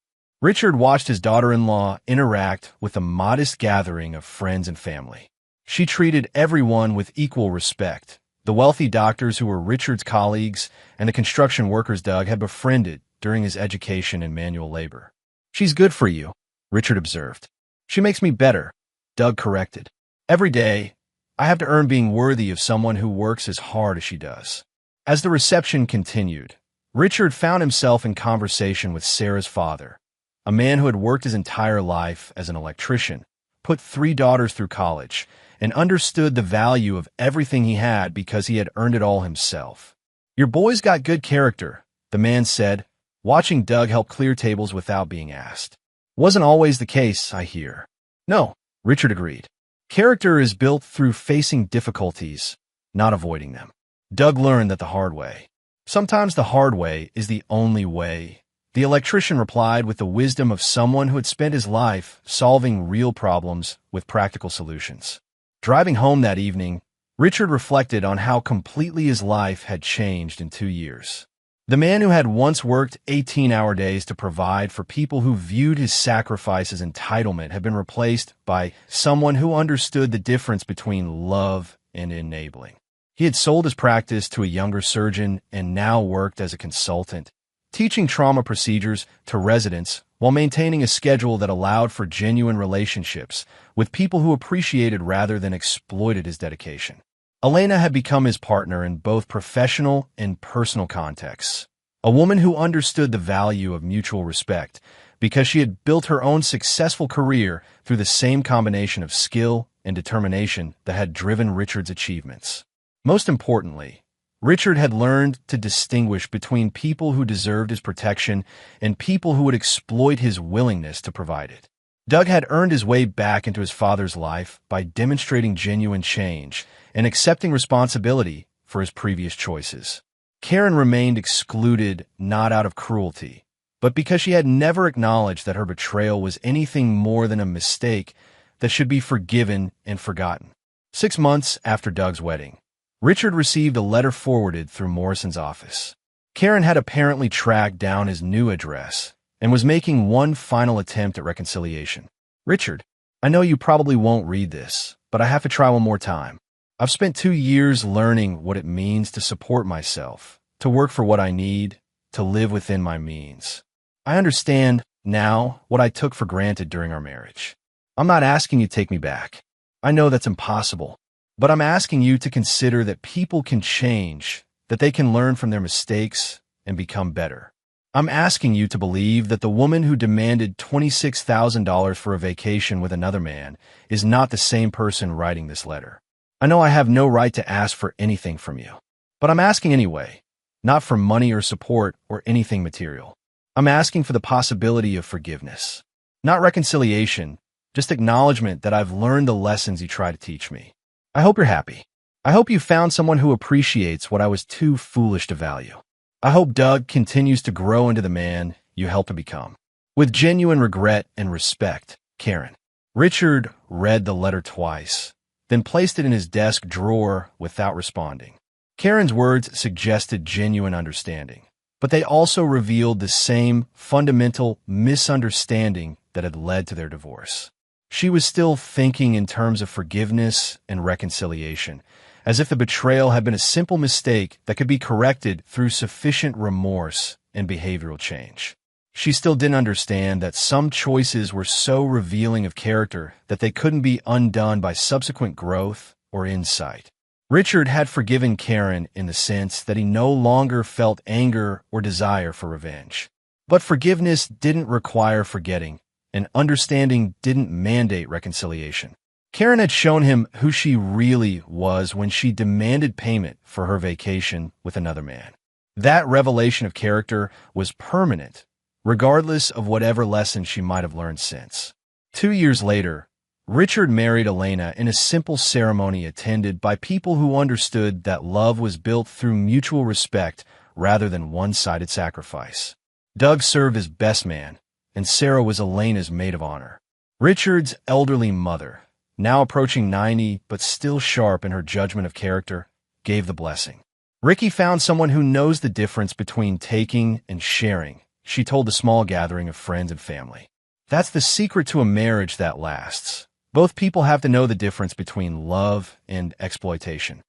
Speaker 1: Richard watched his daughter-in-law interact with a modest gathering of friends and family. She treated everyone with equal respect, the wealthy doctors who were Richard's colleagues and the construction workers Doug had befriended during his education in manual labor. She's good for you, Richard observed. She makes me better, Doug corrected. Every day, I have to earn being worthy of someone who works as hard as she does. As the reception continued, Richard found himself in conversation with Sarah's father, a man who had worked his entire life as an electrician, put 3 daughters through college, and understood the value of everything he had because he had earned it all himself. Your boy's got good character, the man said, watching Doug help clear tables without being asked. Wasn't always the case, I hear. No, Richard agreed. Character is built through facing difficulties, not avoiding them. Doug learned that the hard way. Sometimes the hard way is the only way. The electrician replied with the wisdom of someone who had spent his life solving real problems with practical solutions. Driving home that evening, Richard reflected on how completely his life had changed in 2 years. The man who had once worked 18-hour days to provide for people who viewed his sacrifice as entitlement had been replaced by someone who understood the difference between love and enabling. He had sold his practice to a younger surgeon and now worked as a consultant, teaching trauma procedures to residents while maintaining a schedule that allowed for genuine relationships with people who appreciated rather than exploited his dedication. Elena had become his partner in both professional and personal contexts, a woman who understood the value of mutual respect because she had built her own successful career through the same combination of skill and determination that had driven Richard's achievements. Most importantly, Richard had learned to distinguish between people who deserved his protection and people who would exploit his willingness to provide it. Doug had earned his way back into his father's life by demonstrating genuine change and accepting responsibility for his previous choices. Karen remained excluded not out of cruelty, but because she had never acknowledged that her betrayal was anything more than a mistake that should be forgiven and forgotten. 6 months after Doug's wedding, Richard received a letter forwarded through Morrison's office. Karen had apparently tracked down his new address and was making one final attempt at reconciliation. Richard, I know you probably won't read this, but I have to try one more time. I've spent 2 years learning what it means to support myself, to work for what I need, to live within my means. I understand now what I took for granted during our marriage. I'm not asking you to take me back. I know that's impossible, but I'm asking you to consider that people can change, that they can learn from their mistakes and become better. I'm asking you to believe that the woman who demanded $26,000 for a vacation with another man is not the same person writing this letter. I know I have no right to ask for anything from you, but I'm asking anyway, not for money or support or anything material. I'm asking for the possibility of forgiveness, not reconciliation, just acknowledgement that I've learned the lessons you try to teach me. I hope you're happy. I hope you found someone who appreciates what I was too foolish to value. I hope Doug continues to grow into the man you helped to become. With genuine regret and respect, Karen. Richard read the letter twice, then placed it in his desk drawer without responding. Karen's words suggested genuine understanding, but they also revealed the same fundamental misunderstanding that had led to their divorce. She was still thinking in terms of forgiveness and reconciliation, as if the betrayal had been a simple mistake that could be corrected through sufficient remorse and behavioral change. She still didn't understand that some choices were so revealing of character that they couldn't be undone by subsequent growth or insight. Richard had forgiven Karen in the sense that he no longer felt anger or desire for revenge. But forgiveness didn't require forgetting, and understanding didn't mandate reconciliation. Karen had shown him who she really was when she demanded payment for her vacation with another man. That revelation of character was permanent, regardless of whatever lessons she might have learned since. 2 years later, Richard married Elena in a simple ceremony attended by people who understood that love was built through mutual respect rather than one-sided sacrifice. Doug served as best man, and Sarah was Elena's maid of honor. Richard's elderly mother, now approaching 90 but still sharp in her judgment of character, gave the blessing. Ricky found someone who knows the difference between taking and sharing, she told the small gathering of friends and family. That's the secret to a marriage that lasts. Both people have to know the difference between love and exploitation.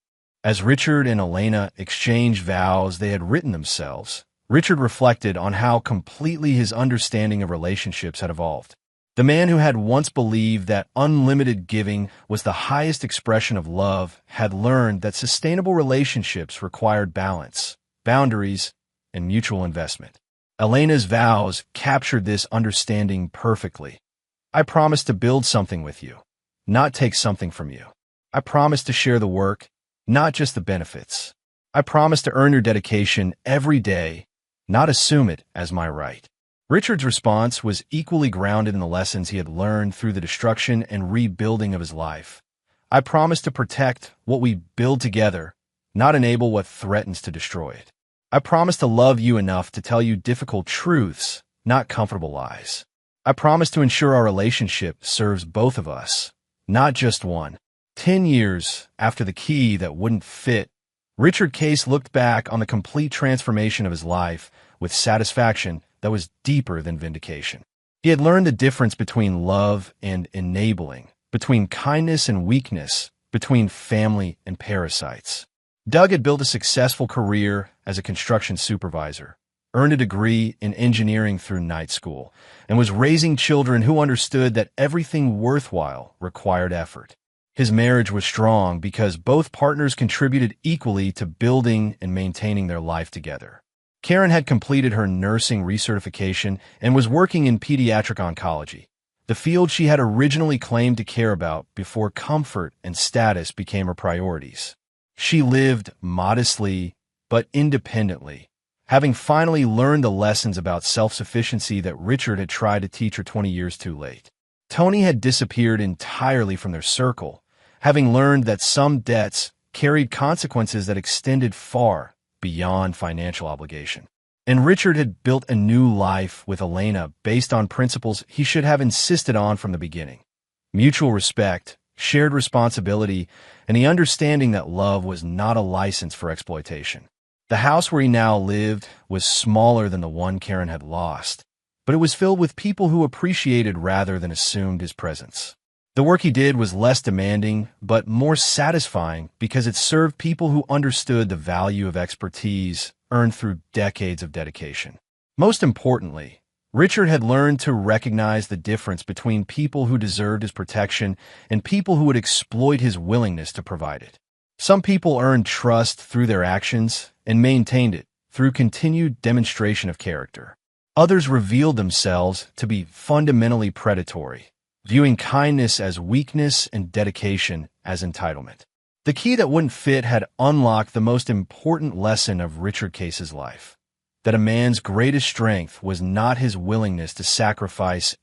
Speaker 1: As Richard and Elena exchanged vows they had written themselves, Richard reflected on how completely his understanding of relationships had evolved. The man who had once believed that unlimited giving was the highest expression of love had learned that sustainable relationships required balance, boundaries, and mutual investment. Elena's vows captured this understanding perfectly. I promise to build something with you, not take something from you. I promise to share the work, not just the benefits. I promise to earn your dedication every day, not assume it as my right. Richard's response was equally grounded in the lessons he had learned through the destruction and rebuilding of his life. I promise to protect what we build together, not enable what threatens to destroy it. I promise to love you enough to tell you difficult truths, not comfortable lies. I promise to ensure our relationship serves both of us, not just one. 10 years after the key that wouldn't fit, Richard Case looked back on the complete transformation of his life with satisfaction that was deeper than vindication. He had learned the difference between love and enabling, between kindness and weakness, between family and parasites. Doug had built a successful career as a construction supervisor, earned a degree in engineering through night school, and was raising children who understood that everything worthwhile required effort. His marriage was strong because both partners contributed equally to building and maintaining their life together. Karen had completed her nursing recertification and was working in pediatric oncology, the field she had originally claimed to care about before comfort and status became her priorities. She lived modestly but independently, having finally learned the lessons about self-sufficiency that Richard had tried to teach her 20 years too late. Tony had disappeared entirely from their circle, having learned that some debts carried consequences that extended far beyond financial obligation. And Richard had built a new life with Elena based on principles he should have insisted on from the beginning: mutual respect, shared responsibility, and the understanding that love was not a license for exploitation. The house where he now lived was smaller than the one Karen had lost, but it was filled with people who appreciated rather than assumed his presence. The work he did was less demanding, but more satisfying because it served people who understood the value of expertise earned through decades of dedication. Most importantly, Richard had learned to recognize the difference between people who deserved his protection and people who would exploit his willingness to provide it. Some people earned trust through their actions and maintained it through continued demonstration of character. Others revealed themselves to be fundamentally predatory, viewing kindness as weakness and dedication as entitlement. The key that wouldn't fit had unlocked the most important lesson of Richard Case's life: that a man's greatest strength was not his willingness to sacrifice